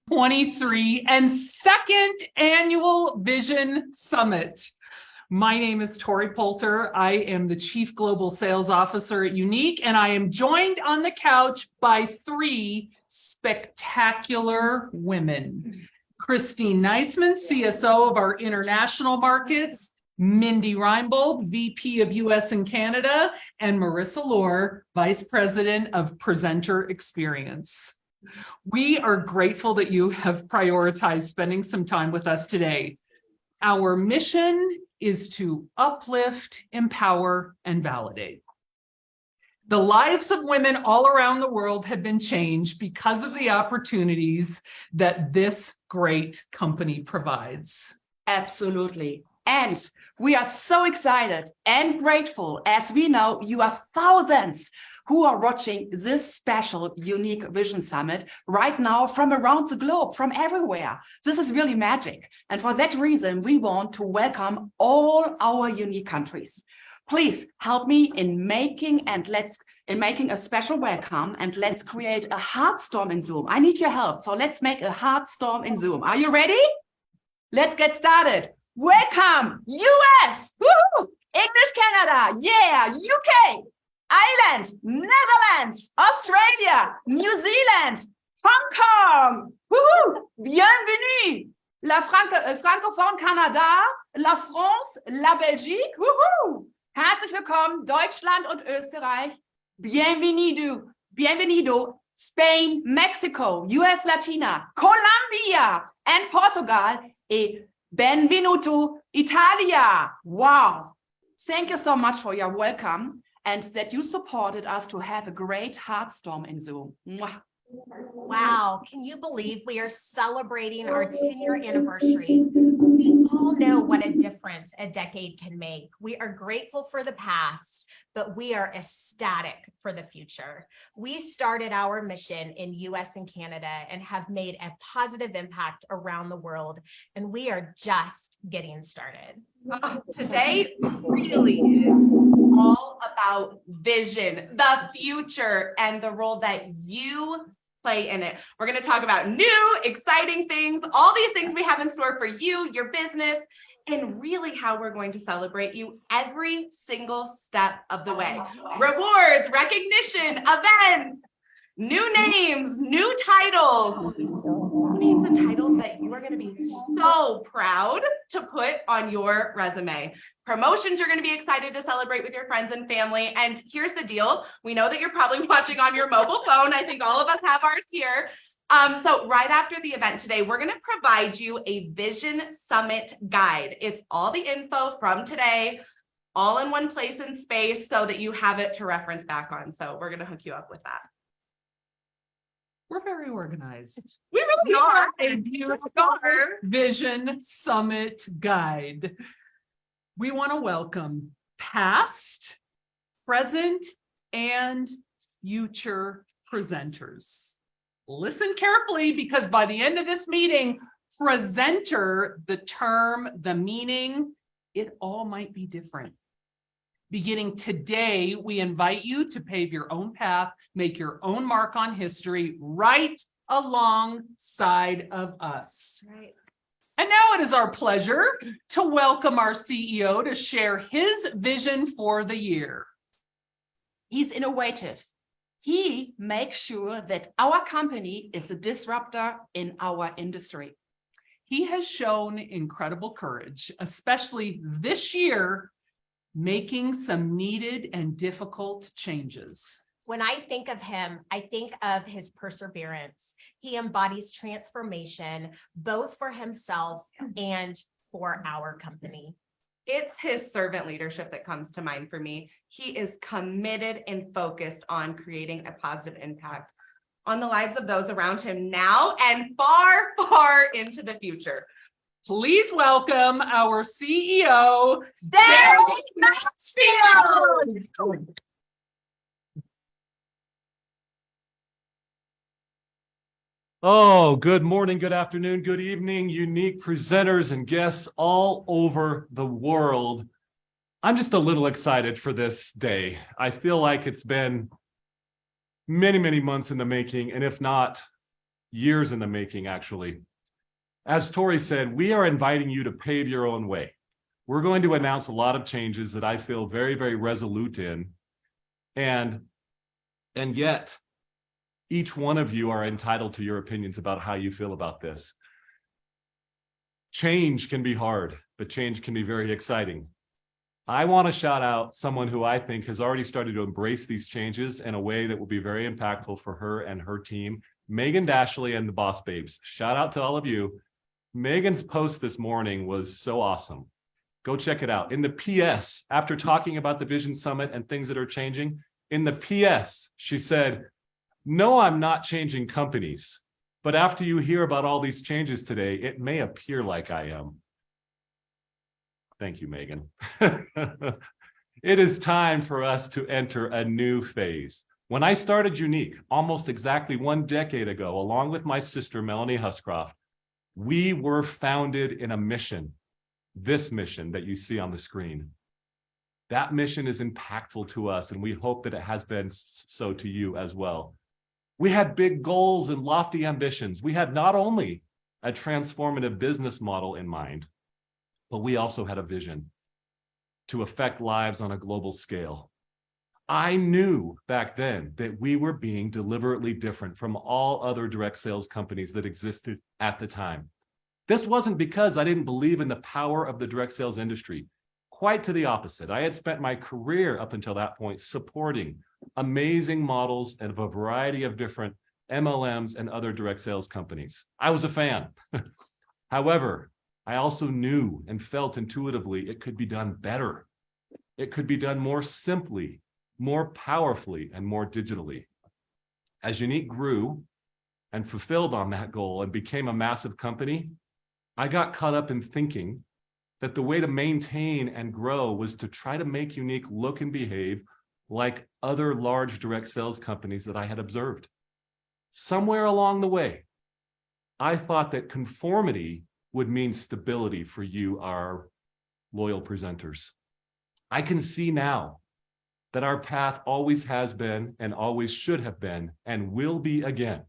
23 and second annual Vision Summit. My name is Tori Poulter. I am the Chief Global Sales Officer at Younique, and I am joined on the couch by three spectacular women. Christine Neisman, CSO of our international markets, Mindy Reinbold, VP of US and Canada, and Marissa Lohr, Vice President of Presenter Experience. We are grateful that you have prioritized spending some time with us today. Our mission is to uplift, empower, and validate. The lives of women all around the world have been changed because of the opportunities that this great company provides. Absolutely. And we are so excited and grateful as we know you are thousands who are watching this special Younique Vision Summit right now from around the globe, from everywhere. This is really magic. And for that reason, we want to welcome all our Younique countries. Please help me in making a special welcome, and let's create a heart storm in Zoom. I need your help. So let's make a heart storm in Zoom. Are you ready? Let's get started. Welcome, US, woo! English Canada, yeah, UK, Ireland, Netherlands, Australia, New Zealand, Hong Kong, woohoo! Bienvenue! La Francophone Canada, la France, la Belgique, woohoo! Herzlich willkommen, Deutschland und Österreich. Bienvenido, bienvenido, Spain, Mexico, US Latina, Colombia, and Portugal, et benvenuto, Italia. Wow. Thank you so much for your welcome and that you supported us to have a great heart storm in Zoom. Mwah. Wow, can you believe we are celebrating our 10-year anniversary? We all know what a difference a decade can make. We are grateful for the past, but we are ecstatic for the future. We started our mission in US and Canada and have made a positive impact around the world, and we are just getting started. Today really is all about vision, the future, and the role that you play in it. We're going to talk about new, exciting things, all these things we have in store for you, your business, and really how we're going to celebrate you every single step of the way. Rewards, recognition, events, new names, new titles, new names and titles that you are going to be so proud to put on your resume. Promotions you're going to be excited to celebrate with your friends and family. And here's the deal. We know that you're probably watching on your mobile phone. I think all of us have ours here. So right after the event today, we're going to provide you a Vision Summit guide. It's all the info from today, all in one place and space so that you have it to reference back on. So we're going to hook you up with that. We're very organized. We really are. A beautiful Vision Summit guide. We want to welcome past, present, and future presenters. Listen carefully, because by the end of this meeting, presenter, the term, the meaning, it all might be different. Beginning today, we invite you to pave your own path, make your own mark on history right alongside of us. Right. And now it is our pleasure to welcome our CEO to share his vision for the year. He's innovative. He makes sure that our company is a disruptor in our industry. He has shown incredible courage, especially this year, making some needed and difficult changes. When I think of him, I think of his perseverance. He embodies transformation, both for himself and for our company. It's his servant leadership that comes to mind for me. He is committed and focused on creating a positive impact on the lives of those around him now and far, far into the future. Please welcome our CEO, Derek Maxfield. Oh, good morning, good afternoon, good evening, Younique presenters and guests all over the world. I'm just a little excited for this day. I feel like it's been many, many months in the making, and if not, years in the making, actually. As Tori said, we are inviting you to pave your own way. We're going to announce a lot of changes that I feel very, very resolute in. And yet, each one of you are entitled to your opinions about how you feel about this. Change can be hard, but change can be very exciting. I want to shout out someone who I think has already started to embrace these changes in a way that will be very impactful for her and her team, Megan Dashley and the Boss Babes. Shout out to all of you. Megan's post this morning was so awesome. Go check it out. In the PS, after talking about the Vision Summit and things that are changing, in the PS, she said, "No, I'm not changing companies, but after you hear about all these changes today, it may appear like I am." Thank you, Megan. It is time for us to enter a new phase. When I started Younique almost exactly 1 decade ago, along with my sister, Melanie Huscroft, we were founded in a mission, this mission that you see on the screen. That mission is impactful to us, and we hope that it has been so to you as well. We had big goals and lofty ambitions. We had not only a transformative business model in mind, but we also had a vision to affect lives on a global scale. I knew back then that we were being deliberately different from all other direct sales companies that existed at the time. This wasn't because I didn't believe in the power of the direct sales industry. Quite to the opposite. I had spent my career up until that point supporting amazing models of a variety of different MLMs and other direct sales companies. I was a fan. However, I also knew and felt intuitively it could be done better. It could be done more simply, more powerfully, and more digitally. As Younique grew and fulfilled on that goal and became a massive company, I got caught up in thinking that the way to maintain and grow was to try to make Younique look and behave like other large direct sales companies that I had observed. Somewhere along the way, I thought that conformity would mean stability for you, our loyal presenters. I can see now that our path always has been and always should have been and will be again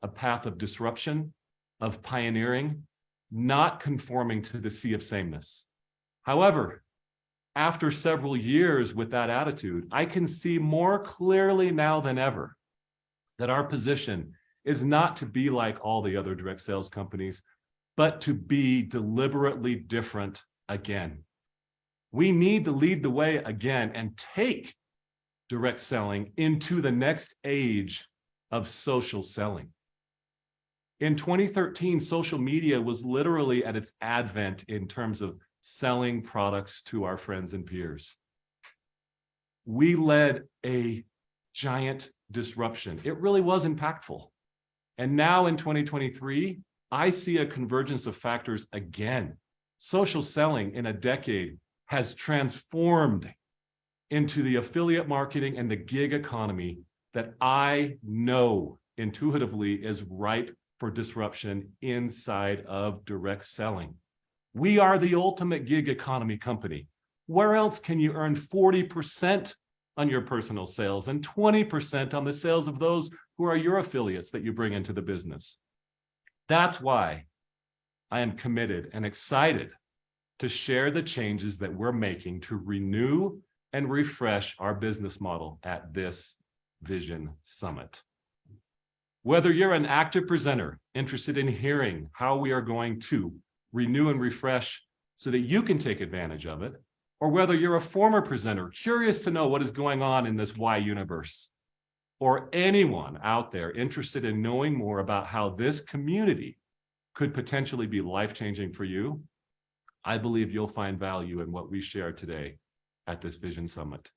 a path of disruption, of pioneering, not conforming to the sea of sameness. However, after several years with that attitude, I can see more clearly now than ever that our position is not to be like all the other direct sales companies, but to be deliberately different again. We need to lead the way again and take direct selling into the next age of social selling. In 2013, social media was literally at its advent in terms of selling products to our friends and peers. We led a giant disruption. It really was impactful. And now in 2023, I see a convergence of factors again. Social selling in a decade has transformed into the affiliate marketing and the gig economy that I know intuitively is ripe for disruption inside of direct selling. We are the ultimate gig economy company. Where else can you earn 40% on your personal sales and 20% on the sales of those who are your affiliates that you bring into the business? That's why I am committed and excited to share the changes that we're making to renew and refresh our business model at this Vision Summit. Whether you're an active presenter interested in hearing how we are going to renew and refresh so that you can take advantage of it, or whether you're a former presenter curious to know what is going on in this Y universe, or anyone out there interested in knowing more about how this community could potentially be life-changing for you, I believe you'll find value in what we share today at this Vision Summit.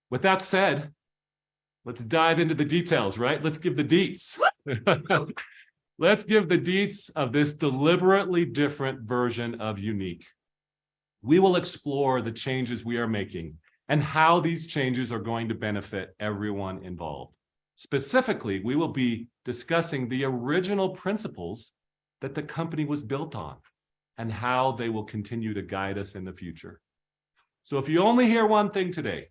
With that said, let's dive into the details, right? Let's give the deets. Let's give the deets of this deliberately different version of Younique. We will explore the changes we are making and how these changes are going to benefit everyone involved. Specifically, we will be discussing the original principles that the company was built on and how they will continue to guide us in the future. So if you only hear one thing today,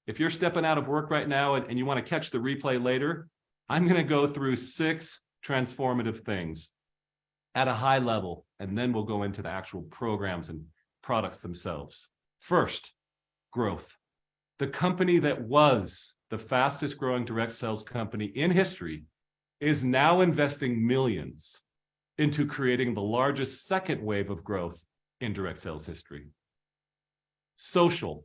if you're stepping out of work right now and you want to catch the replay later, I'm going to go through 6 transformative things at a high level, and then we'll go into the actual programs and products themselves. First, growth. The company that was the fastest growing direct sales company in history is now investing millions into creating the largest second wave of growth in direct sales history. Social.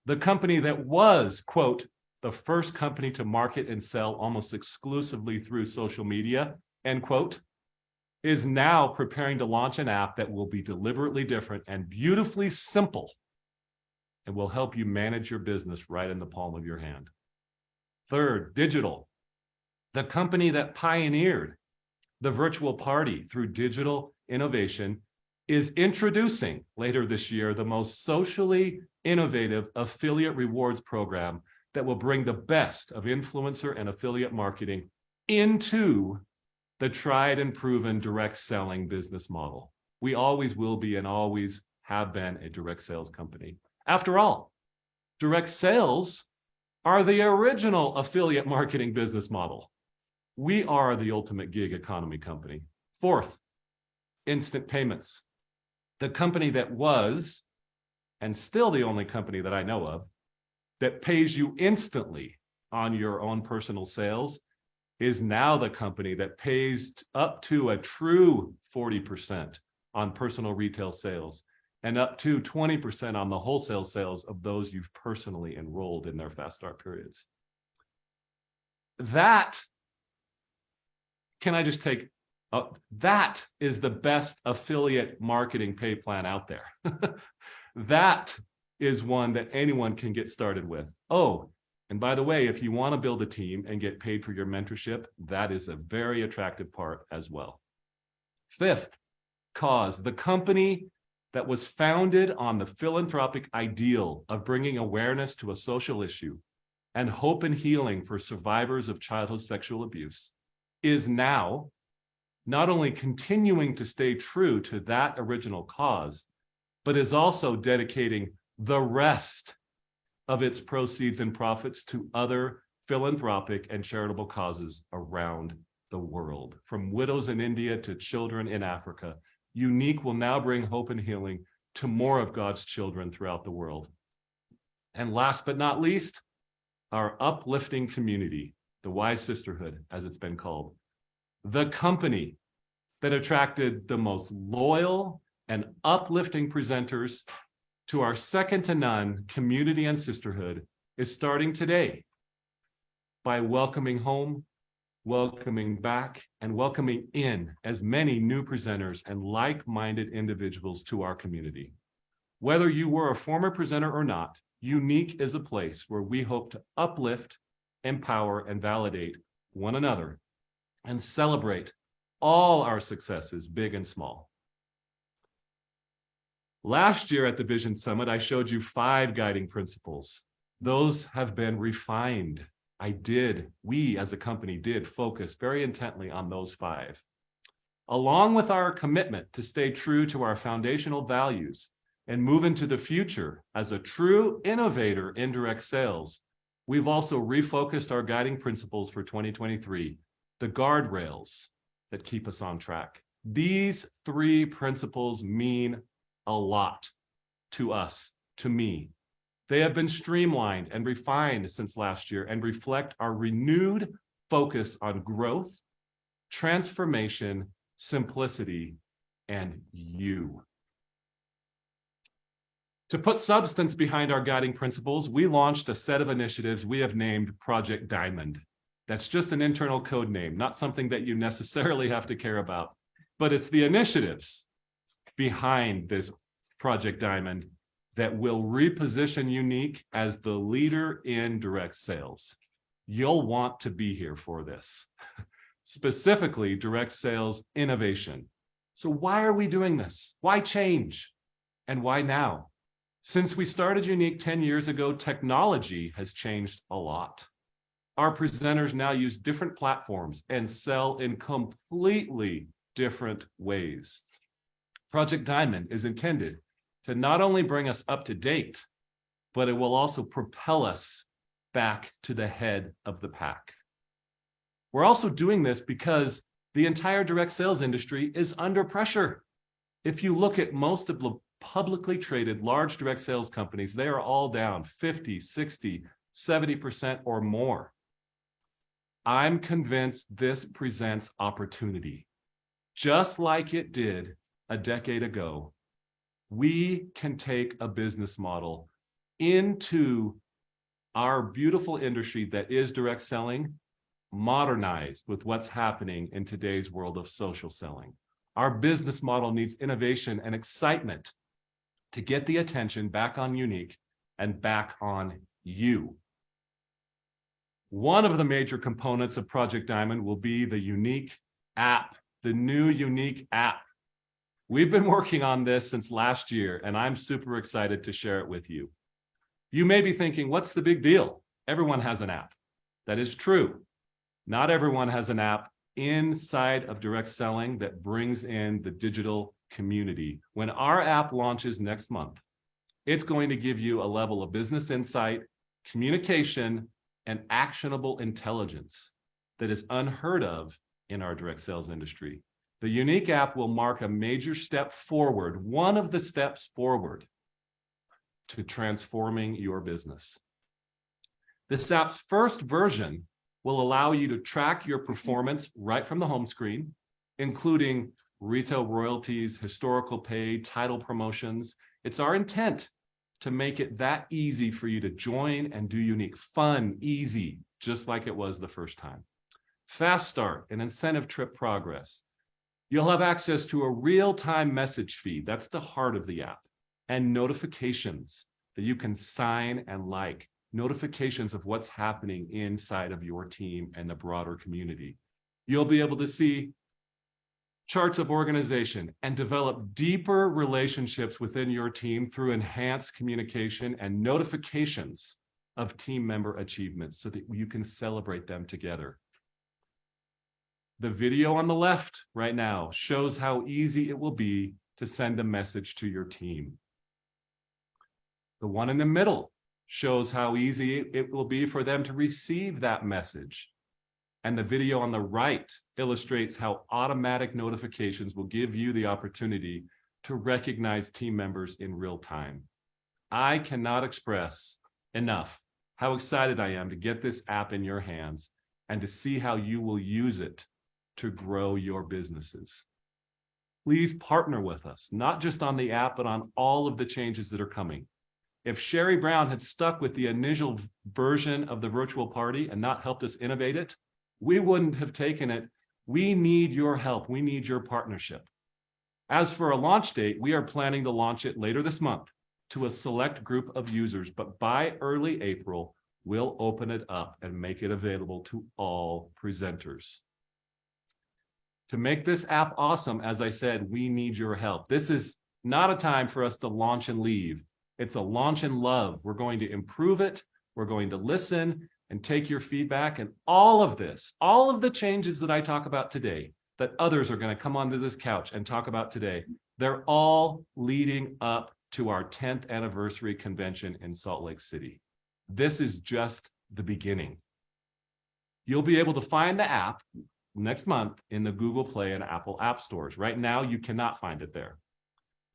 The company that was, quote, the first company to market and sell almost exclusively through social media, end quote, is now preparing to launch an app that will be deliberately different and beautifully simple and will help you manage your business right in the palm of your hand. Third, digital. The company that pioneered the virtual party through digital innovation is introducing later this year the most socially innovative affiliate rewards program that will bring the best of influencer and affiliate marketing into the tried and proven direct selling business model. We always will be and always have been a direct sales company. After all, direct sales are the original affiliate marketing business model. We are the ultimate gig economy company. Fourth, instant payments. The company that was, and still the only company that I know of, that pays you instantly on your own personal sales is now the company that pays up to a true 40% on personal retail sales and up to 20% on the wholesale sales of those you've personally enrolled in their fast start periods. That, can I just take, that is the best affiliate marketing pay plan out there. That is one that anyone can get started with. Oh, and by the way, if you want to build a team and get paid for your mentorship, that is a very attractive part as well. Fifth, cause. The company that was founded on the philanthropic ideal of bringing awareness to a social issue and hope and healing for survivors of childhood sexual abuse is now not only continuing to stay true to that original cause, but is also dedicating the rest of its proceeds and profits to other philanthropic and charitable causes around the world. From widows in India to children in Africa, Younique will now bring hope and healing to more of God's children throughout the world. And last but not least, our uplifting community, the Wise Sisterhood, as it's been called, the company that attracted the most loyal and uplifting presenters to our second to none community and sisterhood, is starting today by welcoming home, welcoming back, and welcoming in as many new presenters and like-minded individuals to our community. Whether you were a former presenter or not, Younique is a place where we hope to uplift, empower, and validate one another and celebrate all our successes, big and small. Last year at the Vision Summit, I showed you 5 guiding principles. Those have been refined. We as a company did focus very intently on those 5. Along with our commitment to stay true to our foundational values and move into the future as a true innovator in direct sales, we've also refocused our guiding principles for 2023, the guardrails that keep us on track. These 3 principles mean a lot to us, to me. They have been streamlined and refined since last year and reflect our renewed focus on growth, transformation, simplicity, and you. To put substance behind our guiding principles, we launched a set of initiatives we have named Project Diamond. That's just an internal code name, not something that you necessarily have to care about, but it's the initiatives behind this Project Diamond that will reposition Younique as the leader in direct sales. You'll want to be here for this. specifically direct sales innovation. So why are we doing this? Why change? And why now? Since we started Younique 10 years ago, technology has changed a lot. Our presenters now use different platforms and sell in completely different ways. Project Diamond is intended to not only bring us up to date, but it will also propel us back to the head of the pack. We're also doing this because the entire direct sales industry is under pressure. If you look at most of the publicly traded large direct sales companies, they are all down 50, 60, 70% or more. I'm convinced this presents opportunity. Just like it did a decade ago, we can take a business model into our beautiful industry that is direct selling, modernized with what's happening in today's world of social selling. Our business model needs innovation and excitement to get the attention back on Younique and back on you. One of the major components of Project Diamond will be the Younique app, the new Younique app. We've been working on this since last year, and I'm super excited to share it with you. You may be thinking, what's the big deal? Everyone has an app. That is true. Not everyone has an app inside of direct selling that brings in the digital community. When our app launches next month, it's going to give you a level of business insight, communication, and actionable intelligence that is unheard of in our direct sales industry. The Younique app will mark a major step forward, one of the steps forward to transforming your business. This app's first version will allow you to track your performance right from the home screen, including retail royalties, historical pay, title promotions. It's our intent to make it that easy for you to join and do Younique. Fun, easy, just like it was the first time. Fast start and incentive trip progress. You'll have access to a real-time message feed. That's the heart of the app. And notifications that you can sign and like. Notifications of what's happening inside of your team and the broader community. You'll be able to see charts of organization and develop deeper relationships within your team through enhanced communication and notifications of team member achievements so that you can celebrate them together. The video on the left right now shows how easy it will be to send a message to your team. The one in the middle shows how easy it will be for them to receive that message. And the video on the right illustrates how automatic notifications will give you the opportunity to recognize team members in real time. I cannot express enough how excited I am to get this app in your hands and to see how you will use it to grow your businesses. Please partner with us, not just on the app, but on all of the changes that are coming. If Sherry Brown had stuck with the initial version of the virtual party and not helped us innovate it, we wouldn't have taken it. We need your help. We need your partnership. As for a launch date, we are planning to launch it later this month to a select group of users, but by early April, we'll open it up and make it available to all presenters. To make this app awesome, as I said, we need your help. This is not a time for us to launch and leave. It's a launch and love. We're going to improve it. We're going to listen and take your feedback. And all of this, all of the changes that I talk about today, that others are going to come onto this couch and talk about today, they're all leading up to our 10th anniversary convention in Salt Lake City. This is just the beginning. You'll be able to find the app next month in the Google Play and Apple App Stores. Right now, you cannot find it there.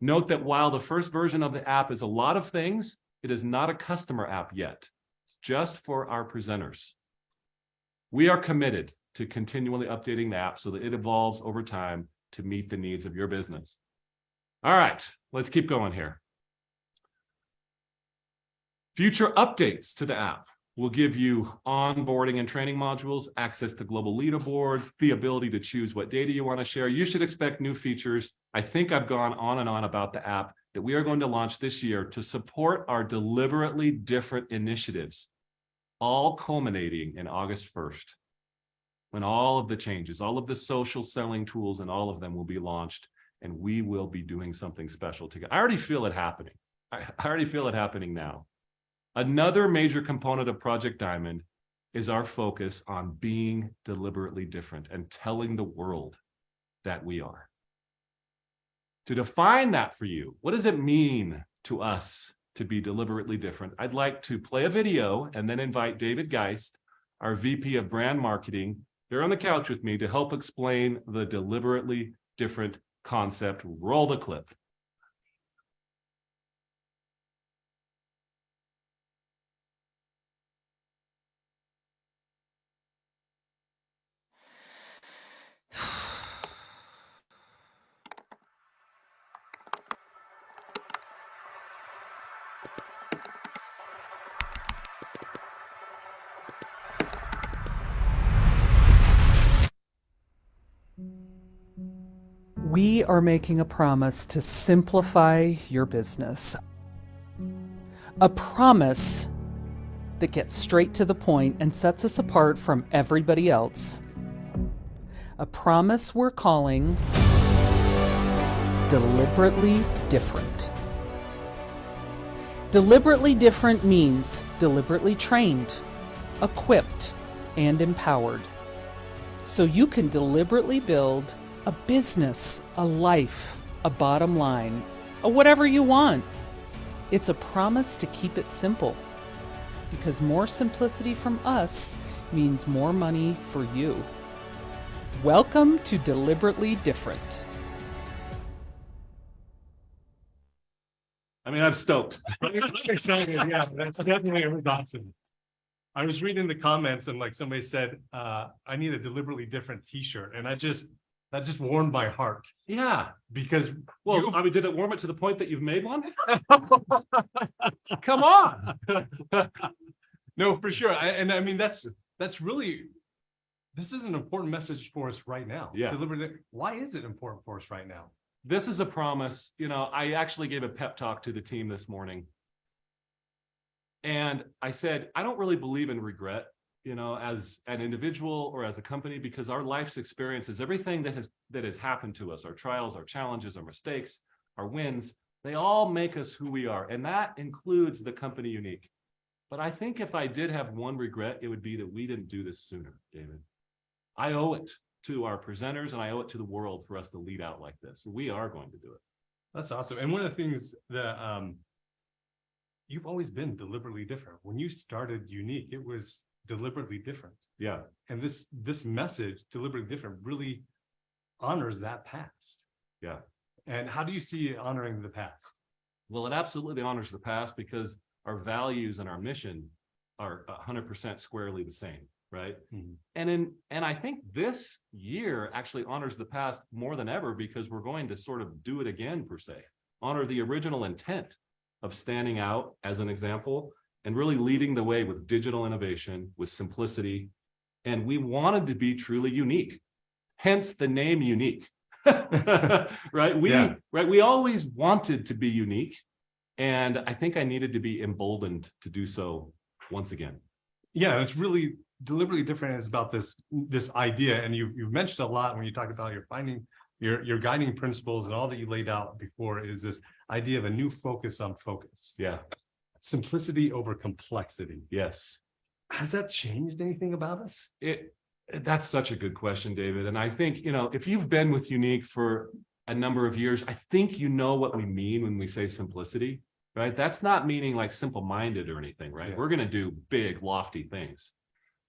Note that while the first version of the app is a lot of things, it is not a customer app yet. It's just for our presenters. We are committed to continually updating the app so that it evolves over time to meet the needs of your business. All right, let's keep going here. Future updates to the app will give you onboarding and training modules, access to global leaderboards, the ability to choose what data you want to share. You should expect new features. I think I've gone on and on about the app that we are going to launch this year to support our deliberately different initiatives, all culminating in August 1st. when all of the changes, all of the social selling tools and all of them will be launched, and we will be doing something special together. I already feel it happening. I already feel it happening now. Another major component of Project Diamond is our focus on being deliberately different and telling the world that we are. To define that for you, what does it mean to us to be deliberately different? I'd like to play a video and then invite David Geist, our VP of Brand Marketing, here on the couch with me to help explain the deliberately different concept. Roll the clip. We are making a promise to simplify your business. A promise that gets straight to the point and sets us apart from everybody else. A promise we're calling deliberately different. Deliberately different means deliberately trained, equipped, and empowered. So you can deliberately build a business, a life, a bottom line, or whatever you want. It's a promise to keep it simple, because more simplicity from us means more money for you. Welcome to Deliberately Different. I mean, I'm stoked. I'm excited. Yeah, that's definitely, it was awesome. I was reading the comments and like somebody said, I need a deliberately different t-shirt. And that just warmed my heart Yeah. because Well, I mean, did it warm it to the point that you've made one? Come on. no, for sure. I mean, that's really, this is an important message for us right now. Yeah. Deliberately, why is it important for us right now? This is a promise. You know, I actually gave a pep talk to the team this morning. And I said, I don't really believe in regret, you know, as an individual or as a company, because our life's experiences, everything that has happened to us, our trials, our challenges, our mistakes, our wins, they all make us who we are. And that includes the company Younique. But I think if I did have one regret, it would be that we didn't do this sooner, David. I owe it to our presenters and I owe it to the world for us to lead out like this. So we are going to do it. That's awesome. And one of the things that you've always been deliberately different. When you started Younique, it was deliberately different. Yeah. And this message, deliberately different, really honors that past. Yeah. And how do you see it honoring the past? Well, it absolutely honors the past because our values and our mission are 100% squarely the same, right? Mm-hmm. And I think this year actually honors the past more than ever because we're going to sort of do it again, per se, honor the original intent of standing out as an example and really leading the way with digital innovation, with simplicity. And we wanted to be truly unique, hence the name Younique. Right? We always wanted to be unique. And I think I needed to be emboldened to do so once again. Yeah, it's really deliberately different. It's about this idea. And you've mentioned a lot when you talk about your guiding principles and all that you laid out before is this idea of a new focus on focus. Yeah. Simplicity over complexity. Yes. Has that changed anything about us? That's such a good question, David. And I think, you know, if you've been with Younique for a number of years, I think you know what we mean when we say simplicity, right? That's not meaning like simple-minded or anything, right? Yeah. We're going to do big, lofty things.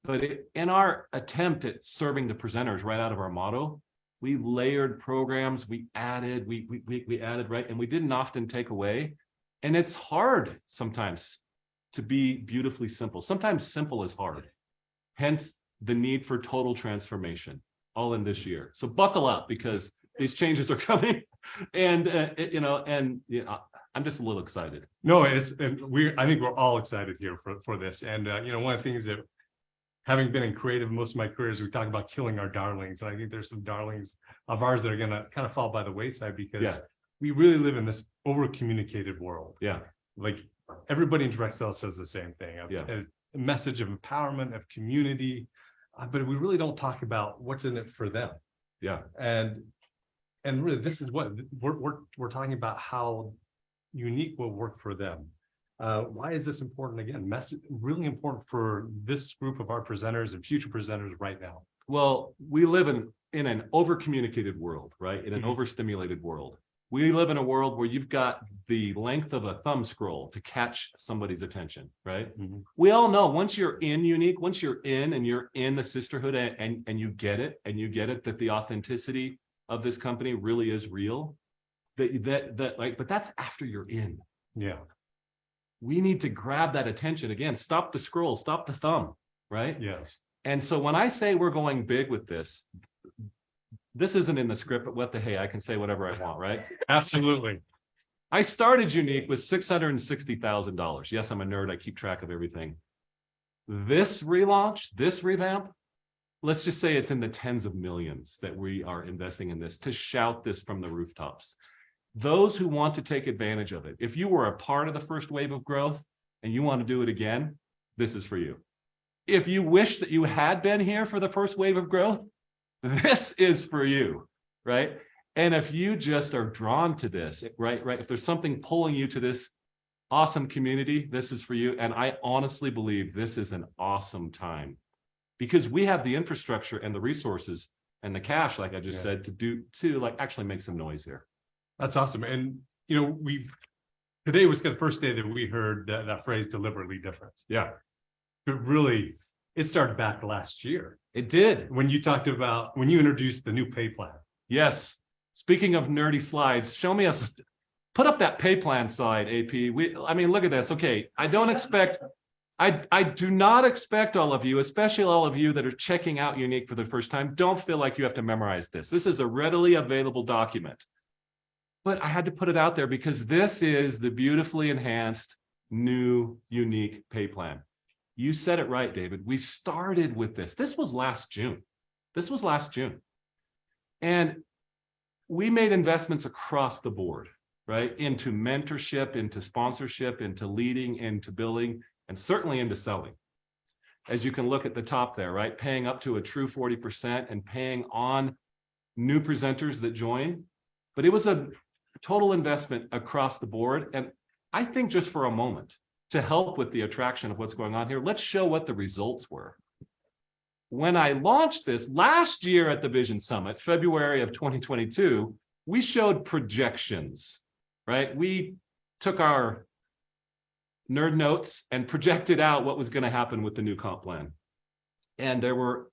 But in our attempt at serving the presenters right out of our motto, we layered programs, we added, we added, right? And we didn't often take away. And it's hard sometimes to be beautifully simple. Sometimes simple is hard. Hence the need for total transformation, all in this year. So buckle up because these changes are coming. And, I'm just a little excited. No, I think we're all excited here for this. And, one of the things that having been in creative most of my career is we talk about killing our darlings. And I think there's some darlings of ours that are going to kind of fall by the wayside because we really live in this over-communicated world. Yeah. Like everybody in direct sales says the same thing. A message of empowerment, of community, but we really don't talk about what's in it for them. Yeah. And really, this is what we're talking about, how Younique will work for them. Why is this important? Again, really important for this group of our presenters and future presenters right now. Well, we live in an over-communicated world, right? In an overstimulated world. We live in a world where you've got the length of a thumb scroll to catch somebody's attention, right? We all know once you're in Younique, once you're in and you're in the sisterhood and you get it, that the authenticity of this company really is real, but that's after you're in. Yeah. We need to grab that attention again, stop the scroll, stop the thumb, right? Yes. And so when I say we're going big with this isn't in the script, but what the hey, I can say whatever I want, right? Absolutely. I started Younique with $660,000. Yes, I'm a nerd. I keep track of everything. This relaunch, this revamp, let's just say it's in the tens of millions that we are investing in this to shout this from the rooftops. Those who want to take advantage of it, if you were a part of the first wave of growth and you want to do it again, this is for you. If you wish that you had been here for the first wave of growth, this is for you, right? And if you just are drawn to this, right? If there's something pulling you to this awesome community, this is for you. And I honestly believe this is an awesome time because we have the infrastructure and the resources and the cash, like I just said, to like actually make some noise here. That's awesome. And, you know, today was the first day that we heard that phrase deliberately different. Yeah. But really, it started back last year. It did. When you introduced the new pay plan. Yes. Speaking of nerdy slides, put up that pay plan slide, AP. I mean, look at this. Okay. I do not expect all of you, especially all of you that are checking out Younique for the first time, don't feel like you have to memorize this. This is a readily available document. But I had to put it out there because this is the beautifully enhanced new Younique pay plan. You said it right, David. We started with this. This was last June. And we made investments across the board, right? Into mentorship, into sponsorship, into leading, into billing, and certainly into selling. As you can look at the top there, right? Paying up to a true 40% and paying on new presenters that join. But it was a total investment across the board. And I think just for a moment, to help with the attraction of what's going on here, let's show what the results were. When I launched this last year at the Vision Summit, February of 2022, we showed projections, right? We took our nerd notes and projected out what was going to happen with the new comp plan. And there were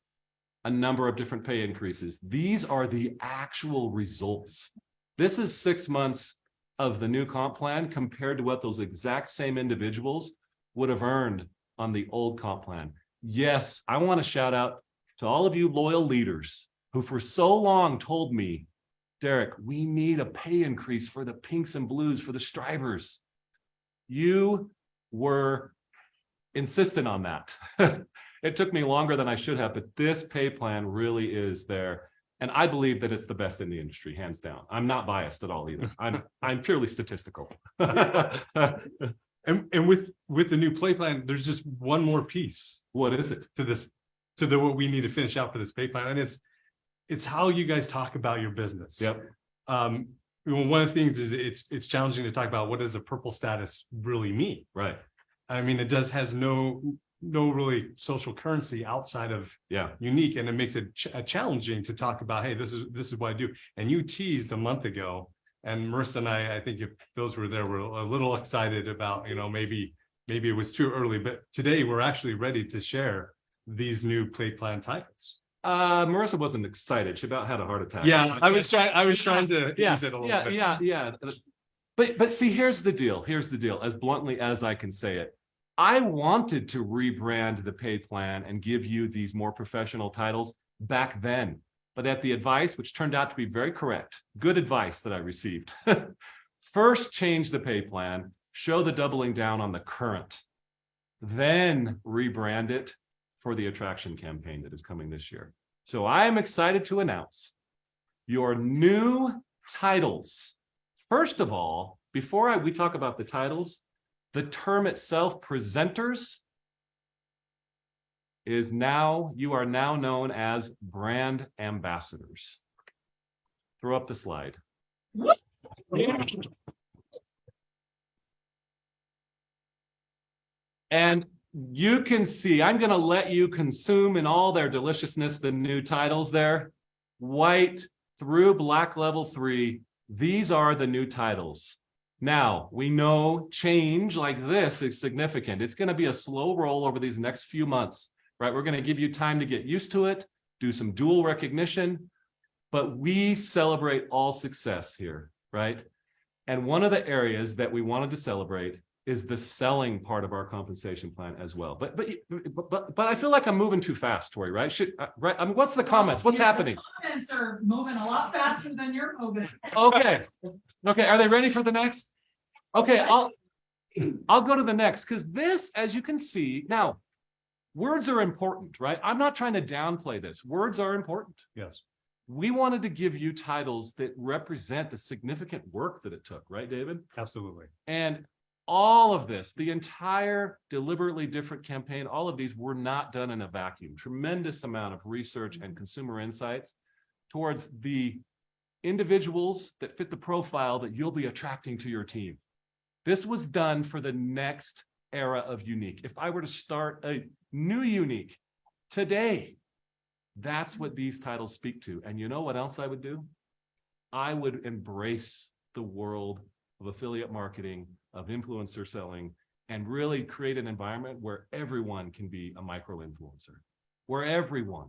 a number of different pay increases. These are the actual results. This is 6 months of the new comp plan compared to what those exact same individuals would have earned on the old comp plan. Yes, I want to shout out to all of you loyal leaders who for so long told me, Derek, we need a pay increase for the pinks and blues, for the strivers. You were insistent on that. It took me longer than I should have, but this pay plan really is there. And I believe that it's the best in the industry, hands down. I'm not biased at all either. I'm purely statistical. And with the new pay plan, there's just one more piece. What is it? To what we need to finish out for this pay plan. And it's how you guys talk about your business. Yep. One of the things is it's challenging to talk about what does a purple status really mean. Right. I mean, it has no really social currency outside of Younique, and it makes it challenging to talk about, hey, this is what I do. And you teased a month ago, and Marissa and I think if those were there, were a little excited about, maybe it was too early, but today we're actually ready to share these new pay plan titles. Marissa wasn't excited. She about had a heart attack. Yeah, I was trying to ease it a little bit. Yeah. But see, here's the deal, as bluntly as I can say it. I wanted to rebrand the pay plan and give you these more professional titles back then, but at the advice, which turned out to be very correct, good advice that I received. First, change the pay plan, show the doubling down on the current, then rebrand it for the attraction campaign that is coming this year. So I am excited to announce your new titles. First of all, before we talk about the titles, the term itself, presenters, is now, you are now known as brand ambassadors. Throw up the slide. And you can see, I'm going to let you consume in all their deliciousness the new titles there. White through black level 3. These are the new titles. Now, we know change like this is significant. It's going to be a slow roll over these next few months, right? We're going to give you time to get used to it, do some dual recognition, but we celebrate all success here, right? And one of the areas that we wanted to celebrate is the selling part of our compensation plan as well. But I feel like I'm moving too fast, Tori, right? Right? I mean, what's the comments? What's happening? The comments are moving a lot faster than you're moving. Okay. Okay. Are they ready for the next? Okay. I'll go to the next, because this, as you can see, now words are important, right? I'm not trying to downplay this. Words are important. Yes. We wanted to give you titles that represent the significant work that it took, right, David? Absolutely. And all of this, the entire deliberately different campaign, all of these were not done in a vacuum. Tremendous amount of research and consumer insights towards the individuals that fit the profile that you'll be attracting to your team. This was done for the next era of Younique. If I were to start a new Younique today, that's what these titles speak to. And you know what else I would do? I would embrace the world of affiliate marketing, of influencer selling, and really create an environment where everyone can be a micro influencer, where everyone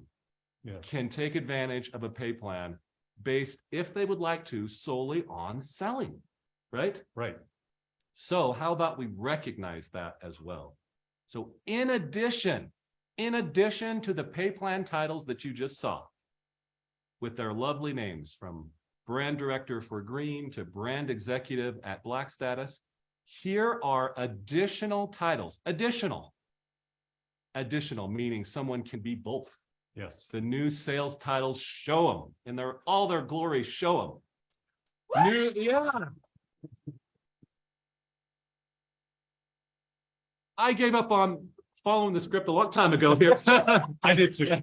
can take advantage of a pay plan based, if they would like to, solely on selling, right? Right. So how about we recognize that as well? So in addition to the pay plan titles that you just saw, with their lovely names from brand director for green to brand executive at black status, here are additional titles. Additional meaning someone can be both. Yes. The new sales titles, show them in all their glory. Show them. I gave up on following the script a long time ago here. I did too.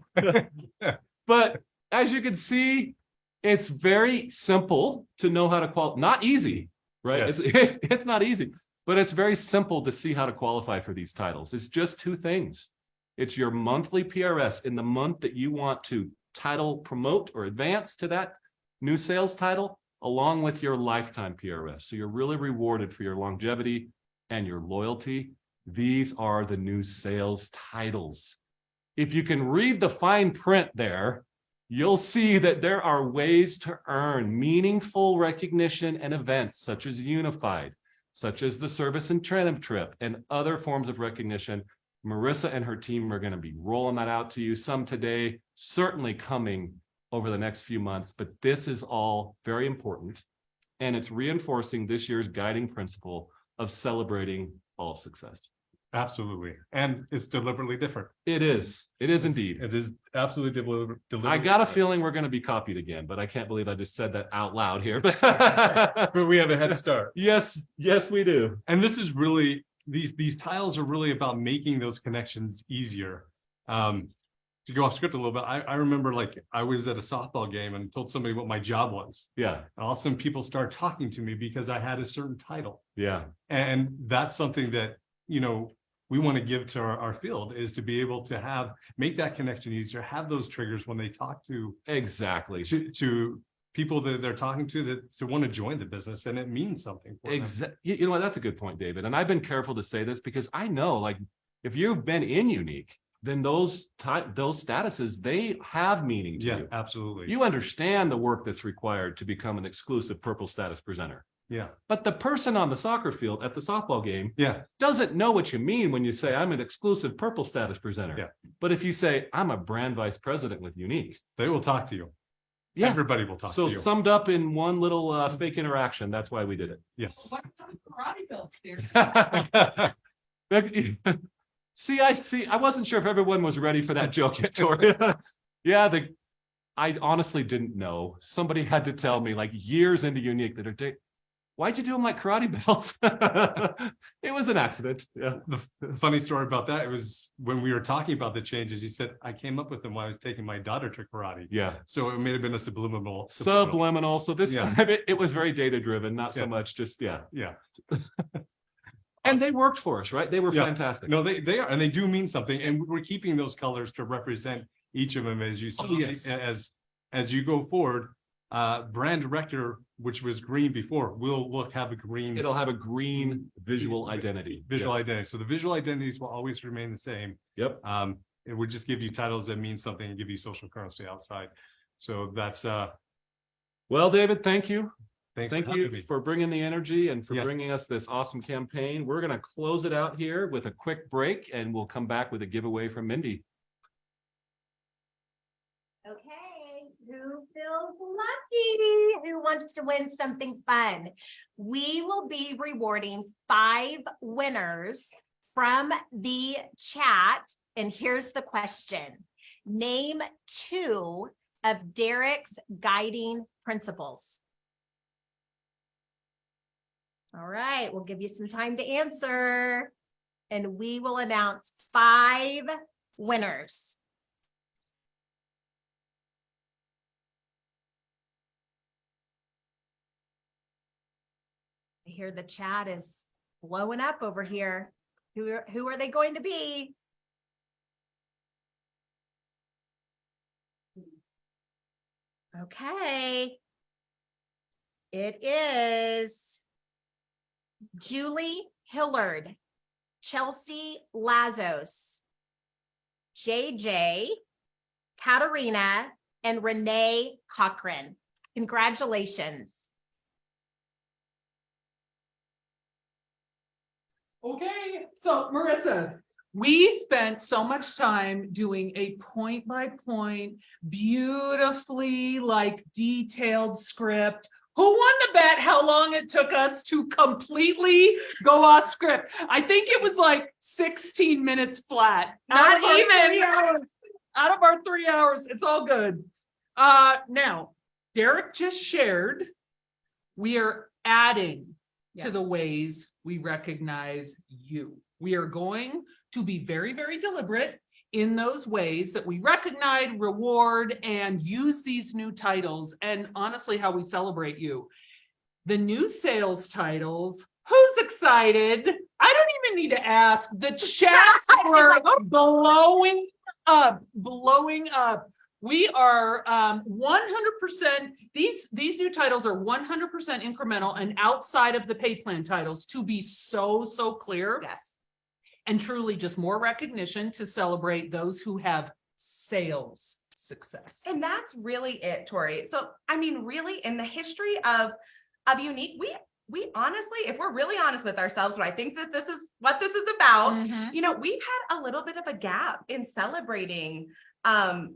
But as you can see, it's very simple to know how to qualify. Not easy, right? Yes. It's not easy, but it's very simple to see how to qualify for these titles. It's just two things. It's your monthly PRS in the month that you want to title promote or advance to that new sales title, along with your lifetime PRS. So you're really rewarded for your longevity and your loyalty. These are the new sales titles. If you can read the fine print there, you'll see that there are ways to earn meaningful recognition and events such as Unified, such as the Service Incentive Trip, and other forms of recognition. Marissa and her team are going to be rolling that out to you, some today, certainly coming over the next few months, but this is all very important, and it's reinforcing this year's guiding principle of celebrating all success. Absolutely. And it's deliberately different. It is. It is indeed. It is absolutely deliberate. I got a feeling we're going to be copied again, but I can't believe I just said that out loud here. But we have a head start. Yes, we do. And this is really, these titles are really about making those connections easier. To go off script a little bit, I remember like I was at a softball game and told somebody what my job was. Yeah. And all of a sudden people started talking to me because I had a certain title. Yeah. And that's something that, you know, we want to give to our field, is to be able to make that connection easier, have those triggers when they talk to Exactly. to people that they're talking to want to join the business, and it means something for them. You know what? That's a good point, David. And I've been careful to say this because I know, like, if you've been in Younique, then those statuses, they have meaning to you. Absolutely. You understand the work that's required to become an exclusive purple status presenter. Yeah. But the person on the soccer field at the softball game Yeah. doesn't know what you mean when you say I'm an exclusive purple status presenter. Yeah. But if you say I'm a brand vice president with Younique, They will talk to you. yeah, Everybody will talk to so you. summed up in one little fake interaction. That's why we did it. Yes. What kind of karate belts there? I wasn't sure if everyone was ready for that joke yet, Tori. Yeah, I honestly didn't know. Somebody had to tell me, like, years into Younique, that why'd you do them like karate belts? It was an accident. Yeah. The funny story about that, it was when we were talking about the changes, you said, I came up with them when I was taking my daughter to karate. Yeah. So it may have been a subliminal. Subliminal. So this Yeah. time it was very data driven, not so Yeah. much just, yeah. Yeah. And they worked for us, right? They were Yeah. fantastic. No, they are, and they do mean something. And we're keeping those colors to represent each of them as you see, Oh, yes. as you go forward. Brand director, which was green before, will have a green It'll have a green visual identity. visual Yes. identity. So the visual identities will always remain the same. Yep. It would just give you titles that mean something and give you social currency outside. So that's Well, David, thank you. thanks Thank for having you me. for bringing the energy and for Yeah. bringing us this awesome campaign. We're going to close it out here with a quick break and we'll come back with a giveaway from Mindy. Okay, who feels lucky? Who wants to win something fun? We will be rewarding 5 winners from the chat. And here's the question. Name 2 of Derek's guiding principles. All right, we'll give you some time to answer. And we will announce 5 winners. I hear the chat is blowing up over here. Who are they going to be? Okay. It is Julie Hillard, Chelsea Lazos, JJ, Katarina, and Renee Cochran. Congratulations. Okay, so Marissa, we spent so much time doing a point by point, beautifully like detailed script. Who won the bet how long it took us to completely go off script? I think it was like 16 minutes flat. Not Out of our even. 3 hours. Out of our 3 hours, it's all good. Now, Derek just shared, we are adding to the ways we recognize you. We are going to be very, very deliberate in those ways that we recognize, reward, and use these new titles, and honestly, how we celebrate you. The new sales titles, who's excited? I don't even need to ask. The chats were blowing up. We are 100%, these new titles are 100% incremental and outside of the pay plan titles, to be so clear. Yes. And truly just more recognition to celebrate those who have sales success. And that's really it, Tori. So, I mean, really in the history of Younique, we honestly, if we're really honest with ourselves, what I think that this is what this is about, Mhm. you know, we've had a little bit of a gap in celebrating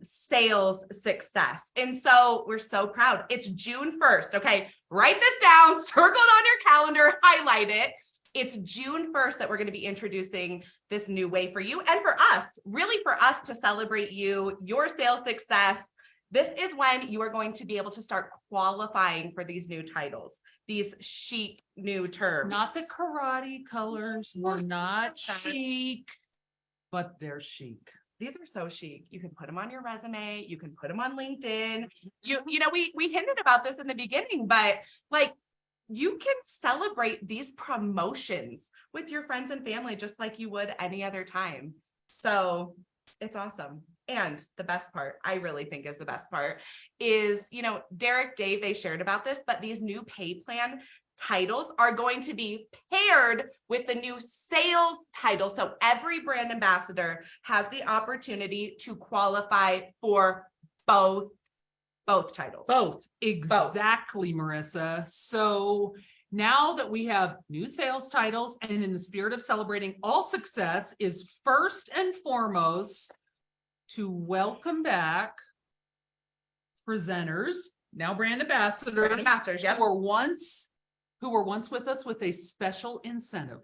sales success. And so we're so proud. It's June 1st. Okay. Write this down, circle it on your calendar, highlight it. It's June 1st that we're going to be introducing this new way for you and for us, really for us to celebrate you, your sales success. This is when you are going to be able to start qualifying for these new titles, these chic new terms. Not the karate colors were not chic, but they're chic. These are so chic. You can put them on your resume. You can put them on LinkedIn. You know, we hinted about this in the beginning, but like, you can celebrate these promotions with your friends and family just like you would any other time. So it's awesome. And the best part, I really think is the best part, is, you know, Derek, Dave, they shared about this, but these new pay plan titles are going to be paired with the new sales title. So every brand ambassador has the opportunity to qualify for both titles. Both, exactly, Marissa. So now that we have new sales titles, and in the spirit of celebrating all success, is first and foremost to welcome back presenters, now brand ambassadors, Yep. who were once with us with a special incentive.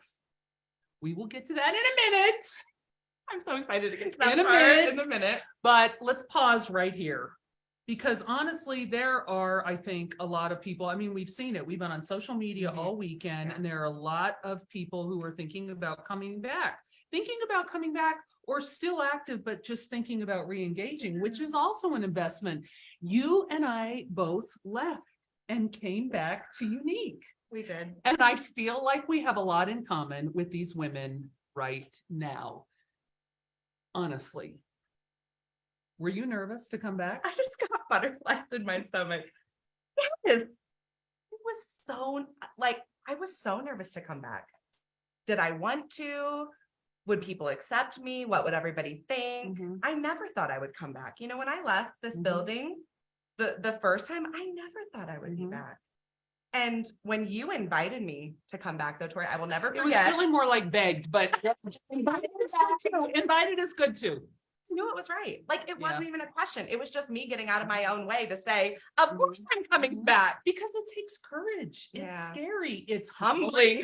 We will get to that in a minute. I'm so excited to get to that In a part minute. in a minute. But let's pause right here. Because honestly, there are, I think, a lot of people, I mean, we've seen it. We've been on social media Mhm. all weekend, Yeah. and there are a lot of people who are thinking about coming back, or still active, but just thinking about re-engaging, which is also an investment. You and I both left and came back to Younique. We did. And I feel like we have a lot in common with these women right now. Honestly. Were you nervous to come back? I just got butterflies in my stomach. Yes. It was so like I was so nervous to come back. Did I want to? Would people accept me? What would everybody think? Mhm. I never thought I would come back. You know, when I left this Mhm. building the first time, I never thought I would be Mhm. back. And when you invited me to come back though, Tori, I will never It was forget. really more like begged, but invited is good too. Invited is good too. I knew it was right. Like it wasn't Yeah. even a question. It was just me getting out of my own way to say, of course I'm coming Mhm. back. Because it takes courage. It's Yeah. scary. It's Humbling.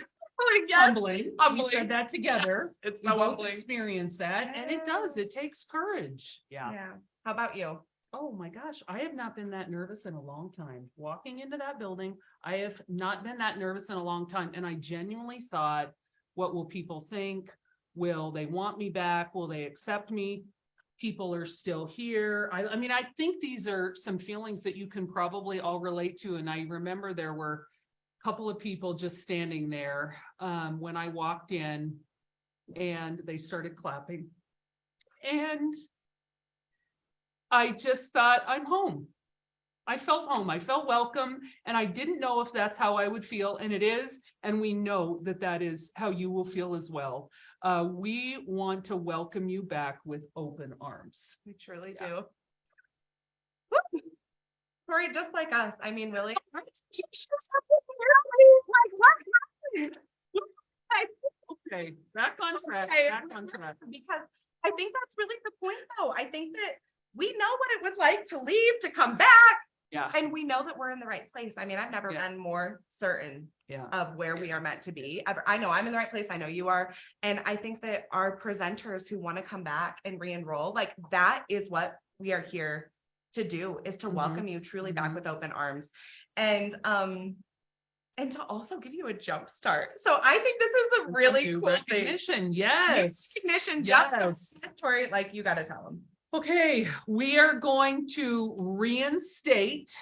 Like, yes, Humbling. We humbling. said that together. It's We so both humbling. experienced that, and it does. It takes courage. Yeah. Yeah. How about you? Oh my gosh, I have not been that nervous in a long time. Walking into that building, I have not been that nervous in a long time. And I genuinely thought, what will people think? Will they want me back? Will they accept me? People are still here. I mean, I think these are some feelings that you can probably all relate to. And I remember there were a couple of people just standing there when I walked in, and they started clapping. And I just thought, I'm home. I felt home. I felt welcome, and I didn't know if that's how I would feel, and it is. And we know that that is how you will feel as well. We want to welcome you back with open arms. We truly do. Tori, just like us. I mean, really. Like, what happened? Okay, back on track. Okay. Back on track. Because I think that's really the point, though. I think that we know what it was like to leave, to come back, Yeah, and we know that we're in the right place. I mean, I've never Yeah. been more certain yeah. of where we are meant to be. I know I'm in the right place. I know you are. And I think that our presenters who want to come back and re-enroll, like that is what we are here to do, is to Mhm. welcome you truly back Mhm. with open arms. And to also give you a jump start. So I think this is a really New cool thing. recognition. Yes. Recognition, Yes. jump Tori, like you got to tell them. Okay, we are going to reinstate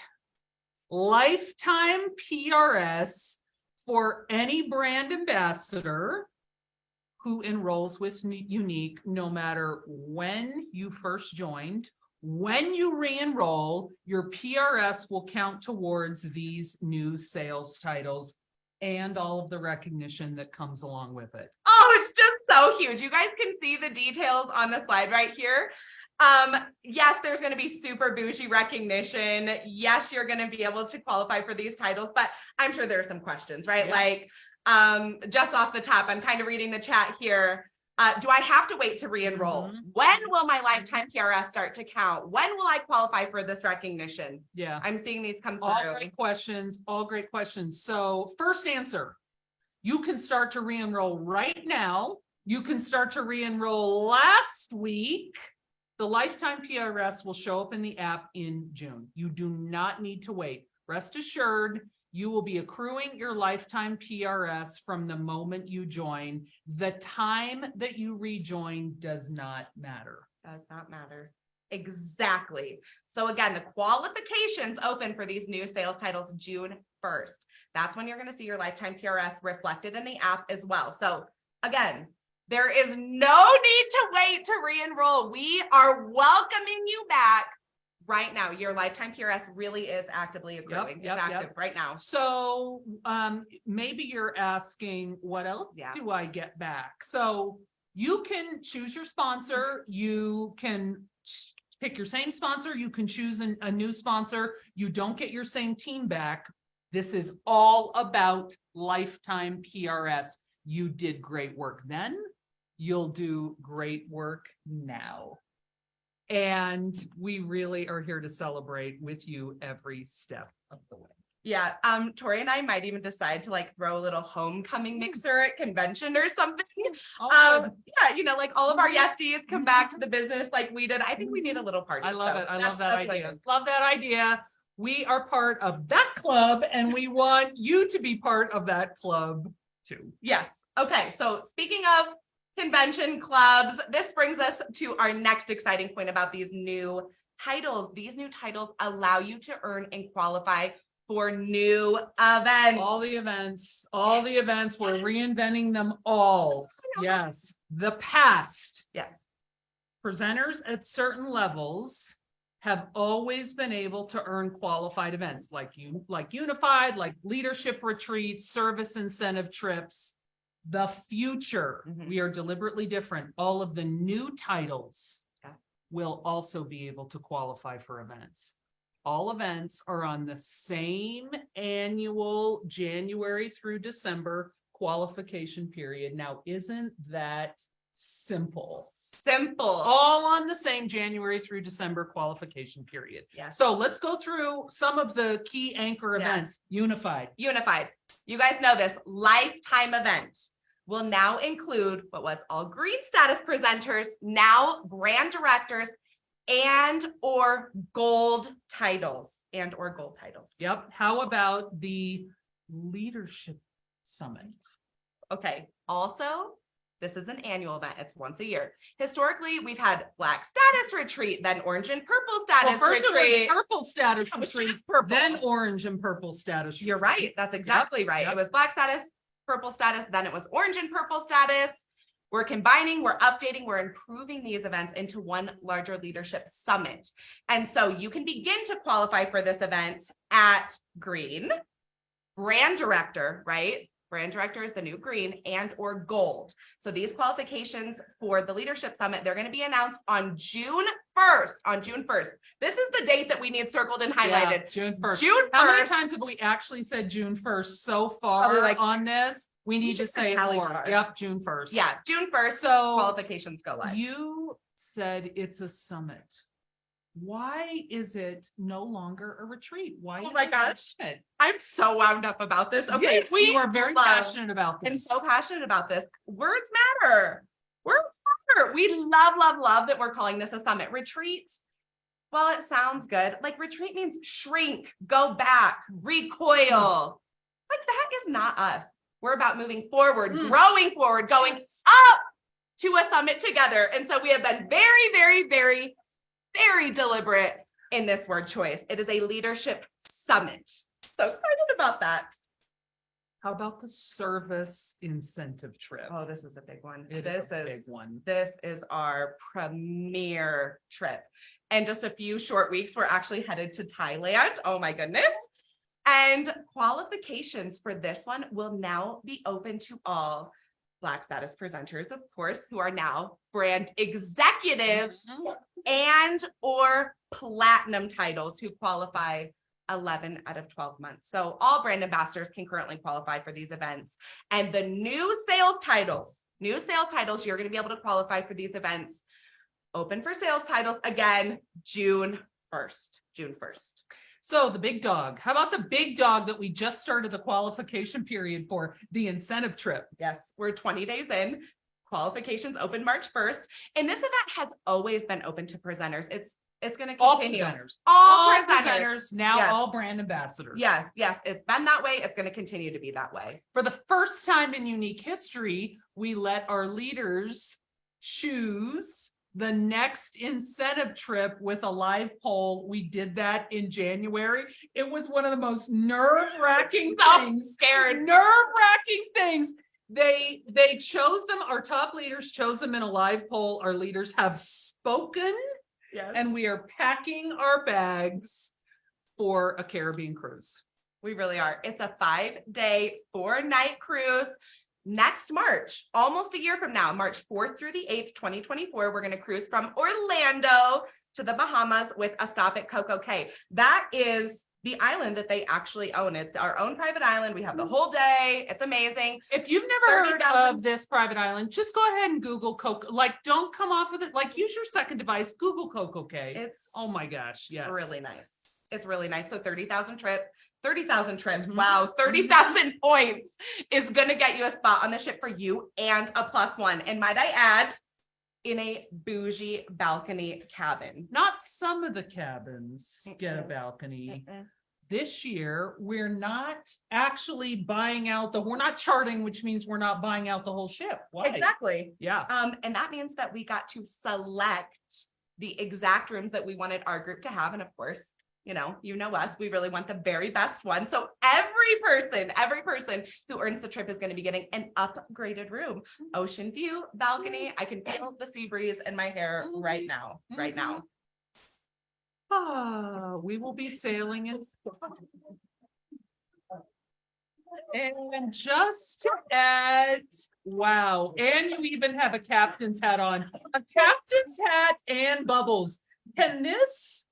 lifetime PRS for any brand ambassador who enrolls with Younique, no matter when you first joined. When you re-enroll, your PRS will count towards these new sales titles and all of the recognition that comes along with it. Oh, it's just so huge. You guys can see the details on the slide right here. Yes, there's going to be super bougie recognition. Yes, you're going to be able to qualify for these titles, but I'm sure there are some questions, right? Yeah. Like, just off the top, I'm kind of reading the chat here. Do I have to wait to re-enroll? Mhm. When will my lifetime PRS start to count? When will I qualify for this recognition? Yeah. I'm seeing these come All through. great questions, all great questions. So first answer, you can start to re-enroll right now. You can start to re-enroll last week. The lifetime PRS will show up in the app in June. You do not need to wait. Rest assured, you will be accruing your lifetime PRS from the moment you join. The time that you rejoin does not matter. Does not matter. Exactly. So again, the qualifications open for these new sales titles June 1st. That's when you're going to see your lifetime PRS reflected in the app as well. So again, there is no need to wait to re-enroll. We are welcoming you back right now. Your lifetime PRS really is actively accruing. Yep, It's active right now. So maybe you're asking, what else Yeah. do I get back? So you can choose your sponsor. You can pick your same sponsor. You can choose a new sponsor. You don't get your same team back. This is all about lifetime PRS. You did great work then. You'll do great work now. And we really are here to celebrate with you every step of the way. Yeah, Tori and I might even decide to like throw a little homecoming mixer at convention or something. Oh, good. Yeah, you know, like all of our yesties come back to the business like we did. I think we need a little party. I love so it. I that's- love that that's what I idea. think. Love that idea. We are part of that club and we want you to be part of that club too. Yes. Okay. So speaking of convention clubs, this brings us to our next exciting point about these new titles. These new titles allow you to earn and qualify for new events. All the events, we're reinventing them all. Yes, the past Yes. presenters at certain levels have always been able to earn qualified events like Unified, like leadership retreats, service incentive trips. The future, Mhm. we are deliberately different. All of the new titles Yeah. will also be able to qualify for events. All events are on the same annual January through December qualification period. Now, isn't that simple? Simple. All on the same January through December qualification period. Yes. So let's go through some of the key anchor Yeah. events. Unified. Unified. You guys know this lifetime event will now include what was all green status presenters, now brand directors and or gold titles. Yep. How about the leadership summit? Okay. Also, this is an annual event. It's once a year. Historically, we've had black status retreat, then orange and purple status Well, first it retreat. was purple status It was retreat, just purple. then orange and purple status. You're retreat. right. That's exactly right. yep. It was black status, purple status, then it was orange and purple status. We're combining, we're updating, we're improving these events into one larger leadership summit. And so you can begin to qualify for this event at green, brand director, right? Brand director is the new green and or gold. So these qualifications for the leadership summit, they're going to be announced on June 1st. This is the date that we need circled and highlighted. Yeah, June 1st. June 1st. How many times have we actually said June 1st so far Probably like- on this? We need to should say it tally more. bar. Yep, June 1st. Yeah, June 1st, So qualifications go live. you said it's a summit. Why is it no longer a retreat? Why? Oh is my it a gosh. summit? I'm so wound up about this. Okay, Yes, you are very passionate about this. and so passionate about this. Words matter. Words matter. We love that we're calling this a summit. Retreat. Well, it sounds good. Like retreat means shrink, go back, recoil. Like that is not us. We're about moving forward, growing forward, going up to a summit together. And so we have been very deliberate in this word choice. It is a leadership summit. So excited about that. How about the service incentive trip? Oh, this is a big one. This is a big one. This is our premier trip. In just a few short weeks, we're actually headed to Thailand. Oh my goodness. And qualifications for this one will now be open to all Black status presenters, of course, who are now brand executives and or platinum titles who qualify 11 out of 12 months. So all brand ambassadors can currently qualify for these events. And the new sales titles, you're going to be able to qualify for these events. Open for sales titles again, June 1st. So the big dog, how about the big dog that we just started the qualification period for, the incentive trip? Yes, we're 20 days in. Qualifications open March 1st. And this event has always been open to presenters. It's going to continue. All All presenters, now Yes. all brand ambassadors. Yes, it's been that way. It's going to continue to be that way. For the first time in Younique history, we let our leaders choose the next incentive trip with a live poll. We did that in January. It was one of the most nerve-wracking things. Scared. Nerve-wracking things. They chose them. Our top leaders chose them in a live poll. Our leaders have spoken. Yes. And we are packing our bags for a Caribbean cruise. We really are. It's a 5-day, 4-night cruise. Next March, almost a year from now, March 4th through the 8th, 2024, we're going to cruise from Orlando to the Bahamas with a stop at Coco Cay. That is the island that they actually own. It's our own private island. We have the whole day. It's amazing. If you've never heard 30,000 of this private island, just go ahead and Google Coco. Like, don't come off with it. Like, use your second device. Google Coco Cay. It's Oh my gosh, yes. really nice. It's really nice. So 30,000 trips. Mhm. Wow. 30,000 points is going to get you a spot on the ship for you and a +1. And might I add, in a bougie balcony cabin. Not some of the cabins get a Mm-mm. balcony. Mm-mm. This year, we're not actually buying out we're not charting, which means we're not buying out the whole ship. Why? Exactly. Yeah. And that means that we got to select the exact rooms that we wanted our group to have. And of course, you know us, we really want the very best one. So every person who earns the trip is going to be getting an upgraded room, ocean view, balcony. I can feel the sea breeze in my hair right now, We will be sailing in and just to add, wow, and you even have a captain's hat on, a captain's hat and bubbles. Can this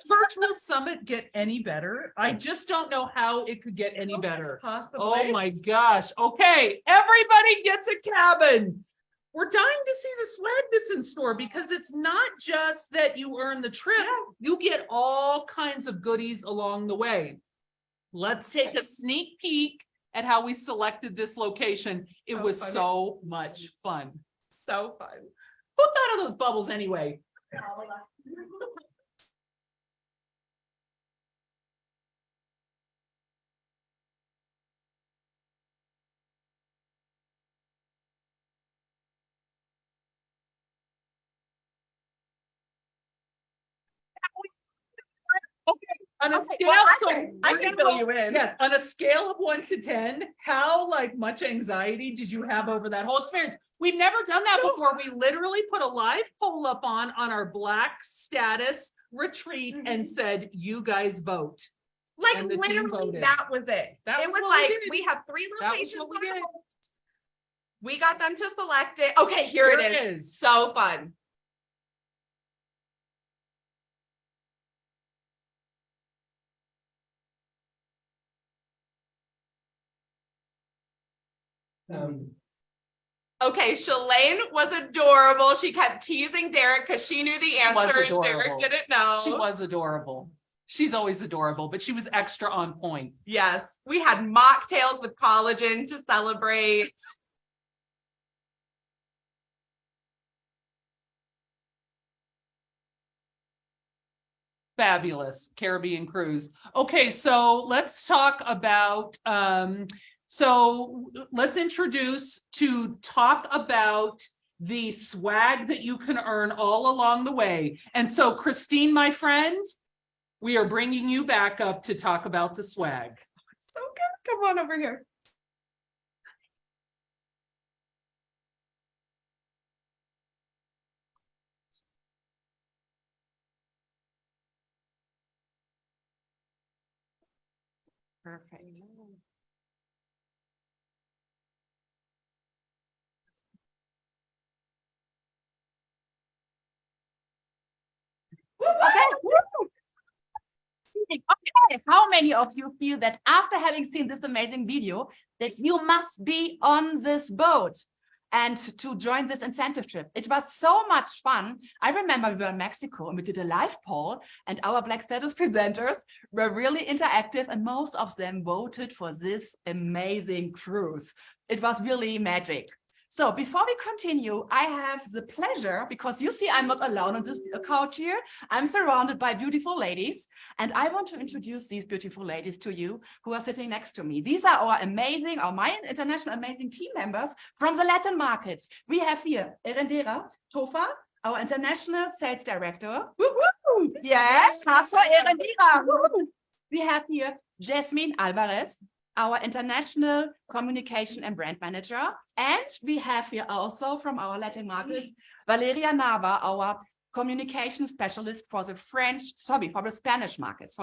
virtual summit get any better? I just don't know how it could get any better. possibly. Oh my gosh. Okay, everybody gets a cabin. We're dying to see the swag that's in store because it's not just that you earn the trip, you get all kinds of goodies along the way. Let's take a sneak peek at how we selected this location. It So was funny. so much fun. So fun. Who thought of those bubbles anyway? Okay, on a scale, so I we're can gonna fill go- you in. Yes, on a scale of 1 to 10, how much anxiety did you have over that whole experience? We've never done that before. We literally put a live poll up on our Black status retreat and said, you guys vote. Like And the team literally, voted. that was it. That It was was what we like did. we have 3 That was locations. what we on did. hold. We got them to select it. Okay, here it is. So fun. Okay, Shalane was adorable. She kept teasing Derek because she knew the She was answer and adorable. Derek didn't know. She was adorable. She's always adorable, but she was extra on point. Yes, we had mocktails with collagen to celebrate. Fabulous Caribbean cruise. Okay, so let's talk about, so let's introduce to talk about the swag that you can earn all along the way. And so Christine, my friend, we are bringing you back up to talk about the swag. So good. Come on over here. Perfect. Okay, how many of you feel that after having seen this amazing video, that you must be on this boat and to join this incentive trip? It was so much fun. I remember we were in Mexico and we did a live poll and our Black Status presenters were really interactive and most of them voted for this amazing cruise. It was really magic. So before we continue, I have the pleasure, because you see I'm not alone on this couch here. I'm surrounded by beautiful ladies, and I want to introduce these beautiful ladies to you who are sitting next to me. These are my international amazing team members from the Latin markets. We have here Erendera Tofa, our international sales director. Woo-hoo! Yes, Hasso Erendera. Woo-hoo! We have here Jasmine Alvarez, our international communication and brand manager. And we have here also from our Latin markets, Valeria Nava, our communication specialist for the Spanish markets.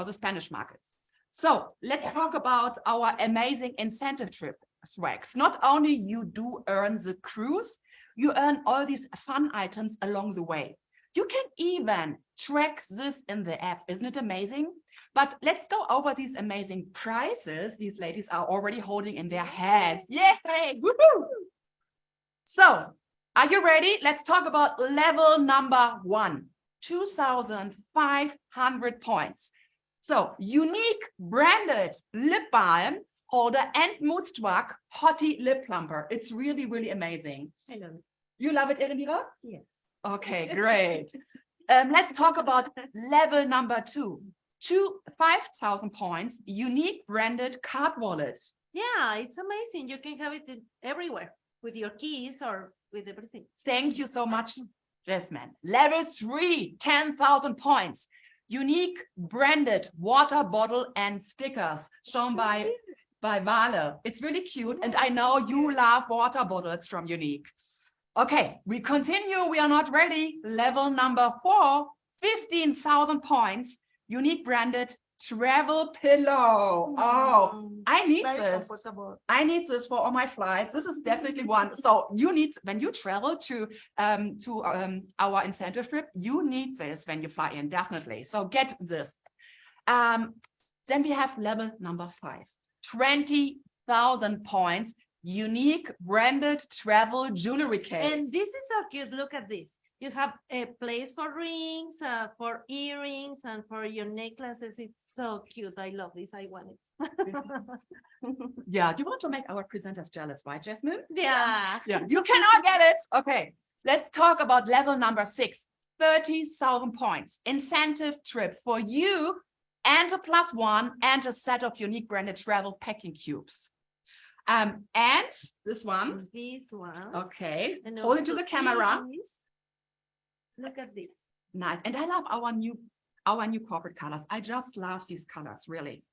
So let's talk about our amazing incentive trip swags. Not only you do earn the cruise, you earn all these fun items along the way. You can even track this in the app. Isn't it amazing? But let's go over these amazing prizes these ladies are already holding in their hands. Yay! Woohoo! So, are you ready? Let's talk about level number 1, 2,500 points. So Younique branded lip balm holder and mood struck hottie lip plumper. It's really, really amazing. I love it. You love it, Elvira? Yes. Okay, great. Let's talk about level number 2. 5,000 points, Younique branded card wallet. Yeah, it's amazing. You can have it everywhere with your keys or with everything. Thank you so much, Jasmine. Level 3, 10,000 points. Younique branded water bottle and stickers shown by Vale. It's really cute. And I know you love water bottles from Younique. Okay, we continue. We are not ready. Level number 4, 15,000 points. Younique branded travel pillow. Oh, I need Very this. comfortable. I need this for all my flights. This is definitely one. So you need, when you travel to our incentive trip, you need this when you fly in, definitely. So get this. Then we have level number 5, 20,000 points, Younique branded travel jewelry case. And this is so cute. Look at this. You have a place for rings, for earrings, and for your necklaces. It's so cute. I love this. I want it. Yeah, you want to make our presenters jealous, right, Jasmine? Yeah. Yeah, you cannot get it. Okay, let's talk about level number 6, 30,000 points. Incentive trip for you and a +1 and a set of Younique branded travel packing cubes. And this one, This one. okay, And hold it to also the camera. this. Look at this. Nice. And I love our new corporate colors. I just love these colors, really.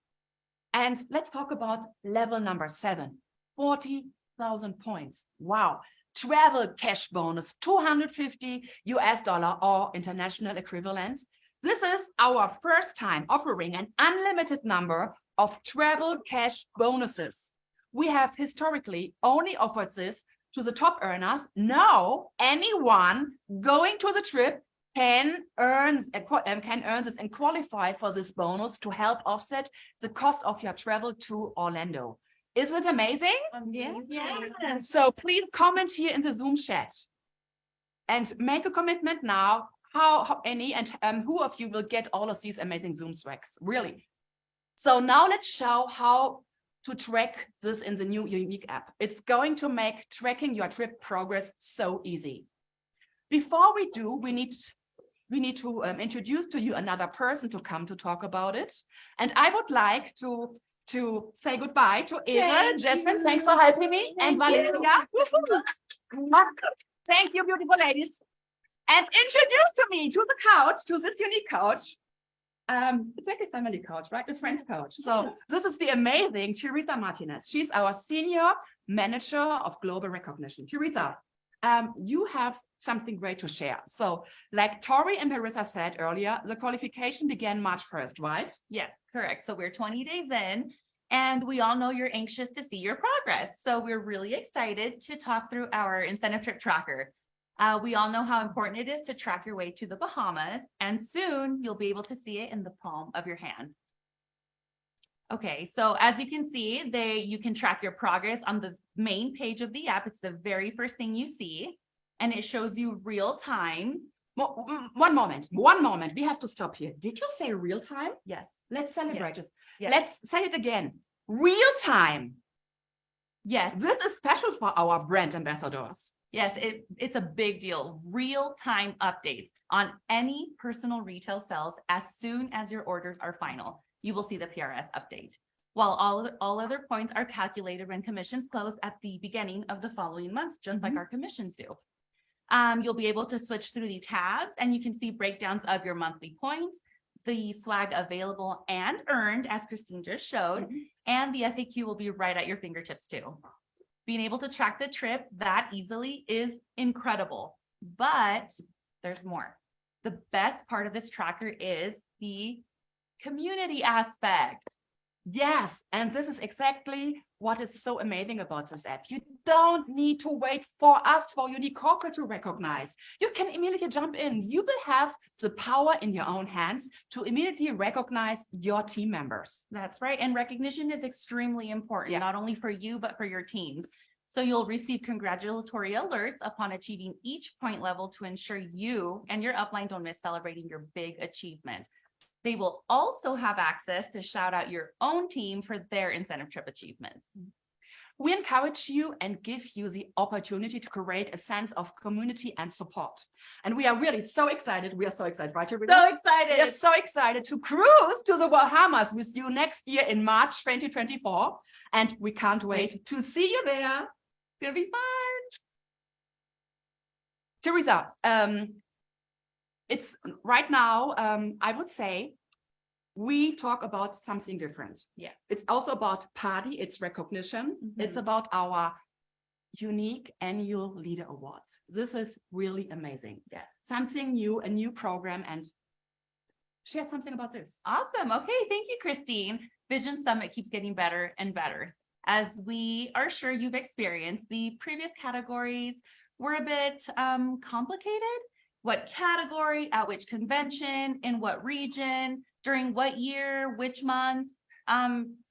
And let's talk about level number 7, 40,000 points. Wow. Travel cash bonus, $250 or international equivalent. This is our first time offering an unlimited number of travel cash bonuses. We have historically only offered this to the top earners. Now, anyone going to the trip can earn this and qualify for this bonus to help offset the cost of your travel to Orlando. Isn't it amazing? Yeah. So please comment here in the Zoom chat and make a commitment now. How any and who of you will get all of these amazing Zoom swags? Really. So now let's show how to track this in the new Younique app. It's going to make tracking your trip progress so easy. Before we do, we need to introduce to you another person to come to talk about it. And I would like to say goodbye to Eva, Jasmine, thanks for helping me, and Valeria. Thank you, beautiful ladies. And introduce to me, to the couch, to this Younique couch. It's like a family couch, right? A friend's couch. So this is the amazing Teresa Martinez. She's our senior manager of global recognition. Teresa, you have something great to share. So like Tori and Marissa said earlier, the qualification began March 1st, right? Yes, correct. So we're 20 days in and we all know you're anxious to see your progress. So we're really excited to talk through our incentive trip tracker. We all know how important it is to track your way to the Bahamas, and soon you'll be able to see it in the palm of your hand. Okay, so as you can see, you can track your progress on the main page of the app. It's the very first thing you see, and it shows you real time. One moment. We have to stop here. Did you say real time? Yes. Let's celebrate it. Yes. Let's say it again. Real time. Yes. This is special for our brand ambassadors. Yes, it's a big deal. Real-time updates on any personal retail sales as soon as your orders are final. You will see the PRS update. While all other points are calculated when commissions close at the beginning of the following month, just like our commissions do. You'll be able to switch through the tabs and you can see breakdowns of your monthly points, the swag available and earned, as Christine just showed, and the FAQ will be right at your fingertips too. Being able to track the trip that easily is incredible, but there's more. The best part of this tracker is the community aspect. Yes, and this is exactly what is so amazing about this app. You don't need to wait for us, for Younique Corporate to recognize. You can immediately jump in. You will have the power in your own hands to immediately recognize your team members. That's right. And recognition is extremely important, not only for you, but for your teams. So you'll receive congratulatory alerts upon achieving each point level to ensure you and your upline don't miss celebrating your big achievement. They will also have access to shout out your own team for their incentive trip achievements. We encourage you and give you the opportunity to create a sense of community and support. And we are really so excited. We are so excited, right? Teresa? So excited. We are so excited to cruise to the Bahamas with you next year in March 2024. And we can't wait to see you there. It's gonna be fun. Teresa, it's right now, I would say, we talk about something different. Yeah. It's also about party, it's recognition. It's about our unique annual leader awards. This is really amazing. Yes. Something new, a new program, and share something about this. Awesome. Okay. Thank you, Christine. Vision Summit keeps getting better and better. As we are sure you've experienced, the previous categories were a bit complicated. What category, at which convention, in what region, during what year, which month?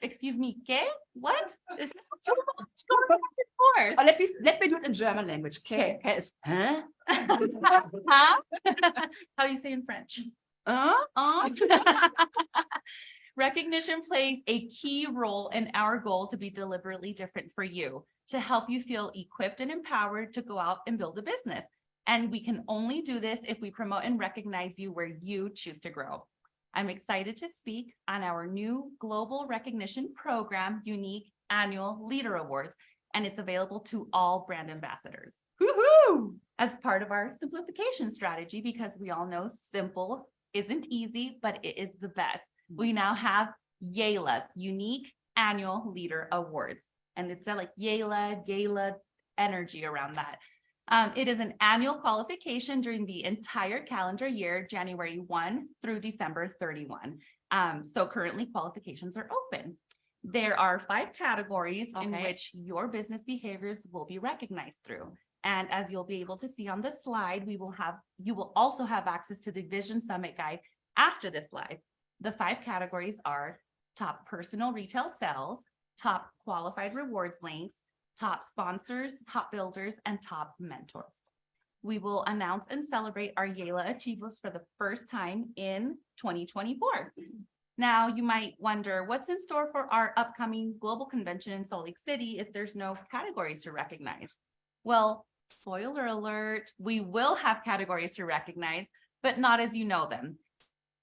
Excuse me, ¿qué? What? Is this too much going back and Oh, let me do it in German language. Okay. Is, huh? forth? Huh? How do you say in French? Recognition plays a key role in our goal to be deliberately different for you, to help you feel equipped and empowered to go out and build a business. And we can only do this if we promote and recognize you where you choose to grow. I'm excited to speak on our new global recognition program, Younique Annual Leader Awards, and it's available to all brand ambassadors. Woohoo! As part of our simplification strategy, because we all know simple isn't easy, but it is the best. We now have YALA's Younique Annual Leader Awards. And it's like Yala energy around that. It is an annual qualification during the entire calendar year, January 1 through December 31. So currently qualifications are open. There are 5 categories in which your business behaviors will be recognized through. And as you'll be able to see on the slide, you will also have access to the Vision Summit Guide after this slide. The 5 categories are top personal retail sales, top qualified rewards links, top sponsors, top builders, and top mentors. We will announce and celebrate our YALA achievers for the first time in 2024. Now, you might wonder what's in store for our upcoming global convention in Salt Lake City if there's no categories to recognize. Well, spoiler alert, we will have categories to recognize, but not as you know them.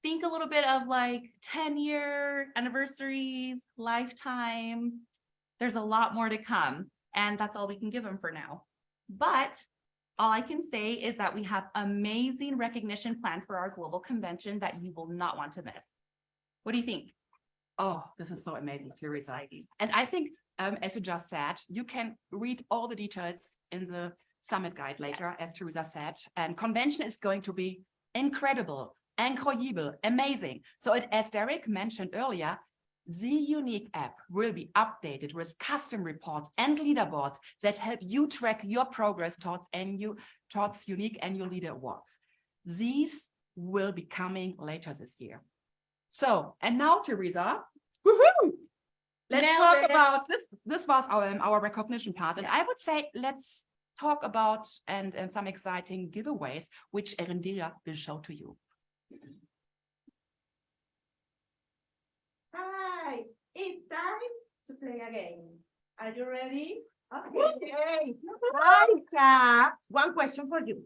Think a little bit of like 10-year anniversaries, lifetime. There's a lot more to come. And that's all we can give them for now. But all I can say is that we have amazing recognition planned for our global convention that you will not want to miss. What do you think? Oh, this is so amazing, Teresa. And I think, as you just said, you can read all the details in the summit guide later, as Teresa said. And convention is going to be incredible, incredible, amazing. So as Derek mentioned earlier, the Younique app will be updated with custom reports and leaderboards that help you track your progress towards Younique Annual Leader Awards. These will be coming later this year. So, and now, Teresa, woohoo! Let's talk about this. This was our recognition part, and I would say let's talk about and some exciting giveaways which Erendira will show to you. Hi, it's time to play a game. Are you ready? Okay. I have one question for you.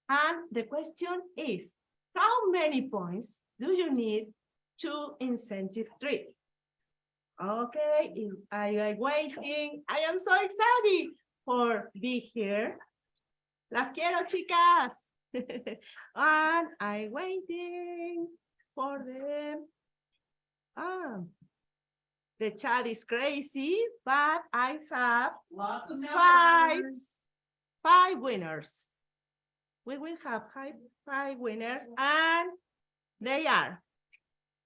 And the question is, how many points do you need to incentive trip? Okay, I am waiting. I am so excited for be here. Las quiero, chicas. And I'm waiting for them. The chat is crazy, but I have Lots of five winners. We will have five winners, and they are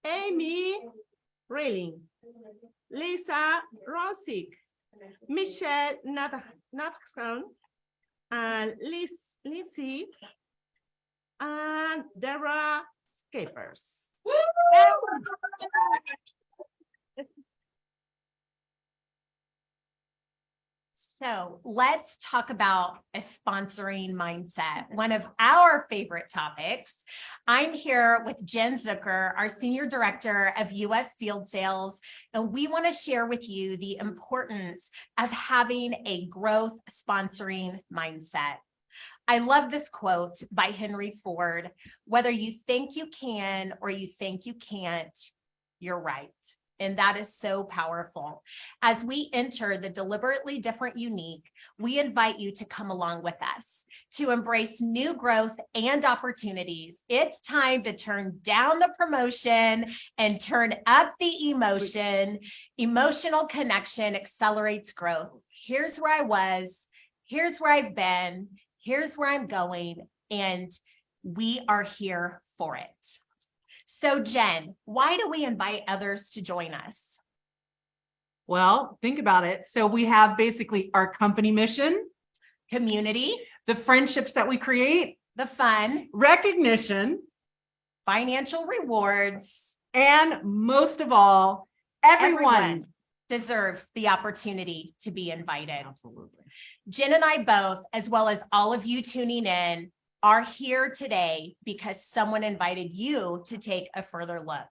Amy Rilling, Lisa Rosick, Michelle Nathan, and Lindsay, and Deborah Scapers. So let's talk about a sponsoring mindset, one of our favorite topics. I'm here with Jen Zucker, our Senior Director of U.S. Field Sales, and we want to share with you the importance of having a growth sponsoring mindset. I love this quote by Henry Ford: "Whether you think you can or you think you can't, you're right." And that is so powerful. As we enter the deliberately different Younique, we invite you to come along with us to embrace new growth and opportunities. It's time to turn down the promotion and turn up the emotion. Emotional connection accelerates growth. Here's where I was, here's where I've been, here's where I'm going, and we are here for it. So Jen, why do we invite others to join us? Well, think about it. So we have basically our company mission, Community, the friendships that we create, the fun, recognition, financial rewards, and most of all, everyone. Deserves the opportunity to be invited. Absolutely. Jen and I both, as well as all of you tuning in, are here today because someone invited you to take a further look.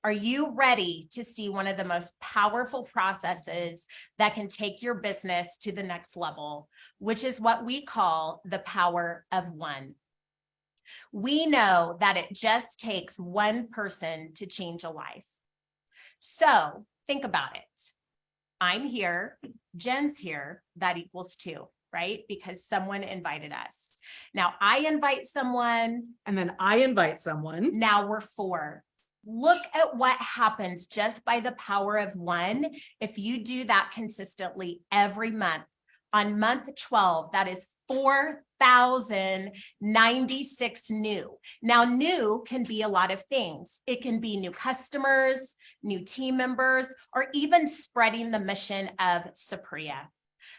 Are you ready to see one of the most powerful processes that can take your business to the next level, which is what we call the power of one? We know that it just takes one person to change a life. So think about it. I'm here, Jen's here, that equals 2, right? Because someone invited us. Now I invite someone. And then I invite someone. Now we're 4. Look at what happens just by the power of one. If you do that consistently every month, on month 12, that is 4,096 new. Now, new can be a lot of things. It can be new customers, new team members, or even spreading the mission of Sapria.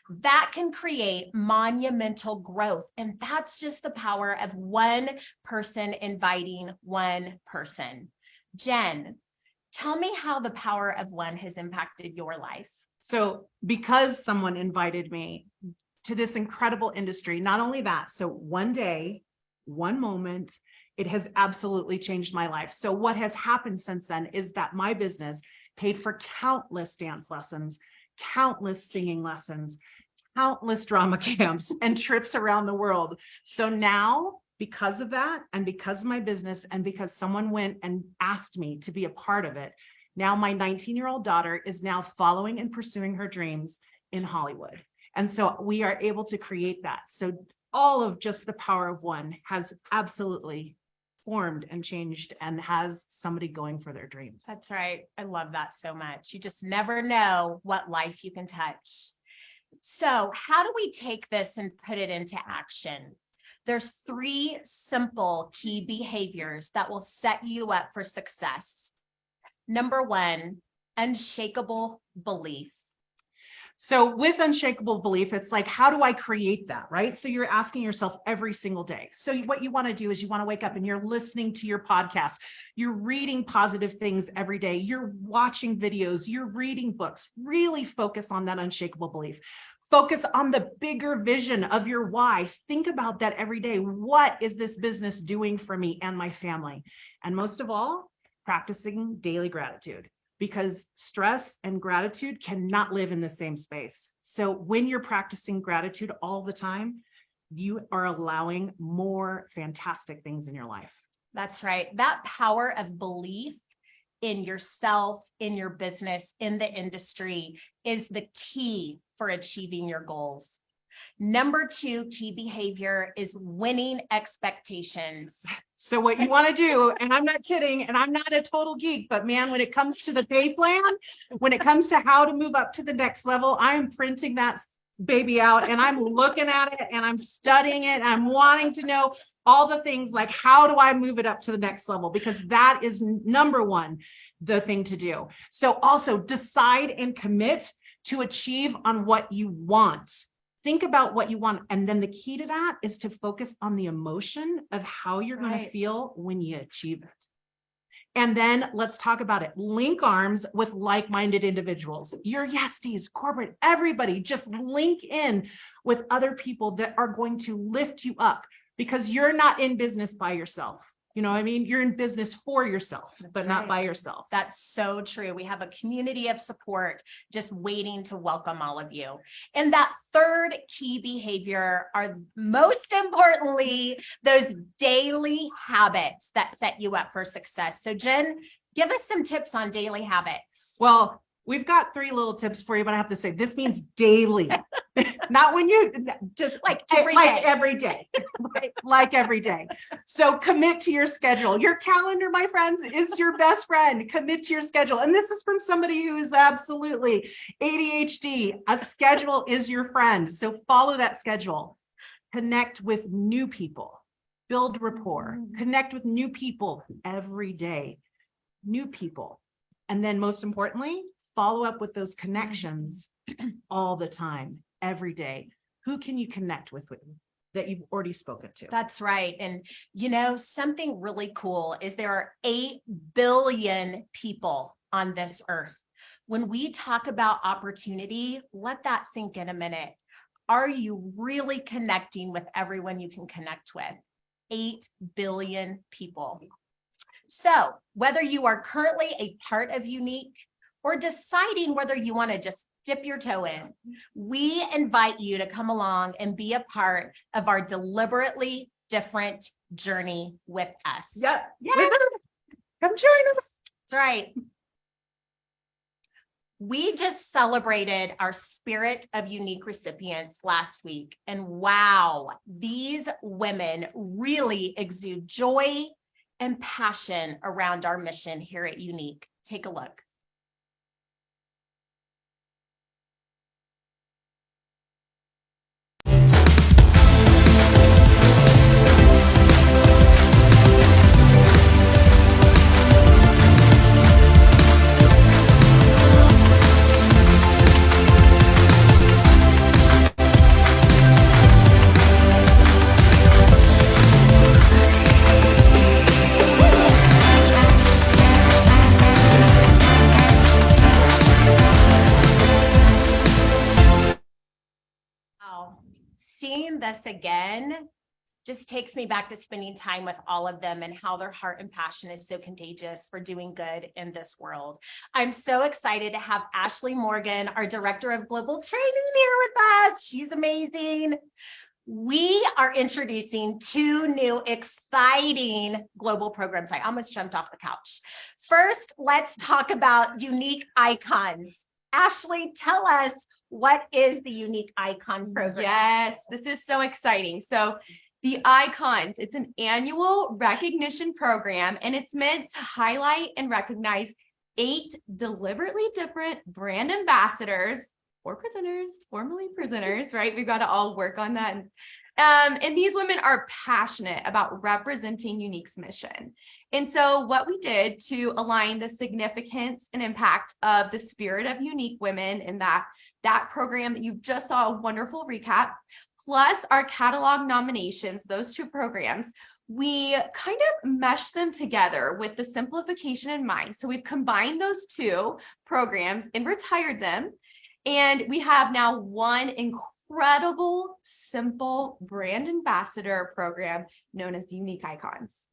That can create monumental growth. And that's just the power of one person inviting one person. Jen, tell me how the power of one has impacted your life. So because someone invited me to this incredible industry, not only that, so one day, one moment, it has absolutely changed my life. So what has happened since then is that my business paid for countless dance lessons, countless singing lessons, countless drama camps, and trips around the world. So now, because of that, and because of my business, and because someone went and asked me to be a part of it, now my 19-year-old daughter is now following and pursuing her dreams in Hollywood. And so we are able to create that. So all of just the power of one has absolutely formed and changed and has somebody going for their dreams. That's right. I love that so much. You just never know what life you can touch. So how do we take this and put it into action? There's 3 simple key behaviors that will set you up for success. Number 1, unshakable belief. So with unshakable belief, it's like, how do I create that, right? So you're asking yourself every single day. So what you want to do is you want to wake up and you're listening to your podcast. You're reading positive things every day. You're watching videos, you're reading books. Really focus on that unshakable belief. Focus on the bigger vision of your why. Think about that every day. What is this business doing for me and my family? And most of all, practicing daily gratitude, because stress and gratitude cannot live in the same space. So when you're practicing gratitude all the time, you are allowing more fantastic things in your life. That's right. That power of belief in yourself, in your business, in the industry is the key for achieving your goals. Number 2 key behavior is winning expectations. So what you want to do, and I'm not kidding, and I'm not a total geek, but man, when it comes to the pay plan, when it comes to how to move up to the next level, I'm printing that baby out and I'm looking at it and I'm studying it. And I'm wanting to know all the things like, how do I move it up to the next level? Because that is number 1, the thing to do. So also decide and commit to achieve on what you want. Think about what you want. And then the key to that is to focus on the emotion of how you're going to feel when you achieve it. And then let's talk about it. Link arms with like-minded individuals. Your Yesties, corporate, everybody, just link in with other people that are going to lift you up, because you're not in business by yourself. You know what I mean? You're in business for yourself, but not by yourself. That's so true. We have a community of support just waiting to welcome all of you. And that third key behavior are, most importantly, those daily habits that set you up for success. So Jen, give us some tips on daily habits. Well, we've got 3 little tips for you, but I have to say this means daily, not when you just Like every every day. right? Like every day. So commit to your schedule. Your calendar, my friends, is your best friend. Commit to your schedule. And this is from somebody who is absolutely ADHD. A schedule is your friend. So follow that schedule. Connect with new people. Build rapport. Connect with new people every day. New people. And then most importantly, follow up with those connections all the time, every day. Who can you connect with that you've already spoken to? That's right. And you know, something really cool is there are 8 billion people on this earth. When we talk about opportunity, let that sink in a minute. Are you really connecting with everyone you can connect with? 8 billion people. So whether you are currently a part of Younique or deciding whether you want to just dip your toe in, we invite you to come along and be a part of our deliberately different journey with us. Yep. Yeah. With us. Come join us. That's right. We just celebrated our Spirit of Younique recipients last week. And wow, these women really exude joy and passion around our mission here at Younique. Take a look. Seeing this again just takes me back to spending time with all of them and how their heart and passion is so contagious for doing good in this world. I'm so excited to have Ashley Morgan, our Director of Global Training, here with us. She's amazing. We are introducing 2 new exciting global programs. I almost jumped off the couch. First, let's talk about Younique Icons. Ashley, tell us, what is the Younique Icon program? Yes, this is so exciting. So the Icons, it's an annual recognition program, and it's meant to highlight and recognize 8 deliberately different brand ambassadors or presenters, formerly presenters, right? We've got to all work on that. And these women are passionate about representing Younique's mission. And so what we did to align the significance and impact of the Spirit of Younique women in that program that you just saw a wonderful recap, plus our catalog nominations, those 2 programs, we kind of meshed them together with the simplification in mind. So we've combined those 2 programs and retired them. And we have now one incredible, simple brand ambassador program known as Younique Icons.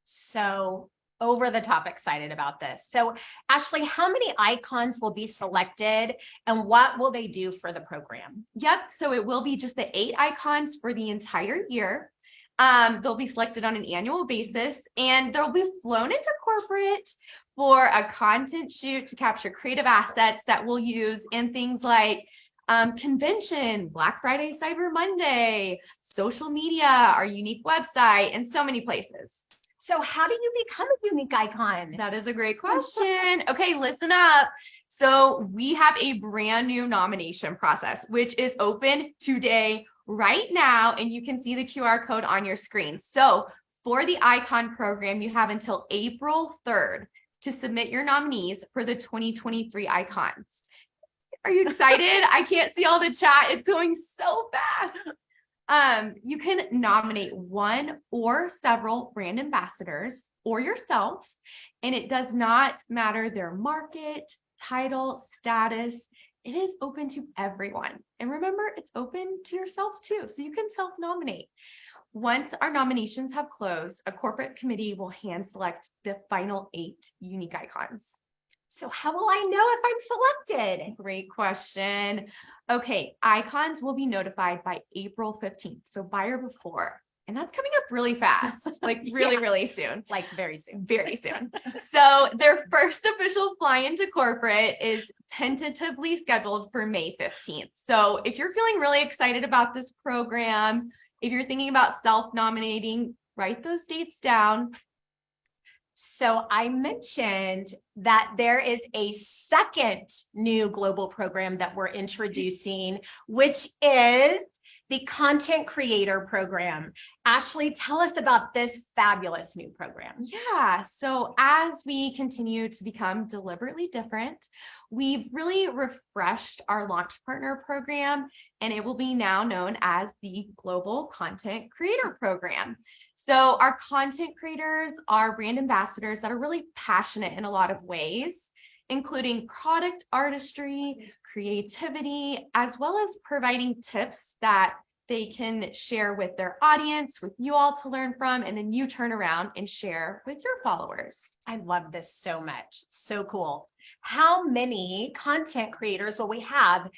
So over the top excited about this. So Ashley, how many icons will be selected and what will they do for the program? Yep. So it will be just the 8 icons for the entire year. They'll be selected on an annual basis, and they'll be flown into corporate for a content shoot to capture creative assets that we'll use in things like convention, Black Friday, Cyber Monday, social media, our Younique website, and so many places. So how do you become a Younique icon? That is a great question. Okay, listen up. So we have a brand new nomination process, which is open today, right now, and you can see the QR code on your screen. So for the Icon program, you have until April 3rd to submit your nominees for the 2023 Icons. Are you excited? I can't see all the chat. It's going so fast. You can nominate one or several brand ambassadors or yourself, And it does not matter their market, title, status. It is open to everyone. And remember, it's open to yourself too. So you can self-nominate. Once our nominations have closed, a corporate committee will hand select the final 8 unique icons. So how will I know if I'm selected? Great question. Okay, icons will be notified by April 15th, so by or before. And that's coming up really fast, like really, really soon. Like very soon. Very soon. So their first official fly into corporate is tentatively scheduled for May 15th. So if you're feeling really excited about this program, if you're thinking about self-nominating, write those dates down. So I mentioned that there is a second new global program that we're introducing, which is the Content Creator Program. Ashley, tell us about this fabulous new program. Yeah, so as we continue to become deliberately different, we've really refreshed our launch partner program, and it will be now known as the Global Content Creator Program. So our content creators are brand ambassadors that are really passionate in a lot of ways, including product artistry, creativity, as well as providing tips that they can share with their audience, with you all to learn from, and then you turn around and share with your followers. I love this so much. So cool. How many content creators will we have?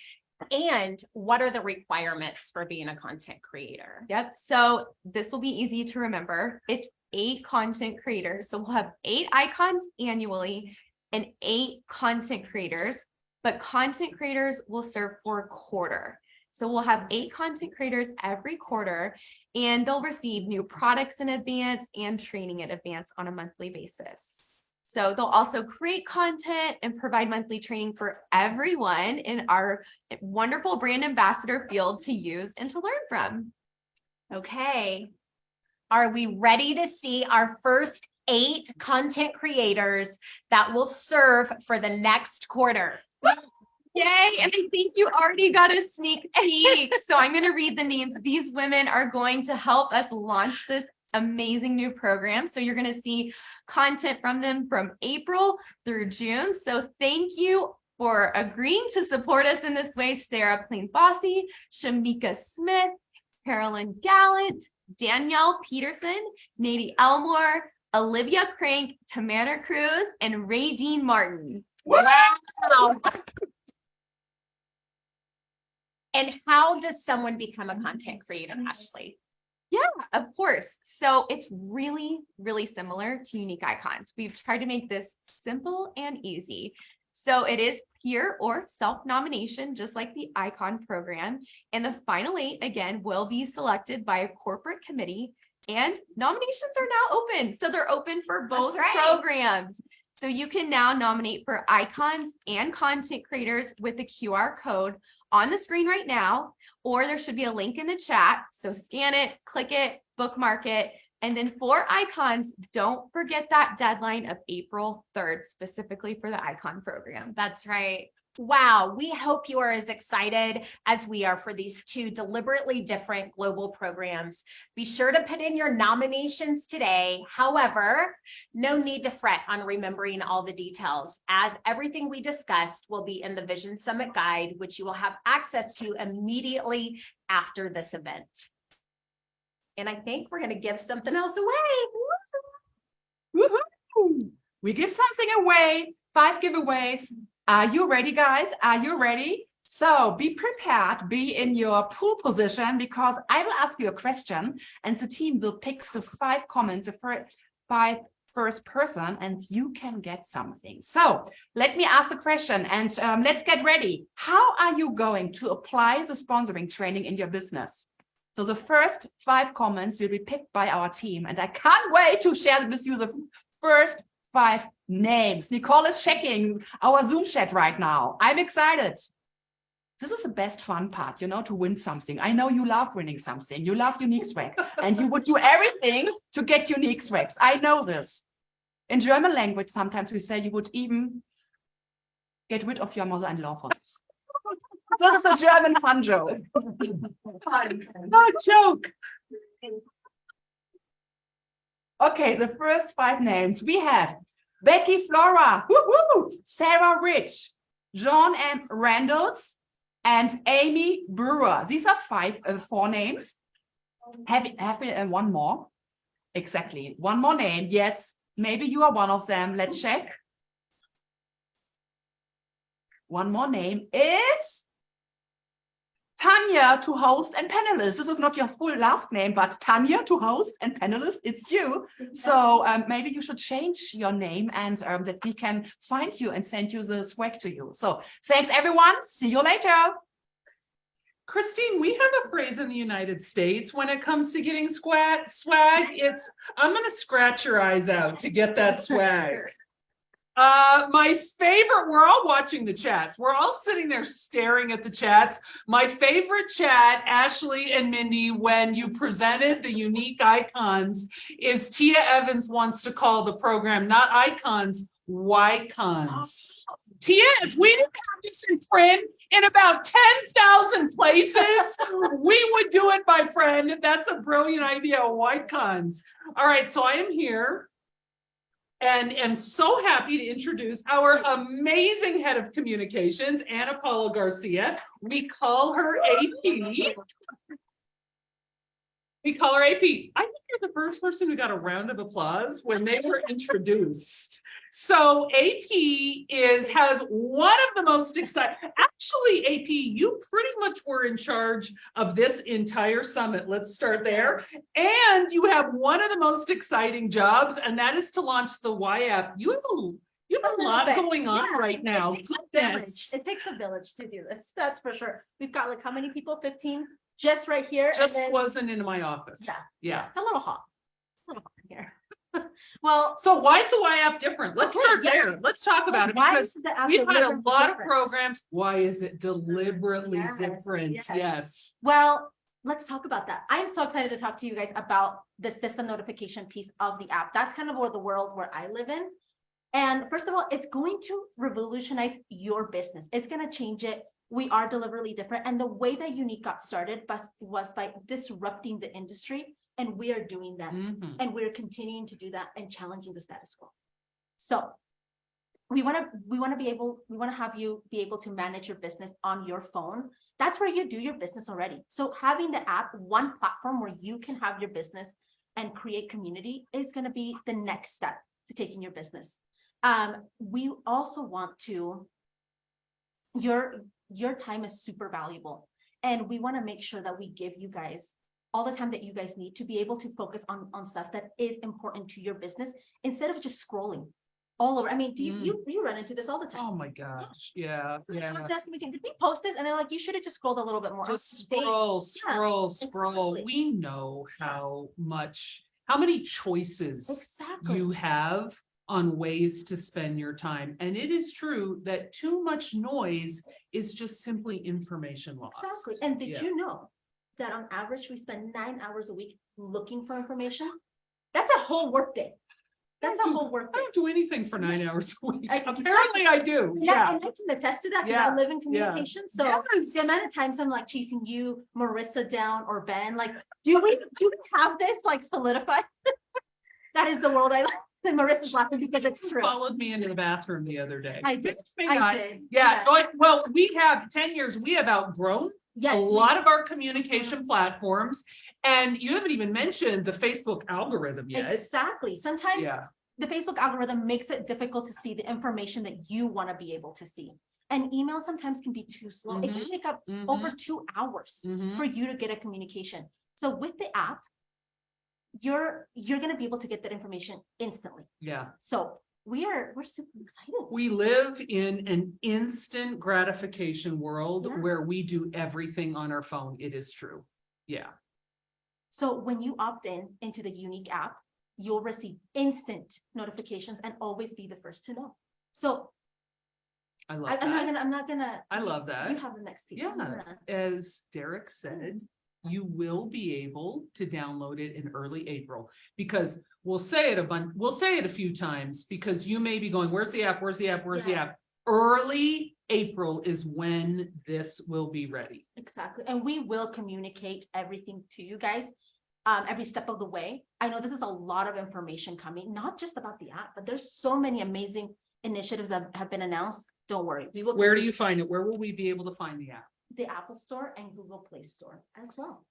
And what are the requirements for being a content creator? Yep. So this will be easy to remember. It's 8 content creators. So we'll have 8 icons annually and 8 content creators, but content creators will serve for a quarter. So we'll have 8 content creators every quarter, and they'll receive new products in advance and training in advance on a monthly basis. So they'll also create content and provide monthly training for everyone in our wonderful brand ambassador field to use and to learn from. Okay. Are we ready to see our first 8 content creators that will serve for the next quarter? Yay, and I think you already got a sneak peek. So I'm going to read the names. These women are going to help us launch this amazing new program. So you're going to see content from them from April through June. So thank you for agreeing to support us in this way. Sarah Plain-Bossy, Shamika Smith, Carolyn Gallant, Danielle Peterson, Nady Elmore, Olivia Crank, Tamara Cruz, and Ray Dean Martin. Wow. And how does someone become a content creator, Ashley? Yeah, of course. So it's really, really similar to Younique Icons. We've tried to make this simple and easy. So it is peer or self-nomination, just like the Icon program. And the final 8, again, will be selected by a corporate committee. And nominations are now open. So they're open for both programs. So you can now nominate for icons and content creators with the QR code on the screen right now, or there should be a link in the chat. So scan it, click it, bookmark it. And then for icons, don't forget that deadline of April 3rd, specifically for the Icon program. That's right. Wow, we hope you are as excited as we are for these 2 deliberately different global programs. Be sure to put in your nominations today. However, no need to fret on remembering all the details, as everything we discussed will be in the Vision Summit Guide, which you will have access to immediately after this event. And I think we're going to give something else away. Woohoo! We give something away, 5 giveaways. Are you ready, guys? Are you ready? So be prepared, be in your pool position, because I will ask you a question and the team will pick the 5 comments, the 5 first person, and you can get something. So let me ask the question and let's get ready. How are you going to apply the sponsoring training in your business? So the first 5 comments will be picked by our team, and I can't wait to share with you the first 5 names. Nicole is checking our Zoom chat right now. I'm excited. This is the best fun part, you know, to win something. I know you love winning something. You love Younique swag, and you would do everything to get Younique swags. I know this. In German language, sometimes we say you would even get rid of your mother-in-law for this. This is a German fun joke. No joke. Okay, the first 5 names we have: Becky Flora, woo-hoo, Sarah Rich, John M. Randalls, and Amy Brewer. These are four names. Have we one more? Exactly. One more name. Yes, maybe you are one of them. Let's check. One more name is Tanya to host and panelist. This is not your full last name, but Tanya to host and panelist, it's you. So maybe you should change your name and that we can find you and send you the swag to you. So thanks everyone. See you later. Christine, we have a phrase in the United States when it comes to getting swag. It's, I'm going to scratch your eyes out to get that swag. My favorite, we're all watching the chats. We're all sitting there staring at the chats. My favorite chat, Ashley and Mindy, when you presented the unique icons, is Tia Evans wants to call the program not icons, Wycons. Tia, if we didn't have this in print in about 10,000 places, we would do it, my friend. That's a brilliant idea, Wycons. All right, so I am here. And am so happy to introduce our amazing head of communications, Ana Paula Garcia. We call her AP. We call her AP. I think you're the first person who got a round of applause when they were introduced. So AP has one of the most exciting, actually AP, you pretty much were in charge of this entire summit. Let's start there. And you have one of the most exciting jobs, and that is to launch the Y app. You have a lot going on right now. It takes a village to do this. That's for sure. We've got like how many people? 15 just right here. Just and then, wasn't in my office. Yeah. It's a little hot. It's a little hot in here. Well, so why is the Y app different? Let's start there. Let's talk about it because we've had a lot of programs. Why is it deliberately different? Yes. Well, let's talk about that. I'm so excited to talk to you guys about the system notification piece of the app. That's kind of where the world where I live in. And first of all, it's going to revolutionize your business. It's going to change it. We are deliberately different. And the way that Younique got started was by disrupting the industry. And we are doing that. And we're continuing to do that and challenging the status quo. So we want to have you be able to manage your business on your phone. That's where you do your business already. So having the app, one platform where you can have your business and create community is going to be the next step to taking your business. We also want to, your time is super valuable. And we want to make sure that we give you guys all the time that you guys need to be able to focus on stuff that is important to your business instead of just scrolling all over. I mean, do you run into this all the time? Oh my gosh. Yeah. I was asking me, did we post this? And they're like, you should have just scrolled a little bit more. Just scroll. Exactly. We know how many choices you have on ways to spend your time. And it is true that too much noise is just simply information loss. Exactly. And did you know that on average, we spend 9 hours a week looking for information? That's a whole workday. That's a whole workday. I don't do anything for 9 hours a week. Apparently I do. Yeah, and I can attest to that because I live in communication. So yes. The amount of times I'm like chasing you, Marissa down, or Ben, like, do we have this like solidified? That is the world I live. And Marissa's laughing because it's true. Followed me into the bathroom the other day. I did. Yeah. Well, we have 10 years. We have outgrown a lot of our communication platforms. And you haven't even mentioned the Facebook algorithm yet. Exactly. Sometimes the Facebook algorithm makes it difficult to see the information that you want to be able to see. And email sometimes can be too slow. It can take up over 2 hours for you to get a communication. So with the app, you're going to be able to get that information instantly. Yeah. So we're super excited. We live in an instant gratification world where we do everything on our phone. It is true. Yeah. So when you opt into the Younique app, you'll receive instant notifications and always be the first to know. So I love that. I'm not gonna. I love that. You have the next piece. Yeah. As Derek said, you will be able to download it in early April, because we'll say it a few times, because you may be going, where's the app? Where's the app? Where's the app? Early April is when this will be ready. Exactly. And we will communicate everything to you guys every step of the way. I know this is a lot of information coming, not just about the app, but there's so many amazing initiatives that have been announced. Don't worry, we will. Where do you find it? Where will we be able to find the app? The Apple Store and Google Play Store as well.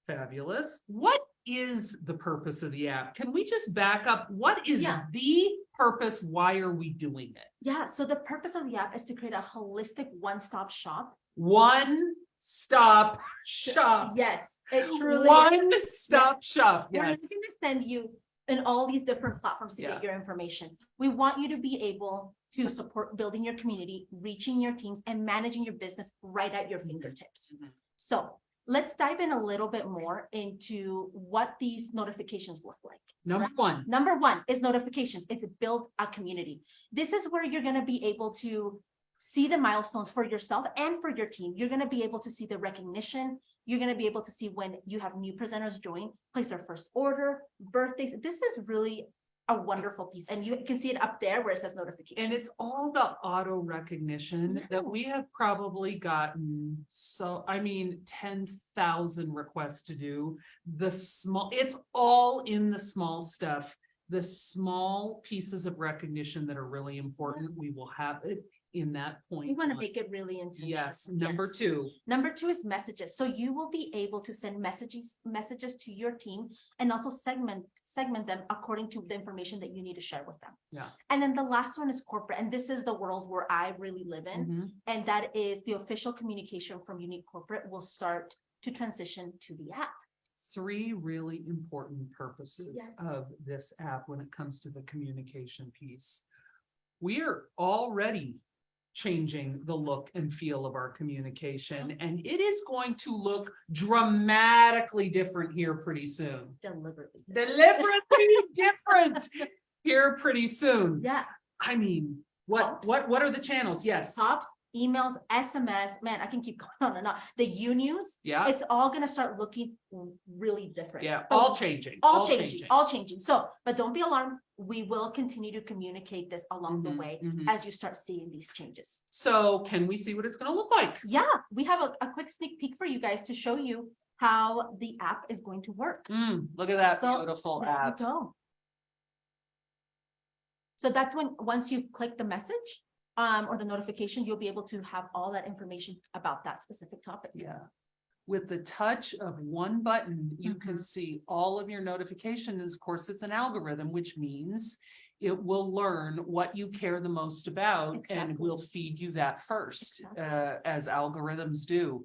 Fabulous. What is the purpose of the app? Can we just back up? What is Yeah. the purpose? Why are we doing it? Yeah, so the purpose of the app is to create a holistic one-stop shop. One-stop shop. Yes, it truly is. One-stop shop. We're not Yes. going to send you in all these different platforms to Yeah. get your information. We want you to be able to support building your community, reaching your teams, and managing your business right at your fingertips. Mhm. So let's dive in a little bit more into what these notifications look like. Number one. Number one is notifications. It's build a community. This is where you're going to be able to see the milestones for yourself and for your team. You're going to be able to see the recognition. You're going to be able to see when you have new presenters join, place their first order, birthdays. This is really a wonderful piece. And you can see it up there where it says notifications. And it's all the auto recognition that we have probably gotten. So, I mean, 10,000 requests to do it's all in the small stuff, the small pieces of recognition that are really important. We will have it in that point. We want to make it really intentional. Yes. Number two. Number two is messages. So you will be able to send messages to your team and also segment them according to the information that you need to share with them. Yeah. And then the last one is corporate. And this is the world where I really live in. Mhm. And that is the official communication from Younique Corporate will start to transition to the app. Three really important purposes Yes. of this app when it comes to the communication piece. We are already changing the look and feel of our communication, and it is going to look dramatically different here pretty soon. Deliberately. Deliberately different here pretty soon. Yeah. I mean, what are the channels? Yes. Pops, emails, SMS, man, I can keep going on and on. The U-News, Yeah. it's all going to start looking really different. Yeah. But All changing. all changing. So, but don't be alarmed. We will continue to communicate this along the Mhm, way mhm. as you start seeing these changes. So can we see what it's going to look like? Yeah, we have a quick sneak peek for you guys to show you how the app is going to work. Look at that So, beautiful There you app. go. So that's when, once you click the message, or the notification, you'll be able to have all that information about that specific topic. Yeah. With the touch of one button, you can see all of your notifications. Of course, it's an algorithm, which means it will learn what you care the most about and Exactly. will feed you that first, Exactly. as algorithms do.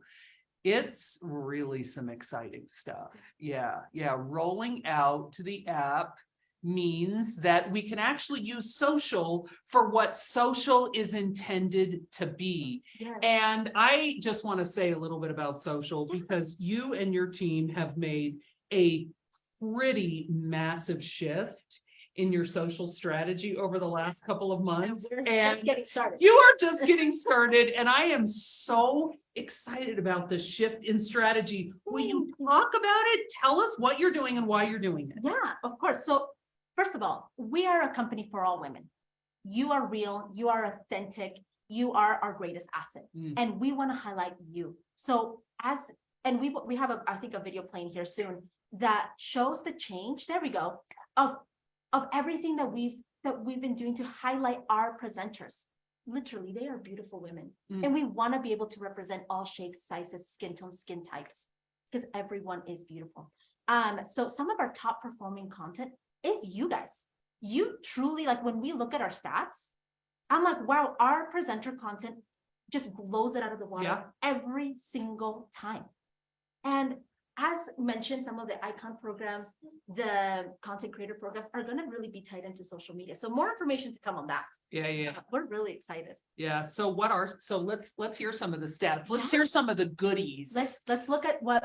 It's really some exciting stuff. Yeah. Rolling out to the app means that we can actually use social for what social is intended to be. Yes. And I just want to say a little bit about social because you and your team have made a pretty massive shift in your social strategy over the last couple of And months. we're And just getting started. you are just getting started, and I am so excited about the shift in strategy. Will you talk about it? Tell us what you're doing and why you're doing it. Yeah, of course. So first of all, we are a company for all women. You are real, you are authentic, you are our greatest asset. Mm. And we want to highlight you. So we have I think a video playing here soon that shows the change. There we go. Of everything that we've been doing to highlight our presenters. Literally, they are beautiful women. Mm. And we want to be able to represent all shapes, sizes, skin tones, skin types, because everyone is beautiful. So some of our top performing content is you guys. You truly, like, when we look at our stats, I'm like, wow, our presenter content just blows it out of the water Yeah. every single time. And as mentioned, some of the icon programs, the content creator programs are going to really be tied into social media. So more information to come on that. Yeah. We're really excited. Yeah. So let's hear some of the stats. Let's hear some of the goodies. Let's look at what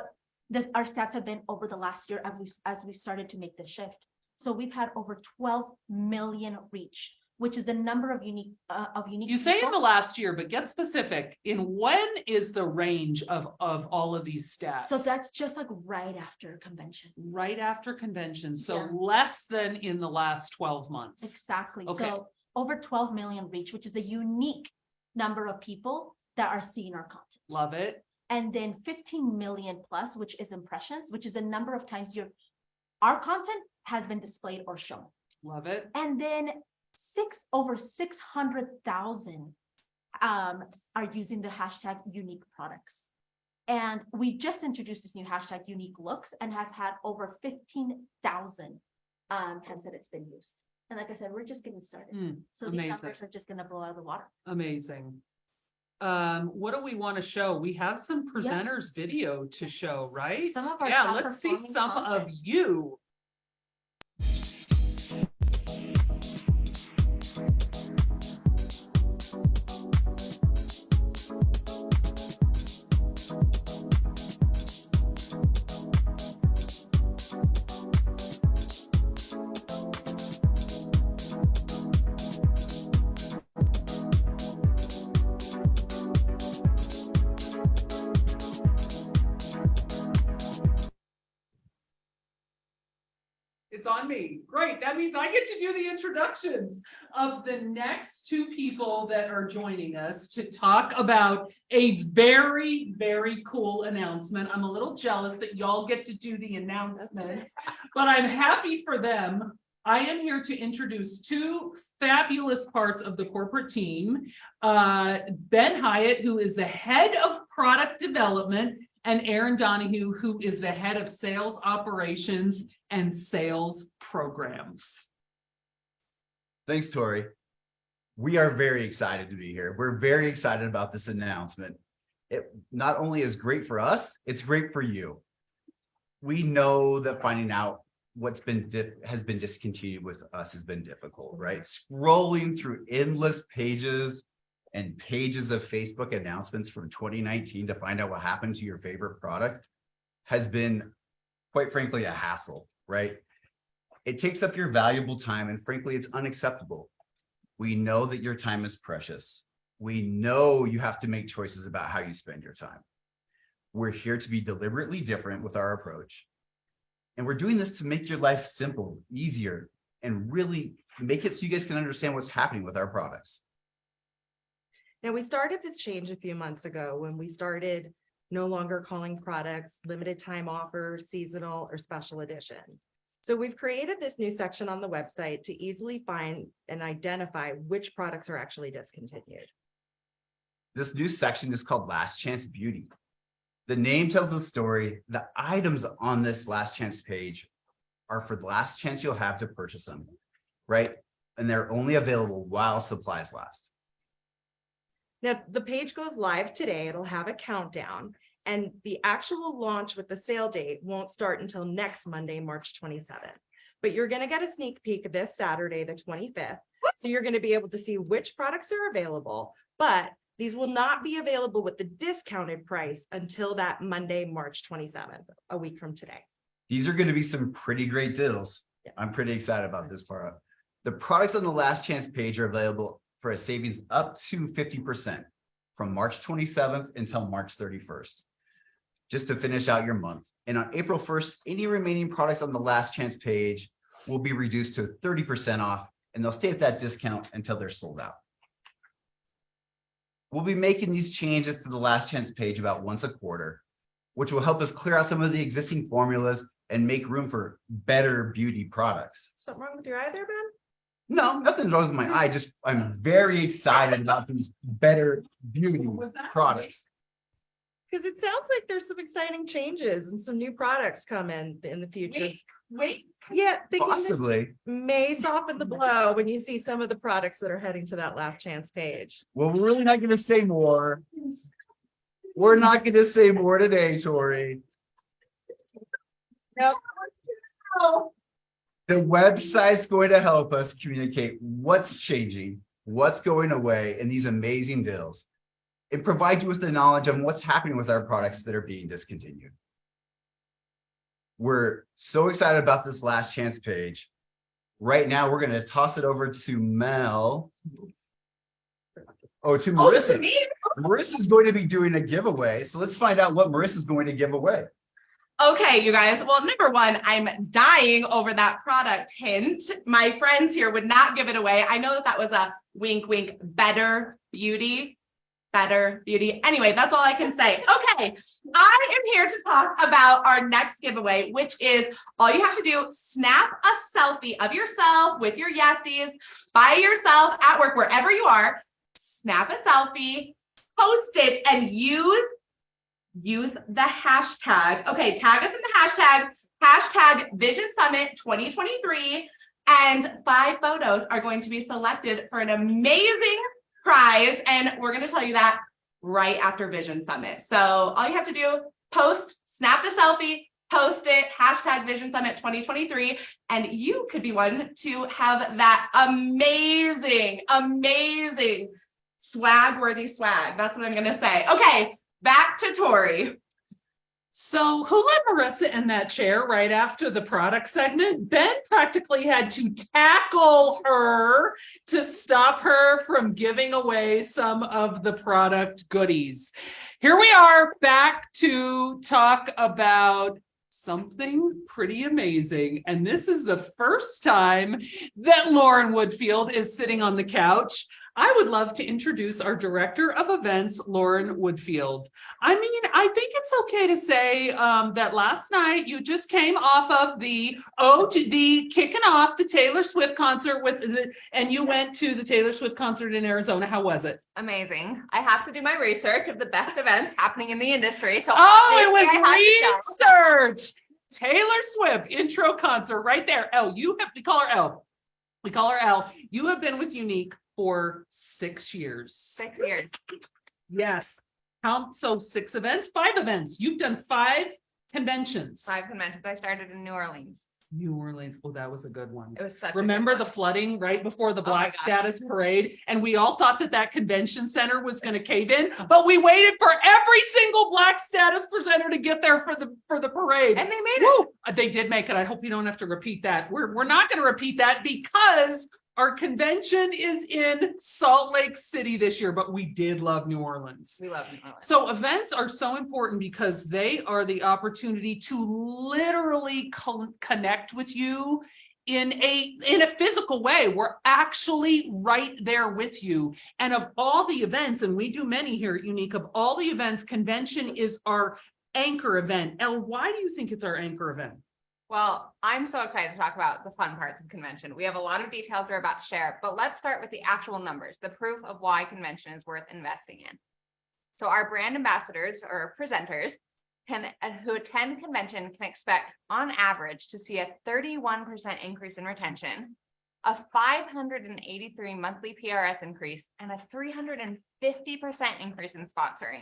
our stats have been over the last year as we started to make this shift. So we've had over 12 million reach, which is the number of unique You say in people. the last year, but get specific. In when is the range of all of these stats? So that's just like right after convention. right after convention. So Yeah. less than in the last 12 months. Exactly. Okay. So over 12 million reach, which is the unique number of people that are seeing our content. Love it. And then 15 million plus, which is impressions, which is the number of times our content has been displayed or shown. Love it. And then over 600,000 are using the hashtag Younique products. And we just introduced this new hashtag Younique looks and has had over 15,000 times that it's been used. And like I said, we're just getting started. So these amazing. numbers are just going to blow out of the water. Amazing. What do we want to show? We have some presenters video to show, right? Some of our Yeah, top let's see performing some of content. you. It's on me. Great. That means I get to do the introductions of the next two people that are joining us to talk about a very, very cool announcement. I'm a little jealous that y'all get to do the announcement, but I'm happy for them. I am here to introduce two fabulous parts of the corporate team. Ben Hyatt, who is the head of product development, and Aaron Donahue, who is the head of sales operations and sales programs. Thanks, Tori. We are very excited to be here. We're very excited about this announcement. It not only is great for us, it's great for you. We know that finding out what's been has been discontinued with us has been difficult, right? Scrolling through endless pages and pages of Facebook announcements from 2019 to find out what happened to your favorite product has been, quite frankly, a hassle, right? It takes up your valuable time, and frankly, it's unacceptable. We know that your time is precious. We know you have to make choices about how you spend your time. We're here to be deliberately different with our approach. And we're doing this to make your life simple, easier, and really make it so you guys can understand what's happening with our products. Now, we started this change a few months ago when we started no longer calling products limited time offer, seasonal, or special edition. So we've created this new section on the website to easily find and identify which products are actually discontinued. This new section is called Last Chance Beauty. The name tells the story. The items on this last chance page are for the last chance you'll have to purchase them, right? And they're only available while supplies last. Now, the page goes live today. It'll have a countdown, and the actual launch with the sale date won't start until next Monday, March 27th. But you're going to get a sneak peek this Saturday, the 25th. So you're going to be able to see which products are available, but these will not be available with the discounted price until that Monday, March 27th, a week from today. These are going to be some pretty great deals. I'm pretty excited about this part. The products on the last chance page are available for a savings up to 50% from March 27th until March 31st, just to finish out your month. And on April 1st, any remaining products on the last chance page will be reduced to 30% off, and they'll stay at that discount until they're sold out. We'll be making these changes to the last chance page about once a quarter, which will help us clear out some of the existing formulas and make room for better beauty products. Something wrong with your eye there, Ben? No, nothing's wrong with my eye. Just I'm very excited about these better beauty products. Because it sounds like there's some exciting changes and some new products coming in the future. Wait. Yeah, thinking this Possibly. may soften the blow when you see some of the products that are heading to that last chance page. Well, we're really not going to say more. We're not going to say more today, Tori. Nope. The website's going to help us communicate what's changing, what's going away, and these amazing deals, and provide you with the knowledge of what's happening with our products that are being discontinued. We're so excited about this last chance page. Right now, we're going to toss it over to Mel. Oh, to Marissa. Marissa's going to be doing a giveaway. So let's find out what Marissa's going to give away. Okay, you guys. Well, number one, I'm dying over that product hint. My friends here would not give it away. I know that that was a wink, wink, better beauty. better beauty. Anyway, that's all I can say. Okay, I am here to talk about our next giveaway, which is all you have to do, snap a selfie of yourself with your yesties, by yourself, at work, wherever you are, snap a selfie, post it, and use the hashtag. Okay, tag us in the hashtag Vision Summit 2023, and 5 photos are going to be selected for an amazing prize, and we're going to tell you that right after Vision Summit. So all you have to do, post, snap the selfie, post it, hashtag Vision Summit 2023, and you could be one to have that amazing swag-worthy swag. That's what I'm going to say. Okay, back to Tori. So who let Marissa in that chair right after the product segment? Ben practically had to tackle her to stop her from giving away some of the product goodies. Here we are back to talk about something pretty amazing. And this is the first time that Lauren Woodfield is sitting on the couch. I would love to introduce our director of events, Lauren Woodfield. I mean, I think it's okay to say that last night you just came off of the kicking off the Taylor Swift concert and you went to the Taylor Swift concert in Arizona. How was it? Amazing. I have to do my research of the best events happening in the industry. So it was research. Taylor Swift intro concert right there. We call her L. We call her L. You have been with Younique for 6 years. 6 years. Yes. So 6 events, 5 events. You've done 5 conventions. 5 conventions. I started in New Orleans. New Orleans. Oh, that was a good one. It was such Remember the flooding right before the Black Status Parade? And we all thought that convention center was going to cave in, but we waited for every single Black Status presenter to get there for the parade. And they made it. They did make it. I hope you don't have to repeat that. We're not going to repeat that because our convention is in Salt Lake City this year, but we did love New Orleans. We love New Orleans. So events are so important because they are the opportunity to literally connect with you in a physical way. We're actually right there with you. And of all the events, and we do many here at Younique, of all the events, convention is our anchor event. Elle, why do you think it's our anchor event? Well, I'm so excited to talk about the fun parts of convention. We have a lot of details we're about to share, but let's start with the actual numbers, the proof of why convention is worth investing in. So our brand ambassadors or presenters who attend convention can expect on average to see a 31% increase in retention, a 583 monthly PRS increase, and a 350% increase in sponsoring.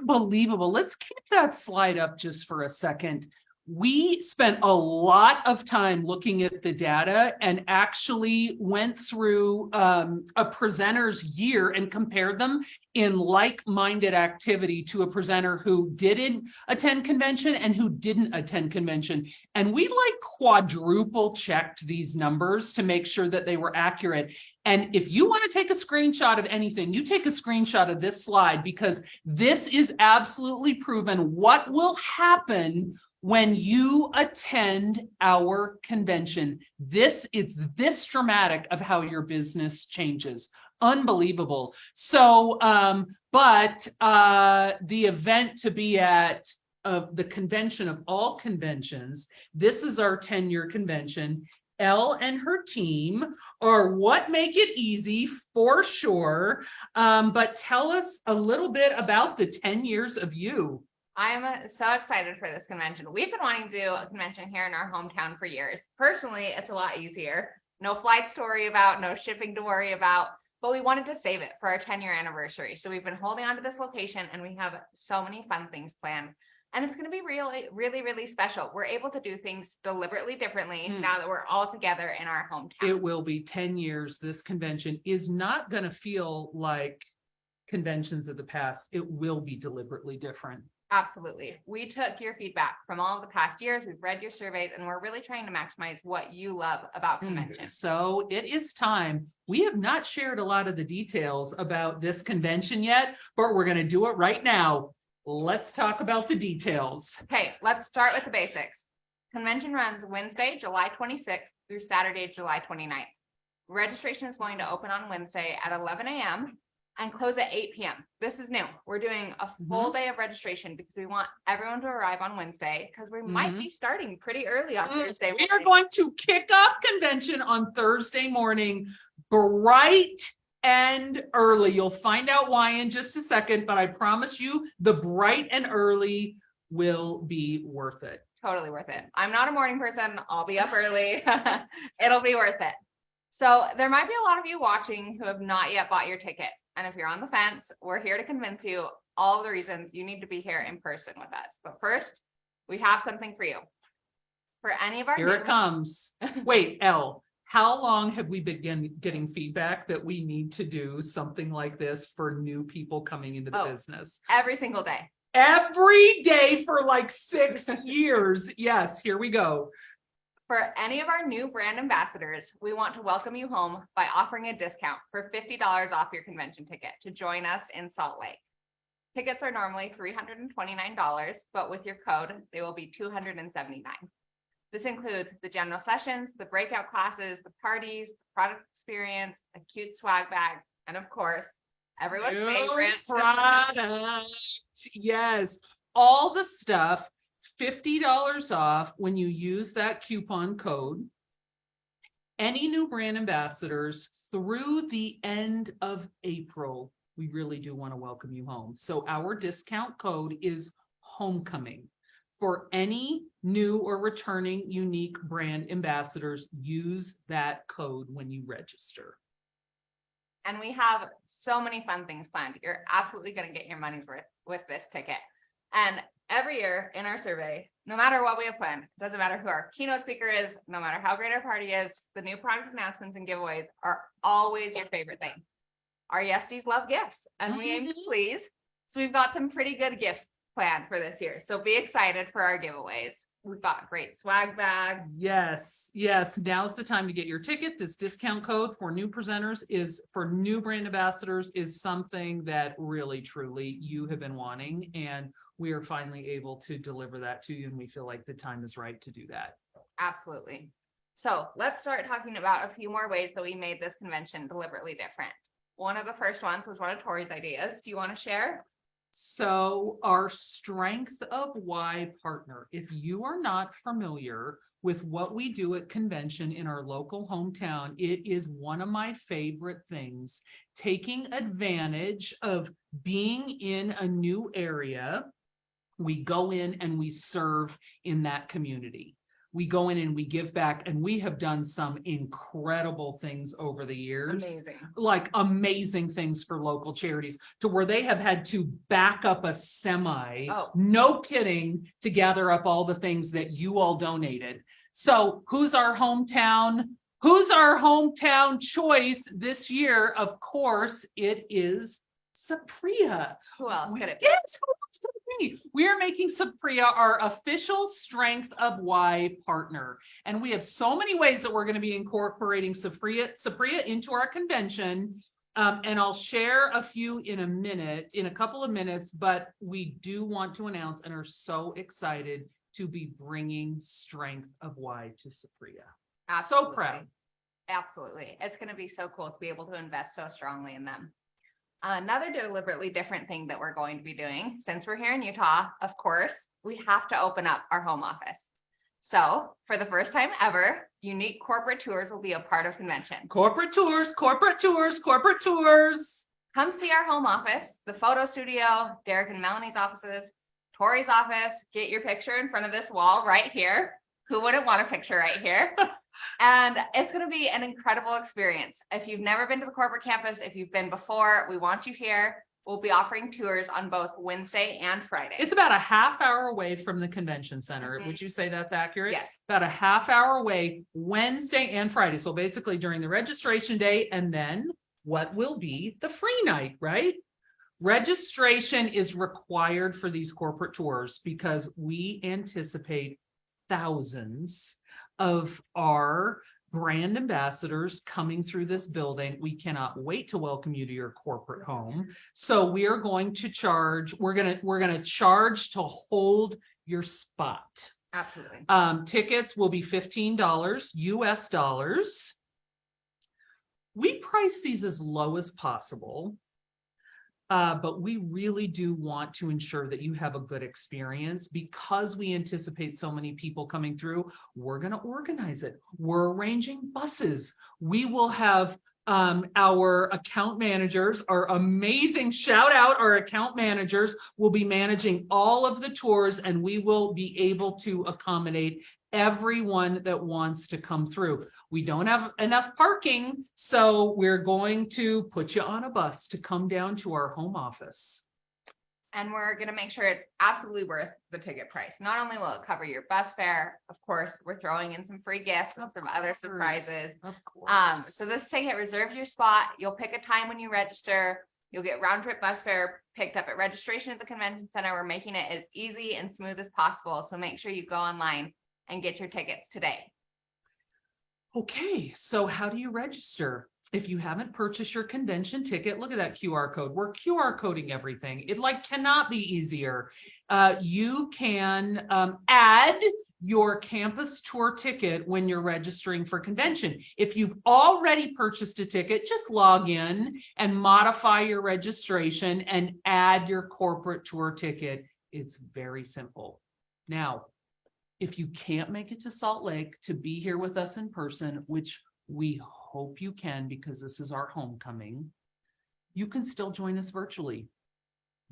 Unbelievable. Let's keep that slide up just for a second. We spent a lot of time looking at the data and actually went through a presenter's year and compared them in like-minded activity to a presenter who didn't attend convention and who didn't attend convention. And we quadruple checked these numbers to make sure that they were accurate. And if you want to take a screenshot of anything, you take a screenshot of this slide because this is absolutely proven what will happen when you attend our convention. It's this dramatic of how your business changes. Unbelievable. So, but the event to be at the convention of all conventions, this is our 10-year convention. Elle and her team are what make it easy for sure. But tell us a little bit about the 10 years of you. I'm so excited for this convention. We've been wanting to do a convention here in our hometown for years. Personally, it's a lot easier. No flights to worry about, no shipping to worry about, but we wanted to save it for our 10-year anniversary. So we've been holding on to this location and we have so many fun things planned. And it's going to be really special. We're able to do things deliberately differently now that we're all together in our hometown. It will be 10 years. This convention is not going to feel like conventions of the past. It will be deliberately different. Absolutely. We took your feedback from all of the past years. We've read your surveys and we're really trying to maximize what you love about convention. So it is time. We have not shared a lot of the details about this convention yet, but we're going to do it right now. Let's talk about the details. Okay, let's start with the basics. Convention runs Wednesday, July 26th through Saturday, July 29th. Registration is going to open on Wednesday at 11 a.m. and close at 8 p.m. This is new. We're doing a full day of registration because we want everyone to arrive on Wednesday because we might be starting pretty early on Thursday. We are going to kick off convention on Thursday morning, bright and early. You'll find out why in just a second, but I promise you the bright and early will be worth it. Totally worth it. I'm not a morning person. I'll be up early. It'll be worth it. So there might be a lot of you watching who have not yet bought your ticket. And if you're on the fence, we're here to convince you all of the reasons you need to be here in person with us. But first, we have something for you. For any of our Here it comes. Wait, Elle, how long have we been getting feedback that we need to do something like this for new people coming into the business? Every single day. Every day for like 6 years. Yes, here we go. For any of our new brand ambassadors, we want to welcome you home by offering a discount for $50 off your convention ticket to join us in Salt Lake. Tickets are normally $329, but with your code, they will be $279. This includes the general sessions, the breakout classes, the parties, the product experience, a cute swag bag, and of course, everyone's favorite product. Yes, all the stuff. $50 off when you use that coupon code. Any new brand ambassadors through the end of April, we really do want to welcome you home. So our discount code is homecoming. For any new or returning Younique brand ambassadors, use that code when you register. And we have so many fun things planned. You're absolutely going to get your money's worth with this ticket. And every year in our survey, no matter what we have planned, doesn't matter who our keynote speaker is, no matter how great our party is, the new product announcements and giveaways are always your favorite thing. Our Yesties love gifts and we aim to please. So we've got some pretty good gifts planned for this year. So be excited for our giveaways. We've got great swag bag. Yes, yes. Now's the time to get your ticket. This discount code for new presenters is for new brand ambassadors is something that really, truly you have been wanting. And we are finally able to deliver that to you. And we feel like the time is right to do that. Absolutely. So let's start talking about a few more ways that we made this convention deliberately different. One of the first ones was one of Tori's ideas. Do you want to share? So our strength of why partner, if you are not familiar with what we do at convention in our local hometown, it is one of my favorite things, taking advantage of being in a new area. We go in and we serve in that community. We go in and we give back, and we have done some incredible things over the years. Amazing. Like amazing things for local charities to where they have had to back up a semi, no kidding, to gather up all the things that you all donated. So who's our hometown? Who's our hometown choice this year? Of course, it is Sapria. Who else could it be? Yes, who else could it be? We are making Sapria our official strength of why partner. And we have so many ways that we're going to be incorporating Sapria into our convention. And I'll share a few in a couple of minutes, but we do want to announce and are so excited to be bringing strength of why to Sapria. Absolutely. So proud. Absolutely. It's going to be so cool to be able to invest so strongly in them. Another deliberately different thing that we're going to be doing, since we're here in Utah, of course, we have to open up our home office. So for the first time ever, Younique corporate tours will be a part of convention. Corporate tours, corporate tours, corporate tours. Come see our home office, the photo studio, Derek and Melanie's offices, Tori's office. Get your picture in front of this wall right here. Who wouldn't want a picture right here? And it's going to be an incredible experience. If you've never been to the corporate campus, if you've been before, we want you here. We'll be offering tours on both Wednesday and Friday. It's about a half hour away from the convention center. Would you say that's accurate? Yes. About a half hour away, Wednesday and Friday. So basically during the registration day, and then what will be the free night, right? Registration is required for these corporate tours because we anticipate thousands of our brand ambassadors coming through this building. We cannot wait to welcome you to your corporate home. So we are going to charge, we're going to charge to hold your spot. Absolutely. Tickets will be $15 US dollars. We price these as low as possible But we really do want to ensure that you have a good experience because we anticipate so many people coming through. We're going to organize it. We're arranging buses. We will have our account managers, our amazing shout out, our account managers will be managing all of the tours, and we will be able to accommodate everyone that wants to come through. We don't have enough parking, so we're going to put you on a bus to come down to our home office. And we're going to make sure it's absolutely worth the ticket price. Not only will it cover your bus fare, of course, we're throwing in some free gifts and some other surprises. Of course. So this ticket reserves your spot. You'll pick a time when you register. You'll get round trip bus fare picked up at registration at the convention center. We're making it as easy and smooth as possible. So make sure you go online and get your tickets today. Okay, so how do you register? If you haven't purchased your convention ticket, look at that QR code. We're QR coding everything. It cannot be easier. You can add your campus tour ticket when you're registering for convention. If you've already purchased a ticket, just log in and modify your registration and add your corporate tour ticket. It's very simple. Now, if you can't make it to Salt Lake to be here with us in person, which we hope you can because this is our homecoming, you can still join us virtually.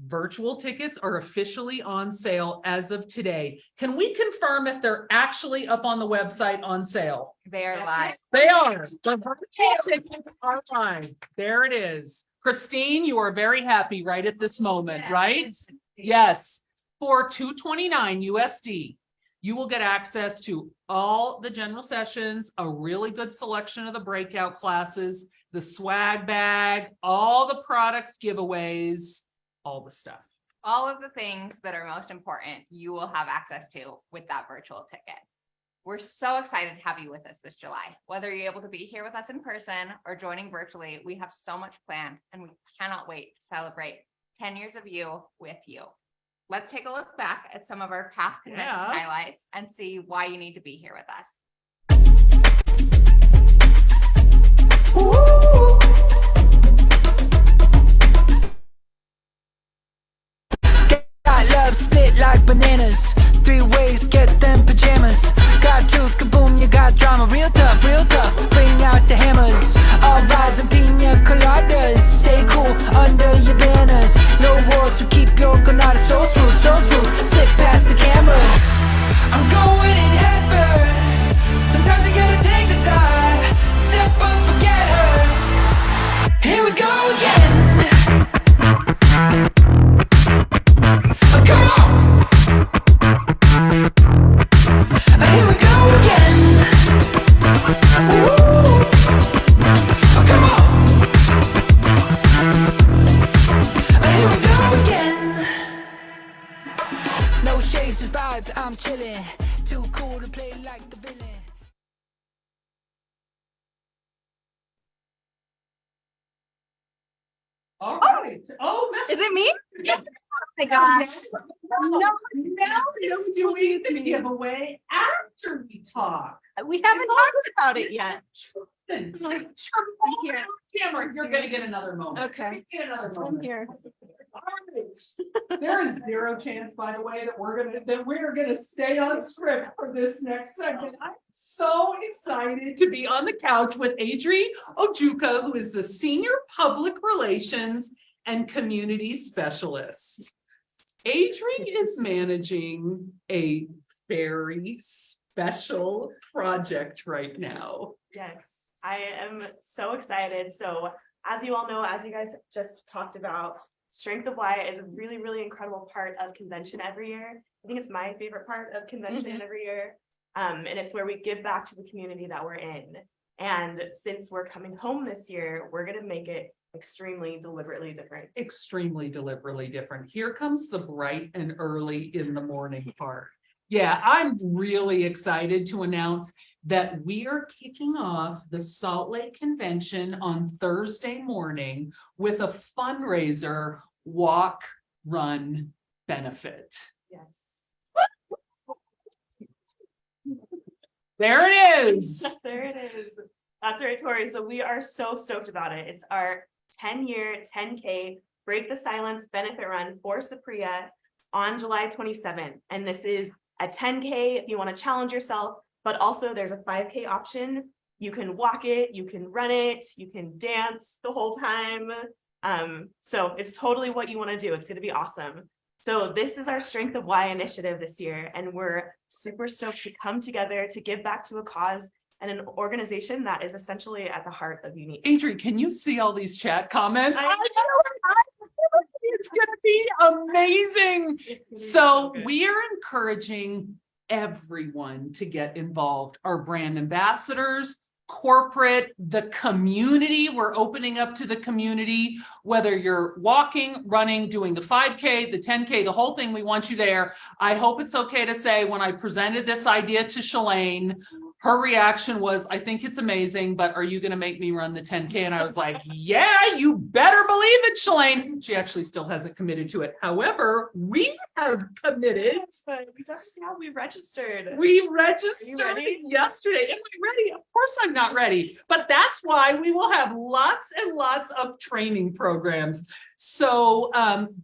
Virtual tickets are officially on sale as of today. Can we confirm if they're actually up on the website on sale? They are live. They are. The virtual tickets are live. There it is. Christine, you are very happy right at this moment, right? Yes. For $229 USD. You will get access to all the general sessions, a really good selection of the breakout classes, the swag bag, all the product giveaways, all the stuff. All of the things that are most important, you will have access to with that virtual ticket. We're so excited to have you with us this July. Whether you're able to be here with us in person or joining virtually, we have so much planned and we cannot wait to celebrate 10 years of you with you. Let's take a look back at some of our past convention highlights and see why you need to be here with us. Got love split like bananas. 3 ways, get them pajamas. Got truth, kaboom, you got drama. Real tough, bring out the hammers. All vibes and pina coladas. Stay cool under your banners. No wars, so keep your granada so smooth, slip past the cameras. I'm going in head first. Sometimes you gotta take the dive. Step up and get hurt. Here we go again. Oh, come on. Here we go again. Woo. Oh, come on. Here we go again. No shades, just vibes, I'm chillin'. Too cool to play like the villain. All right. Oh, Is it me? yes. Oh my gosh. No, now we're doing the giveaway after we talk. We haven't talked about it yet. Here, Cameron, you're gonna get another moment. Okay. Get another I'm moment. here. All right. There is zero chance, by the way, that we're gonna stay on script for this next segment. I'm so excited to be on the couch with Adri Ojuka, who is the Senior Public Relations and Community Specialist. Adri is managing a very special project right now. Yes, I am so excited. So as you all know, as you guys just talked about, Strength of Why is a really, really incredible part of convention every year. I think it's my favorite part of convention every year. And it's where we give back to the community that we're in. And since we're coming home this year, we're going to make it extremely deliberately different. Extremely deliberately different. Here comes the bright and early in the morning part. Yeah, I'm really excited to announce that we are kicking off the Salt Lake Convention on Thursday morning with a fundraiser walk, run, benefit. Yes. There it is. There it is. That's right, Tori. So we are so stoked about it. It's our 10-year, 10K Break the Silence benefit run for Supriya on July 27th. And this is a 10K if you want to challenge yourself, but also there's a 5K option. You can walk it, you can run it, you can dance the whole time. So it's totally what you want to do. It's going to be awesome. So this is our Strength of Why initiative this year, and we're super stoked to come together to give back to a cause and an organization that is essentially at the heart of Younique. Adrian, can you see all these chat comments? I I know it's going to be amazing. So we are encouraging everyone to get involved. Our brand ambassadors, corporate, the community. We're opening up to the community, whether you're walking, running, doing the 5K, the 10K, the whole thing, we want you there. I hope it's okay to say when I presented this idea to Shalane, her reaction was, I think it's amazing, but are you going to make me run the 10K? And I was like, yeah, you better believe it, Shalane. She actually still hasn't committed to it. However, we have committed. We registered. We registered yesterday. Am I ready? Of course I'm not ready, but that's why we will have lots and lots of training programs. So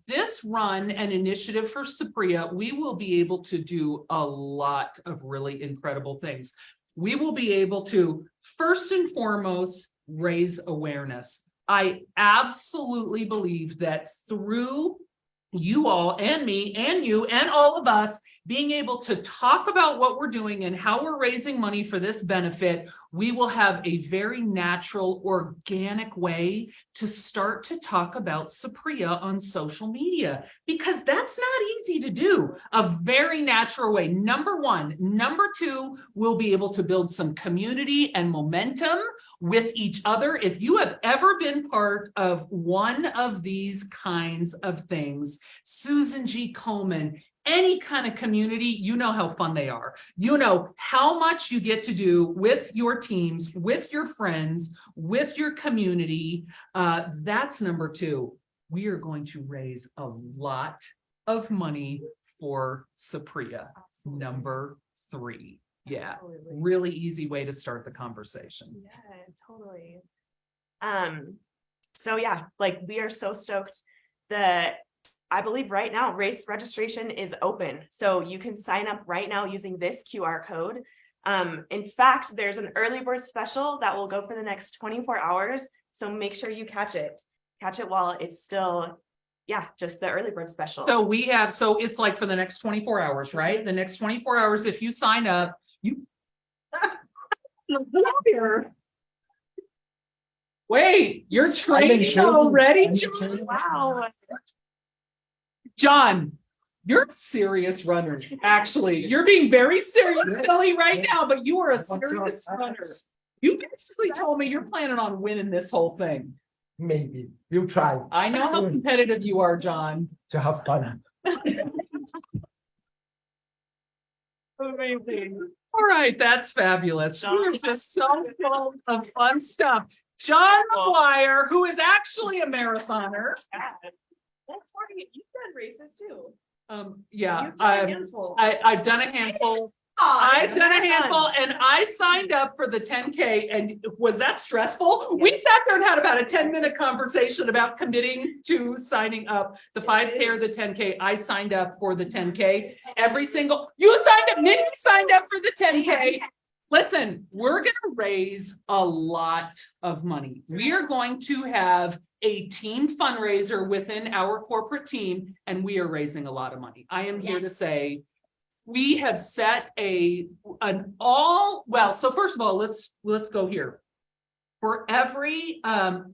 this run and initiative for Supriya, we will be able to do a lot of really incredible things. We will be able to, first and foremost, raise awareness. I absolutely believe that through you all and me and you and all of us being able to talk about what we're doing and how we're raising money for this benefit, we will have a very natural, organic way to start to talk about Supriya on social media, because that's not easy to do. A very natural way. Number one. Number two, we'll be able to build some community and momentum with each other. If you have ever been part of one of these kinds of things, Susan G. Komen, any kind of community, you know how fun they are. You know how much you get to do with your teams, with your friends, with your community. That's number two. We are going to raise a lot of money for Supriya. Number three. Yeah, absolutely. Really easy way to start the conversation. Yeah, totally. So yeah, like we are so stoked that I believe right now race registration is open. So you can sign up right now using this QR code. In fact, there's an early bird special that will go for the next 24 hours. So make sure you catch it while it's still, yeah, just the early bird special. So we have, so it's like for the next 24 hours, right? The next 24 hours, if you sign up, you wait, you're training already? Wow. John, you're a serious runner. Actually, you're being very serious, silly right now, but you are a serious runner. You basically told me you're planning on winning this whole thing. Maybe we'll try. I know how competitive you are, John. To have fun. Amazing. All right, that's fabulous. We're just so full of fun stuff. John McGuire, who is actually a marathoner. That's right. You've done races too. Yeah, You've done a handful. I've done a handful. I've done a handful, and I signed up for the 10K. And was that stressful? We sat there and had about a 10-minute conversation about committing to signing up. The 5K or the 10K. I signed up for the 10K. Every single, you signed up, Minnie signed up for the 10K. Listen, we're going to raise a lot of money. We are going to have a team fundraiser within our corporate team, and we are raising a lot of money. I am here to say we have set so first of all, let's go here. For every,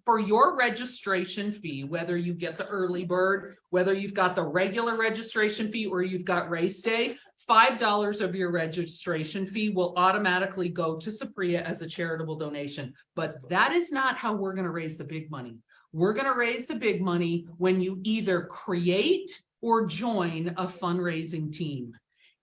for your registration fee, whether you get the early bird, whether you've got the regular registration fee or you've got race day, $5 of your registration fee will automatically go to Supriya as a charitable donation. But that is not how we're going to raise the big money. We're going to raise the big money when you either create or join a fundraising team.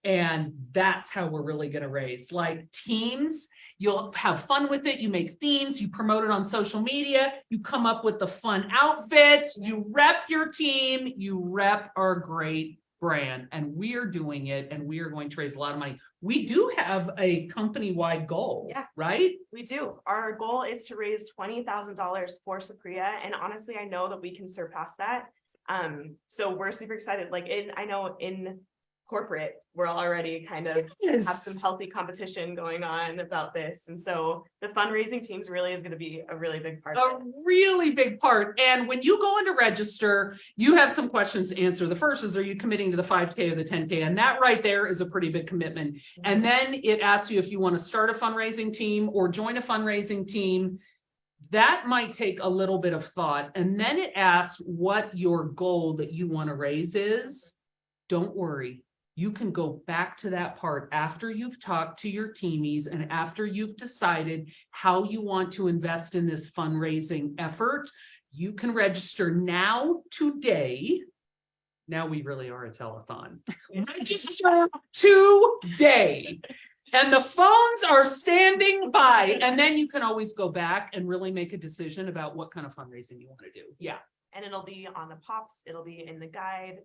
And that's how we're really going to raise. Like teams, you'll have fun with it. You make themes, you promote it on social media, you come up with the fun outfits, you rep your team, you rep our great brand, and we are doing it, and we are going to raise a lot of money. We do have a company-wide goal, Yeah. right? We do. Our goal is to raise $20,000 for Sapria, and honestly, I know that we can surpass that. So we're super excited. Like I know in corporate, we're already kind of have some healthy competition going on about this, and so the fundraising teams really is going to be a really big part. A really big part. And when you go into register, you have some questions to answer. The first is, are you committing to the 5K or the 10K? And that right there is a pretty big commitment. And then it asks you if you want to start a fundraising team or join a fundraising team. That might take a little bit of thought. And then it asks what your goal that you want to raise is. Don't worry. You can go back to that part after you've talked to your teamies and after you've decided how you want to invest in this fundraising effort. You can register now today. Now we really are a telethon. Register today. And the phones are standing by. And then you can always go back and really make a decision about what kind of fundraising you want to do. Yeah. And it'll be on the pops, it'll be in the guide.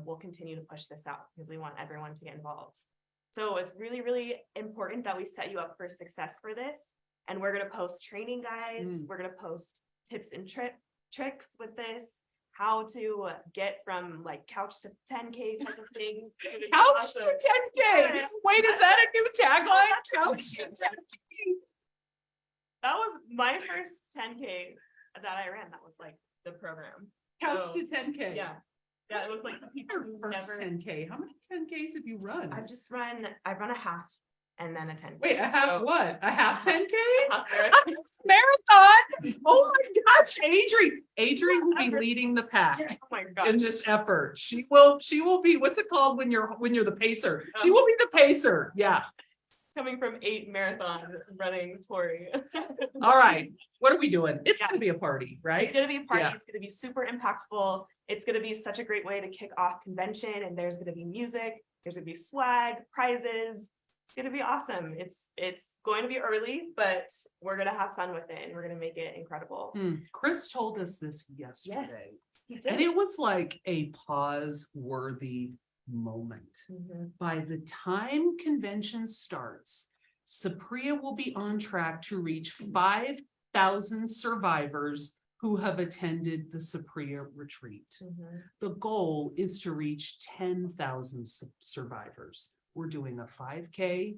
We'll continue to push this out because we want everyone to get involved. So it's really, really important that we set you up for success for this. And we're going to post training guides. We're going to post tips and tricks with this, how to get from like couch to 10K type of things. Couch to 10K. Wait, is that a new tagline? Couch to 10K. That was my first 10K that I ran. That was like the program. Couch to 10K. Yeah. Yeah, it was like the people who First never 10K. How many 10Ks have you run? I run a half and then a 10K. Wait, a half what? A half 10K? Half Marathon? Oh my gosh, Adrian will be leading the pack Oh my gosh. in this effort. She will be, what's it called when you're the pacer? She will be the pacer. Yeah. Coming from 8 marathons running Tori. All right. What are we doing? It's Yeah. gonna be a party, right? It's gonna be a party. Yeah. It's gonna be super impactful. It's gonna be such a great way to kick off convention, and there's gonna be music, there's gonna be swag, prizes. It's gonna be awesome. It's going to be early, but we're gonna have fun with it and we're gonna make it incredible. Chris told us this yesterday. He did. And it was like a pause-worthy moment. By the time convention starts, Sapria will be on track to reach 5,000 survivors who have attended the Sapria retreat. The goal is to reach 10,000 survivors. We're doing a 5K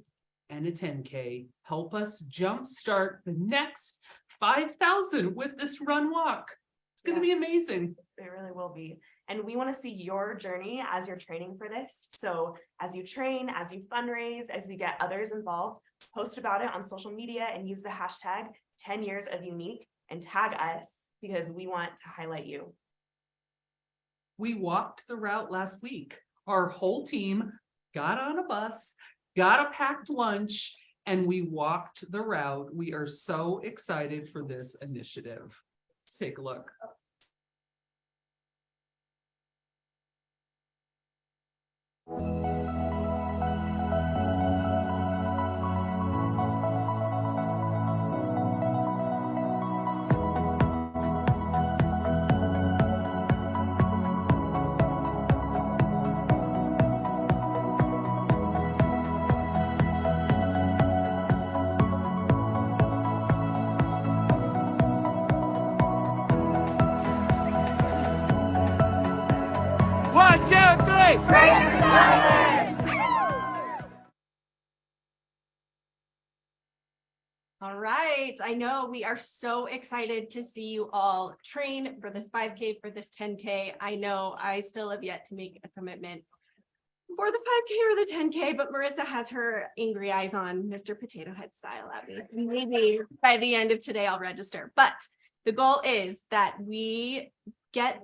and a 10K. Help us jumpstart the next 5,000 with this run walk. It's going to be amazing. It really will be. And we want to see your journey as you're training for this. So as you train, as you fundraise, as you get others involved, post about it on social media and use the hashtag 10 years of Younique and tag us because we want to highlight you. We walked the route last week. Our whole team got on a bus, got a packed lunch, and we walked the route. We are so excited for this initiative. Let's take a look. One, two, three. All right, I know we are so excited to see you all train for this 5K, for this 10K. I know I still have yet to make a commitment for the 5K or the 10K, but Marissa has her angry eyes on Mr. Potato Head style at me. Maybe by the end of today I'll register, but the goal is that we get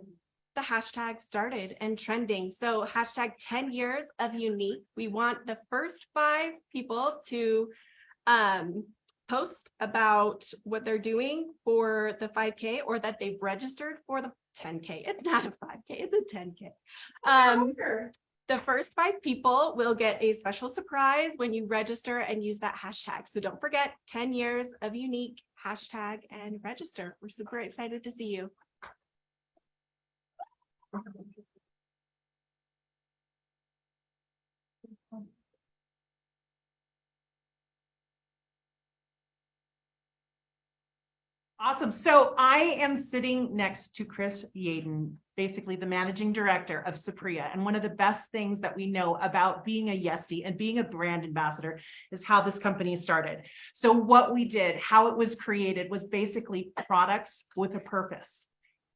the hashtag started and trending. So hashtag 10 years of Younique. We want the first 5 people to post about what they're doing for the 5K or that they've registered for the 10K. It's not a 5K, it's a 10K. The first 5 people will get a special surprise when you register and use that hashtag. So don't forget 10 years of Younique, hashtag and register. We're super excited to see you. Awesome. So I am sitting next to Chris Yaden, basically the managing director of Supriya. And one of the best things that we know about being a Yesty and being a brand ambassador is how this company started. So what we did, how it was created, was basically products with a purpose.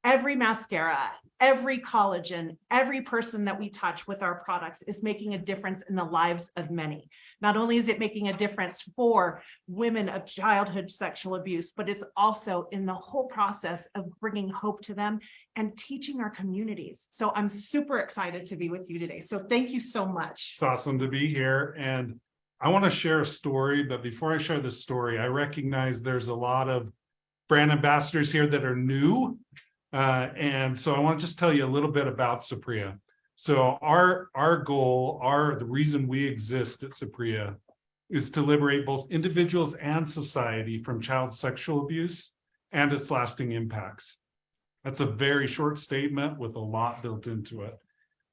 Every mascara, every collagen, every person that we touch with our products is making a difference in the lives of many. Not only is it making a difference for women of childhood sexual abuse, but it's also in the whole process of bringing hope to them and teaching our communities. So I'm super excited to be with you today. So thank you so much. It's awesome to be here. And I want to share a story, but before I share the story, I recognize there's a lot of brand ambassadors here that are new. And so I want to just tell you a little bit about Supriya. So our goal, the reason we exist at Supriya is to liberate both individuals and society from child sexual abuse and its lasting impacts. That's a very short statement with a lot built into it.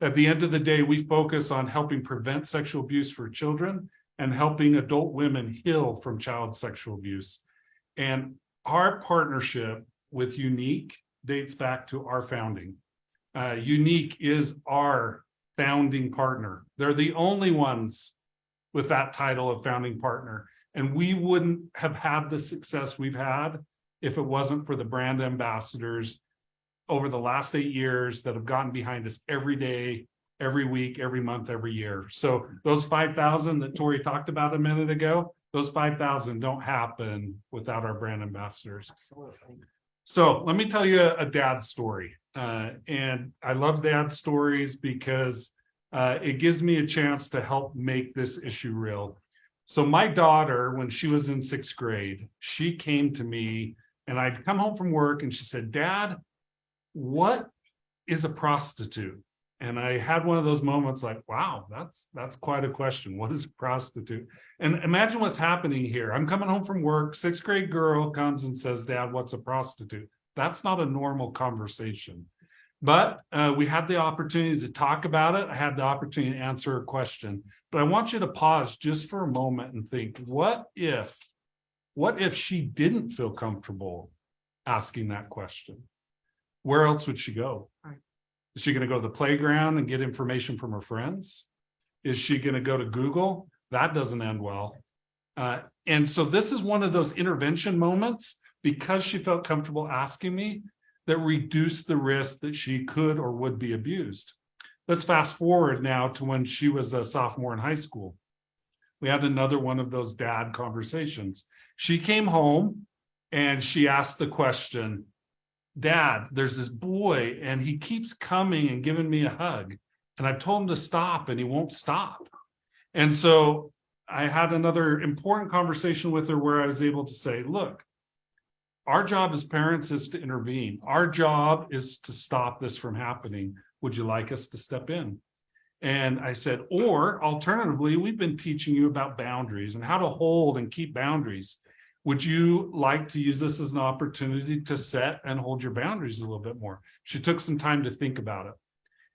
At the end of the day, we focus on helping prevent sexual abuse for children and helping adult women heal from child sexual abuse. And our partnership with Younique dates back to our founding. Younique is our founding partner. They're the only ones with that title of founding partner. And we wouldn't have had the success we've had if it wasn't for the brand ambassadors over the last 8 years that have gotten behind us every day, every week, every month, every year. So those 5,000 that Tori talked about a minute ago, those 5,000 don't happen without our brand ambassadors. Absolutely. So let me tell you a dad story. And I love dad stories because it gives me a chance to help make this issue real. So my daughter, when she was in 6th grade, she came to me and I'd come home from work and she said, "Dad, what is a prostitute?" And I had one of those moments like, wow, that's quite a question. What is a prostitute? And imagine what's happening here. I'm coming home from work, 6th grade girl comes and says, "Dad, what's a prostitute?" That's not a normal conversation. But we had the opportunity to talk about it. I had the opportunity to answer her question. But I want you to pause just for a moment and think, what if she didn't feel comfortable asking that question? Where else would she go? Right. Is she going to go to the playground and get information from her friends? Is she going to go to Google? That doesn't end well. And so this is one of those intervention moments, because she felt comfortable asking me, that reduced the risk that she could or would be abused. Let's fast forward now to when she was a sophomore in high school. We had another one of those dad conversations. She came home and she asked the question, "Dad, there's this boy and he keeps coming and giving me a hug. And I've told him to stop and he won't stop." And so I had another important conversation with her where I was able to say, look, our job as parents is to intervene. Our job is to stop this from happening. Would you like us to step in? And I said, or alternatively, we've been teaching you about boundaries and how to hold and keep boundaries. Would you like to use this as an opportunity to set and hold your boundaries a little bit more? She took some time to think about it.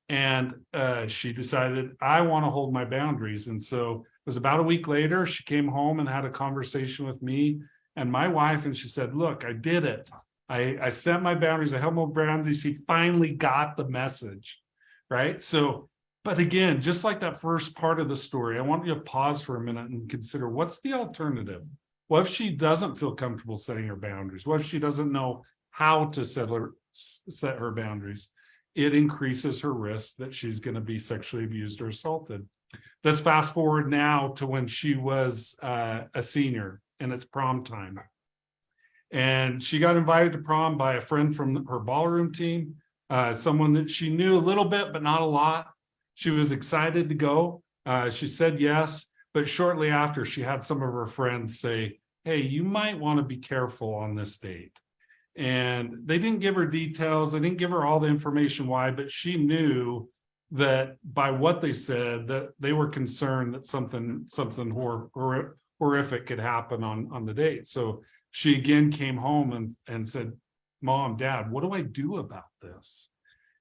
And she decided, I want to hold my boundaries. And so it was about a week later, she came home and had a conversation with me and my wife, and she said, look, I did it. I set my boundaries, I held my boundaries. He finally got the message, right? So, but again, just like that first part of the story, I want you to pause for a minute and consider, what's the alternative? What if she doesn't feel comfortable setting her boundaries? What if she doesn't know how to set her boundaries? It increases her risk that she's going to be sexually abused or assaulted. Let's fast forward now to when she was a senior and it's prom time. And she got invited to prom by a friend from her ballroom team, someone that she knew a little bit, but not a lot. She was excited to go. She said yes, but shortly after she had some of her friends say, hey, you might want to be careful on this date. And they didn't give her details. They didn't give her all the information why, but she knew that by what they said, that they were concerned that something horrific could happen on the date. So she again came home and said, Mom, Dad, what do I do about this?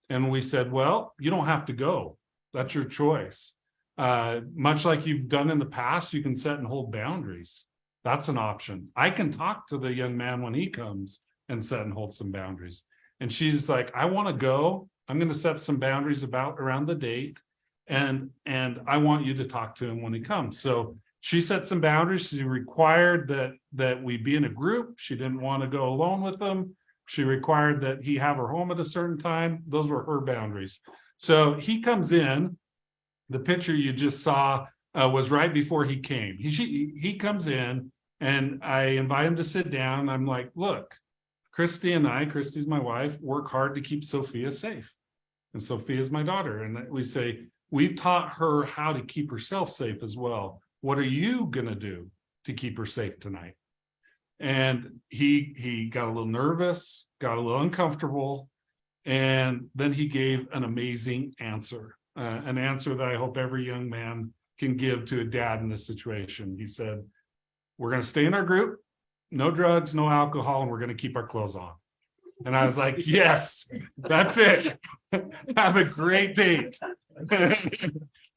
And we said, well, you don't have to go. That's your choice. Much like you've done in the past, you can set and hold boundaries. That's an option. I can talk to the young man when he comes and set and hold some boundaries. And she's like, I want to go. I'm going to set some boundaries around the date. And I want you to talk to him when he comes. So she set some boundaries. She required that we be in a group. She didn't want to go alone with them. She required that he have her home at a certain time. Those were her boundaries. So he comes in. The picture you just saw was right before he came. He comes in and I invite him to sit down. I'm like, look, Christy's my wife, work hard to keep Sophia safe. And Sophia's my daughter. And we say, we've taught her how to keep herself safe as well. What are you going to do to keep her safe tonight? And he got a little nervous, got a little uncomfortable. And then he gave an amazing answer, an answer that I hope every young man can give to a dad in this situation. He said, we're going to stay in our group, no drugs, no alcohol, and we're going to keep our clothes on. And I was like, yes, that's it. Have a great date.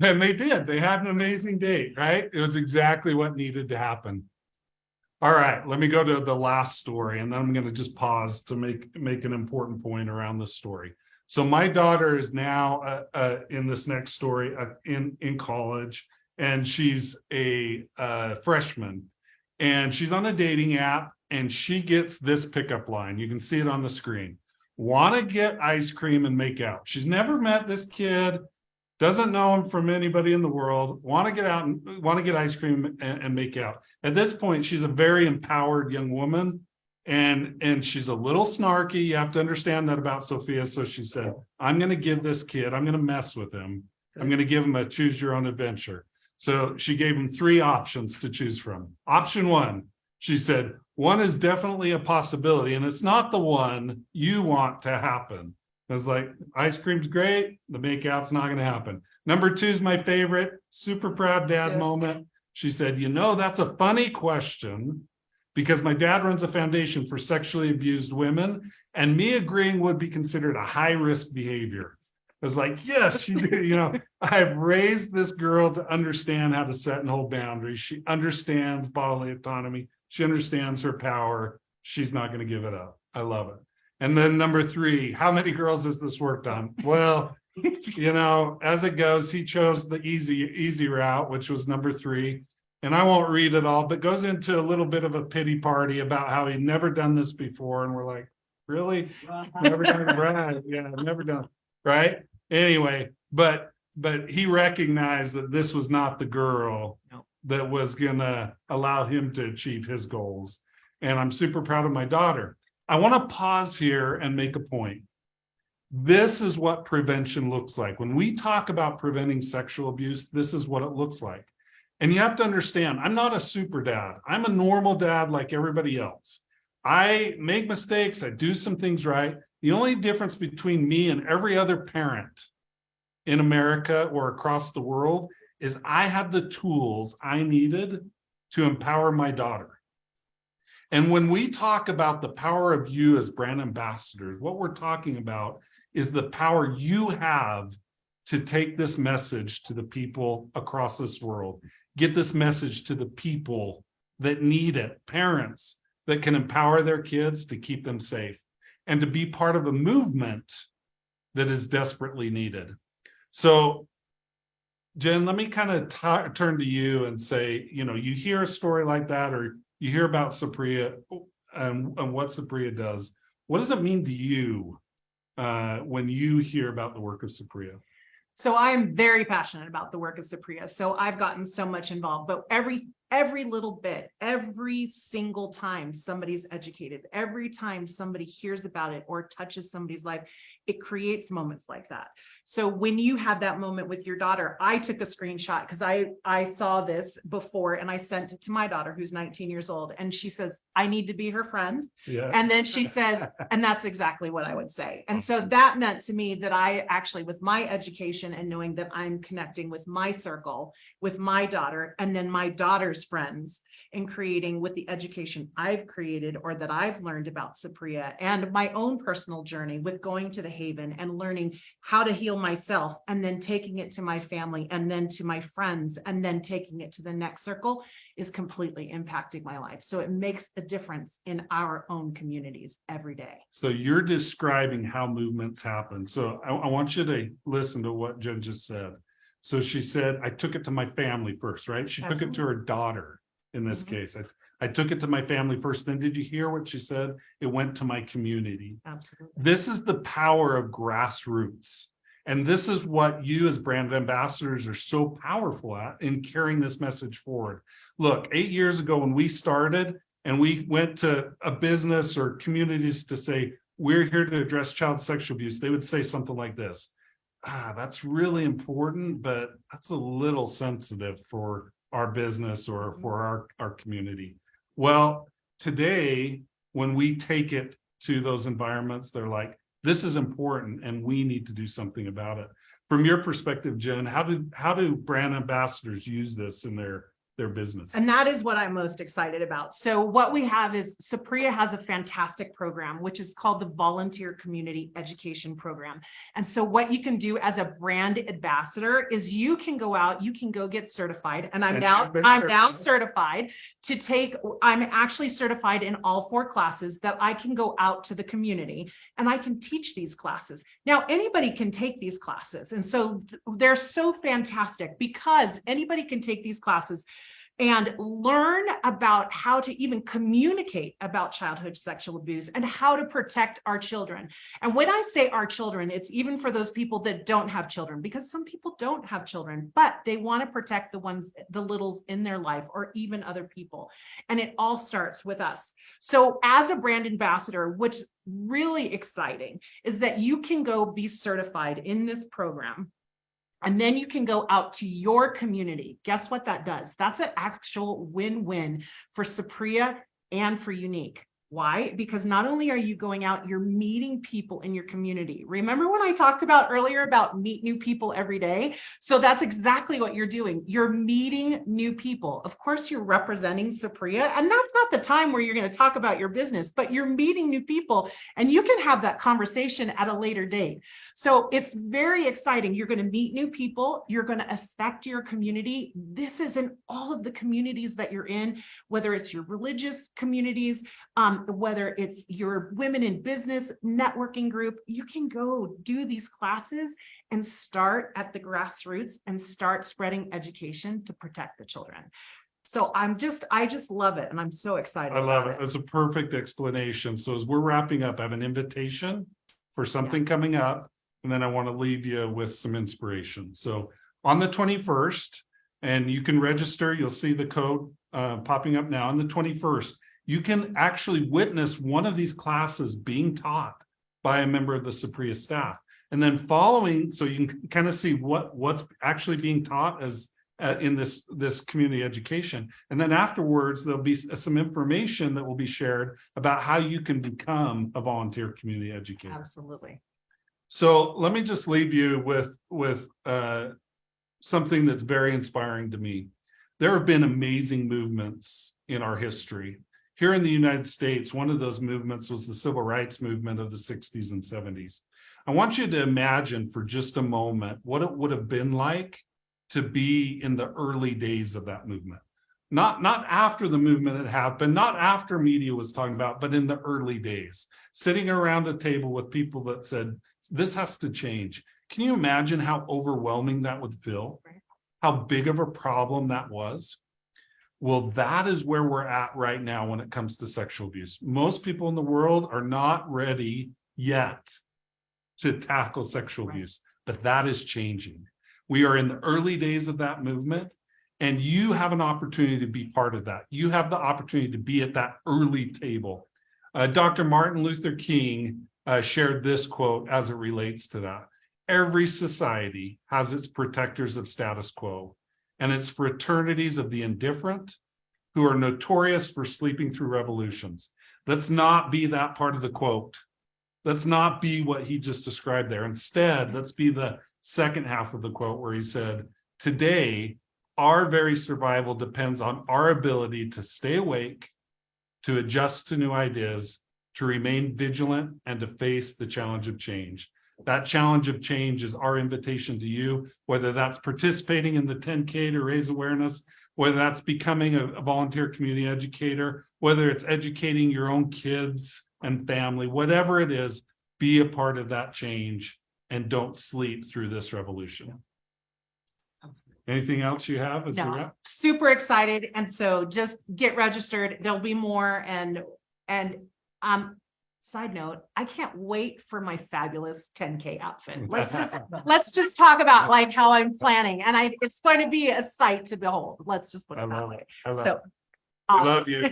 And they did. They had an amazing date, right? It was exactly what needed to happen. All right, let me go to the last story, and then I'm going to just pause to make an important point around this story. So my daughter is now in this next story in college, and she's a freshman, and she's on a dating app, and she gets this pickup line. You can see it on the screen. Want to get ice cream and make out. She's never met this kid, doesn't know him from anybody in the world, want to get out and want to get ice cream and make out. At this point, she's a very empowered young woman, and she's a little snarky. You have to understand that about Sophia. So she said, I'm going to give this kid, I'm going to mess with him. I'm going to give him a choose your own adventure. So she gave him 3 options to choose from. Option 1, she said, one is definitely a possibility, and it's not the one you want to happen. I was like, ice cream's great, the makeout's not going to happen. Number 2 is my favorite, super proud dad moment. She said, that's a funny question because my dad runs a foundation for sexually abused women, and me agreeing would be considered a high-risk behavior. I was like, yes, she did. I've raised this girl to understand how to set and hold boundaries. She understands bodily autonomy. She understands her power. She's not going to give it up. I love it. And then number 3, how many girls has this worked on? Well, as it goes, he chose the easy route, which was number 3. And I won't read it all, but goes into a little bit of a pity party about how he'd never done this before. And we're like, really? Never done it, right? Yeah, never done. Right? Anyway, but he recognized that this was not the girl that was gonna allow him to achieve his goals. And I'm super proud of my daughter. I want to pause here and make a point. This is what prevention looks like. When we talk about preventing sexual abuse, this is what it looks like. And you have to understand, I'm not a super dad. I'm a normal dad like everybody else. I make mistakes. I do some things right. The only difference between me and every other parent in America or across the world is I have the tools I needed to empower my daughter. And when we talk about the power of you as brand ambassadors, what we're talking about is the power you have to take this message to the people across this world, get this message to the people that need it, parents that can empower their kids to keep them safe, and to be part of a movement that is desperately needed. So, Jen, let me kind of turn to you and say, you hear a story like that, or you hear about Supriya and what Supriya does. What does it mean to you when you hear about the work of Supriya? So I'm very passionate about the work of Supriya. So I've gotten so much involved, but every little bit, every single time somebody's educated, every time somebody hears about it or touches somebody's life, it creates moments like that. So when you had that moment with your daughter, I took a screenshot because I saw this before and I sent it to my daughter who's 19 years old. And she says, I need to be her friend. Yeah. And then she says, and that's exactly what I would say. And so that meant to me that I actually, with my education and knowing that I'm connecting with my circle, with my daughter, and then my daughter's friends, and creating with the education I've created or that I've learned about Supriya and my own personal journey with going to the haven and learning how to heal myself and then taking it to my family and then to my friends and then taking it to the next circle is completely impacting my life. So it makes a difference in our own communities every day. So you're describing how movements happen. So I want you to listen to what Jen just said. So she said, I took it to my family first, right? She took it to her daughter in this case. I took it to my family first. Then did you hear what she said? It went to my community. Absolutely. This is the power of grassroots. And this is what you as brand ambassadors are so powerful at in carrying this message forward. Look, 8 years ago when we started and we went to a business or communities to say, we're here to address child sexual abuse, they would say something like this. That's really important, but that's a little sensitive for our business or for our community. Well, today, when we take it to those environments, they're like, this is important and we need to do something about it. From your perspective, Jen, how do brand ambassadors use this in their business? And that is what I'm most excited about. So what we have is Sapria has a fantastic program, which is called the Volunteer Community Education Program. And so what you can do as a brand ambassador is you can go out, you can go get certified. And I'm now certified to take, I'm actually certified in all 4 classes that I can go out to the community and I can teach these classes. Now, anybody can take these classes. And so they're so fantastic because anybody can take these classes and learn about how to even communicate about childhood sexual abuse and how to protect our children. And when I say our children, it's even for those people that don't have children, because some people don't have children, but they want to protect the littles in their life or even other people. And it all starts with us. So as a brand ambassador, what's really exciting is that you can go be certified in this program. And then you can go out to your community. Guess what that does? That's an actual win-win for Sapria and for Younique. Why? Because not only are you going out, you're meeting people in your community. Remember when I talked about earlier about meet new people every day? So that's exactly what you're doing. You're meeting new people. Of course, you're representing Sapria, and that's not the time where you're going to talk about your business, but you're meeting new people and you can have that conversation at a later date. So it's very exciting. You're going to meet new people. You're going to affect your community. This is in all of the communities that you're in, whether it's your religious communities, whether it's your women in business networking group, you can go do these classes and start at the grassroots and start spreading education to protect the children. So I just love it. And I'm so excited. I love it. That's a perfect explanation. So as we're wrapping up, I have an invitation for something coming up, and then I want to leave you with some inspiration. So on the 21st, and you can register, you'll see the code popping up now. On the 21st, you can actually witness one of these classes being taught by a member of the Sapria staff. And then following, so you can kind of see what's actually being taught as in this community education. And then afterwards, there'll be some information that will be shared about how you can become a volunteer community educator. Absolutely. So let me just leave you with something that's very inspiring to me. There have been amazing movements in our history. Here in the United States, one of those movements was the civil rights movement of the 60s and 70s. I want you to imagine for just a moment what it would have been like to be in the early days of that movement. Not after the movement had happened, not after media was talking about, but in the early days, sitting around a table with people that said, this has to change. Can you imagine how overwhelming that would feel? How big of a problem that was? Well, that is where we're at right now when it comes to sexual abuse. Most people in the world are not ready yet to tackle sexual abuse, but that is changing. We are in the early days of that movement, and you have an opportunity to be part of that. You have the opportunity to be at that early table. Dr. Martin Luther King shared this quote as it relates to that. Every society has its protectors of status quo, and its fraternities of the indifferent who are notorious for sleeping through revolutions. Let's not be that part of the quote. Let's not be what he just described there. Instead, let's be the second half of the quote where he said, today, our very survival depends on our ability to stay awake, to adjust to new ideas, to remain vigilant, and to face the challenge of change. That challenge of change is our invitation to you, whether that's participating in the 10K to raise awareness, whether that's becoming a volunteer community educator, whether it's educating your own kids and family, whatever it is, be a part of that change and don't sleep through this revolution. Anything else you have as we No, wrap? super excited. And so just get registered. There'll be more side note, I can't wait for my fabulous 10K outfit. Let's just talk about like how I'm planning, and it's going to be a sight to behold. Let's just put it that way. So I love you.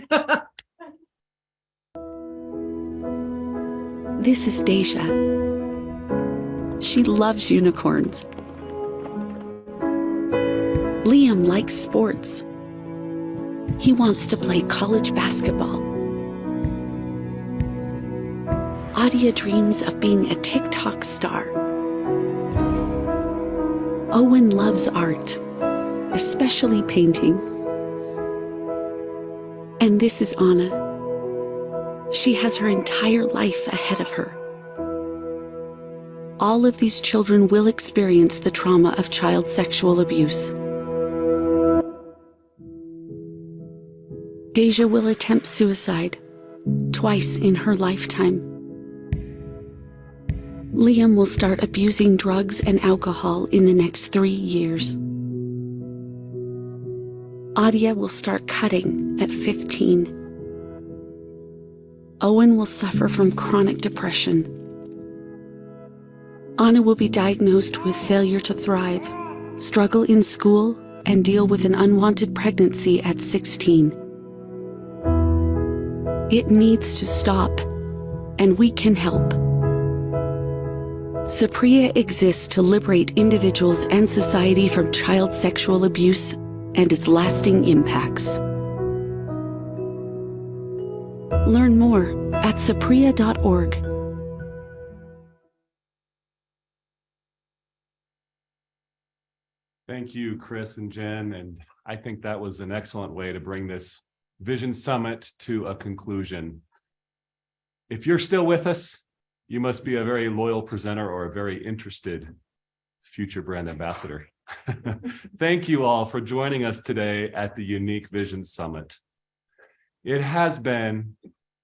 This is Deja. She loves unicorns. Liam likes sports. He wants to play college basketball. Adia dreams of being a TikTok star. Owen loves art, especially painting. And this is Anna. She has her entire life ahead of her. All of these children will experience the trauma of child sexual abuse. Deja will attempt suicide twice in her lifetime. Liam will start abusing drugs and alcohol in the next 3 years. Adia will start cutting at 15. Owen will suffer from chronic depression. Anna will be diagnosed with failure to thrive, struggle in school, and deal with an unwanted pregnancy at 16. It needs to stop, and we can help. Supriya exists to liberate individuals and society from child sexual abuse and its lasting impacts. Learn more at supriya.org. Thank you, Chris and Jen. And I think that was an excellent way to bring this Vision Summit to a conclusion. If you're still with us, you must be a very loyal presenter or a very interested future brand ambassador. Thank you all for joining us today at the Younique Vision Summit. It has been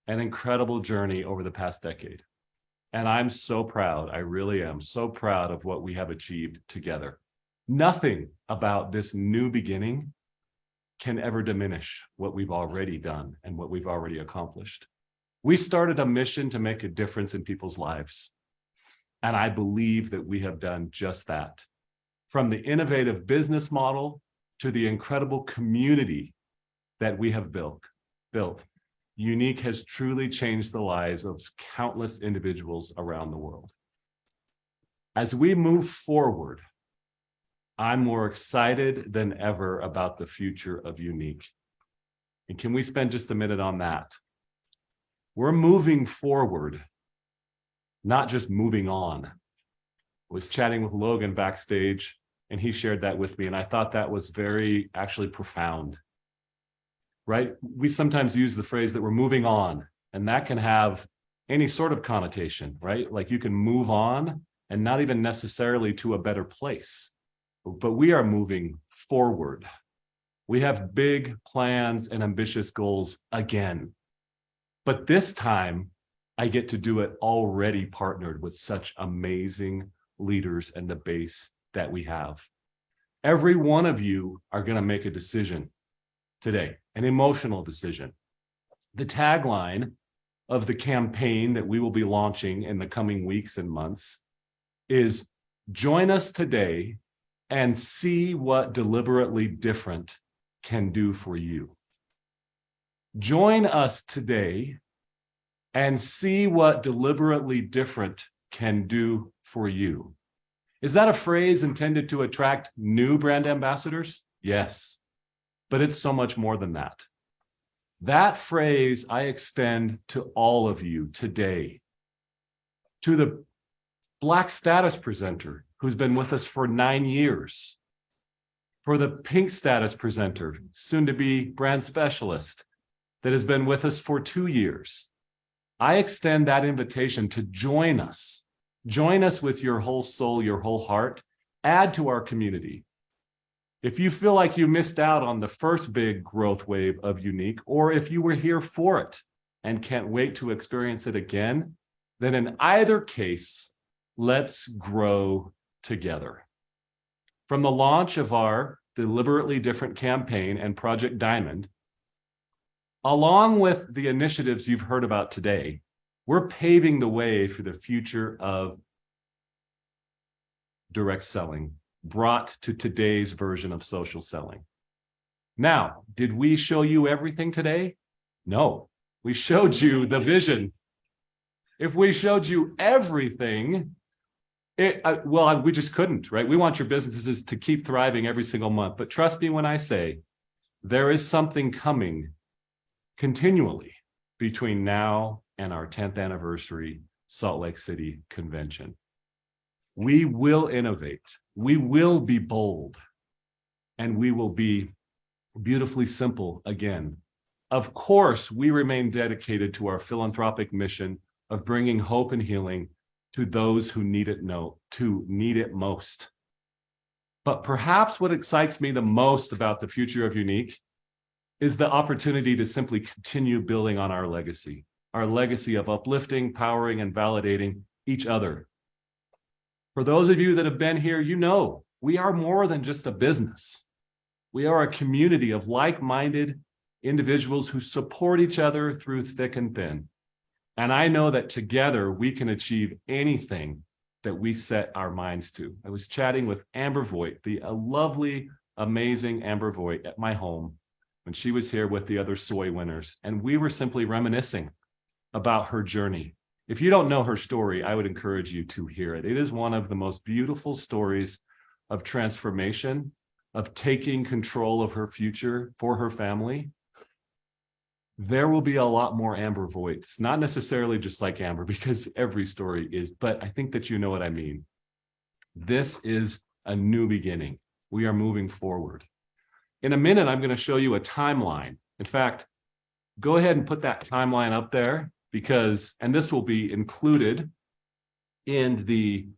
an incredible journey over the past decade. And I'm so proud, I really am so proud of what we have achieved together. Nothing about this new beginning can ever diminish what we've already done and what we've already accomplished. We started a mission to make a difference in people's lives. And I believe that we have done just that. From the innovative business model to the incredible community that we have built, Younique has truly changed the lives of countless individuals around the world. As we move forward, I'm more excited than ever about the future of Younique. And can we spend just a minute on that? We're moving forward, not just moving on. I was chatting with Logan backstage, and he shared that with me, and I thought that was very actually profound, right? We sometimes use the phrase that we're moving on, and that can have any sort of connotation, right? Like you can move on and not even necessarily to a better place, but we are moving forward. We have big plans and ambitious goals again. But this time, I get to do it already partnered with such amazing leaders and the base that we have. Every one of you are going to make a decision today, an emotional decision. The tagline of the campaign that we will be launching in the coming weeks and months is join us today and see what deliberately different can do for you. Join us today and see what deliberately different can do for you. Is that a phrase intended to attract new brand ambassadors? Yes, but it's so much more than that. That phrase I extend to all of you today, to the Black status presenter who's been with us for 9 years, for the pink status presenter, soon to be brand specialist, that has been with us for 2 years. I extend that invitation to join us. Join us with your whole soul, your whole heart. Add to our community. If you feel like you missed out on the first big growth wave of Younique, or if you were here for it and can't wait to experience it again, then in either case, let's grow together. From the launch of our Deliberately Different campaign and Project Diamond, along with the initiatives you've heard about today, we're paving the way for the future of direct selling, brought to today's version of social selling. Now, did we show you everything today? No, we showed you the vision. If we showed you everything, well, we just couldn't, right? We want your businesses to keep thriving every single month. But trust me when I say there is something coming continually between now and our 10th anniversary Salt Lake City convention. We will innovate, we will be bold, and we will be beautifully simple again. Of course, we remain dedicated to our philanthropic mission of bringing hope and healing to those who need it most. But perhaps what excites me the most about the future of Younique is the opportunity to simply continue building on our legacy of uplifting, powering, and validating each other. For those of you that have been here, you know, we are more than just a business. We are a community of like-minded individuals who support each other through thick and thin. And I know that together we can achieve anything that we set our minds to. I was chatting with Amber Voigt, the lovely, amazing Amber Voigt at my home when she was here with the other soy winners. And we were simply reminiscing about her journey. If you don't know her story, I would encourage you to hear it. It is one of the most beautiful stories of transformation, of taking control of her future for her family. There will be a lot more Amber Voights, not necessarily just like Amber, because every story is, but I think that you know what I mean. This is a new beginning. We are moving forward. In a minute, I'm going to show you a timeline. In fact, go ahead and put that timeline up there because, and this will be included in the,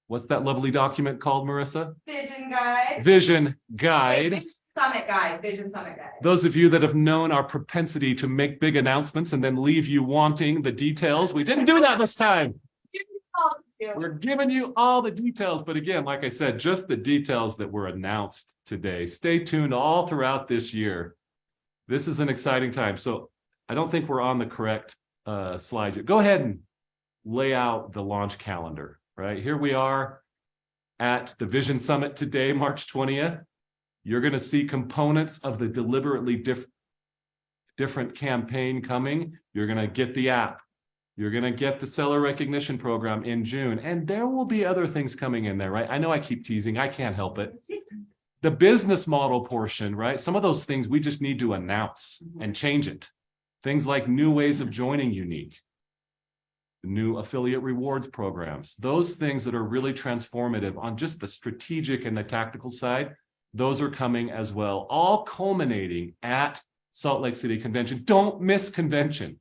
what's that lovely document called, Marissa? Vision guide. Vision guide. Vision Summit guide. Vision Summit guide. Those of you that have known our propensity to make big announcements and then leave you wanting the details, we didn't do that this time. We're giving you all the details, but again, like I said, just the details that were announced today. Stay tuned all throughout this year. This is an exciting time. So I don't think we're on the correct slide yet. Go ahead and lay out the launch calendar, right? Here we are at the Vision Summit today, March 20th. You're going to see components of the Deliberately Different campaign coming. You're going to get the app. You're going to get the seller recognition program in June. And there will be other things coming in there, right? I know I keep teasing. I can't help it. The business model portion, right? Some of those things we just need to announce and change it. Things like new ways of joining Younique, new affiliate rewards programs, those things that are really transformative on just the strategic and the tactical side. Those are coming as well, all culminating at Salt Lake City Convention. Don't miss convention.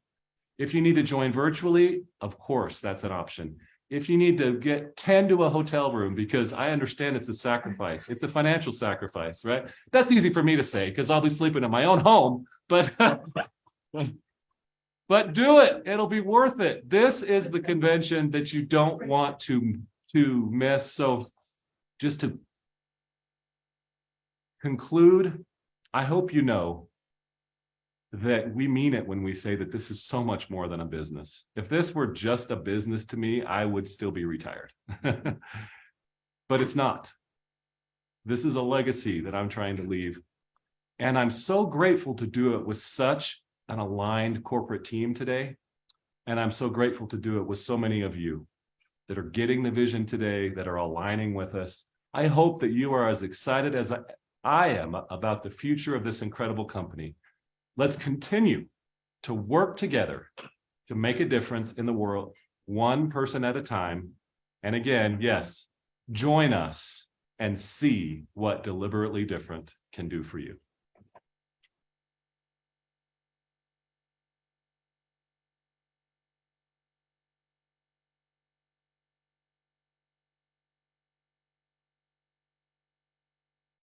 If you need to join virtually, of course, that's an option. If you need to get 10 to a hotel room, because I understand it's a sacrifice, it's a financial sacrifice, right? That's easy for me to say because I'll be sleeping in my own home, but do it. It'll be worth it. This is the convention that you don't want to miss. So just to conclude, I hope you know that we mean it when we say that this is so much more than a business. If this were just a business to me, I would still be retired. But it's not. This is a legacy that I'm trying to leave. And I'm so grateful to do it with such an aligned corporate team today. And I'm so grateful to do it with so many of you that are getting the vision today, that are aligning with us. I hope that you are as excited as I am about the future of this incredible company. Let's continue to work together to make a difference in the world, one person at a time. And again, yes, join us and see what Deliberately Different can do for you.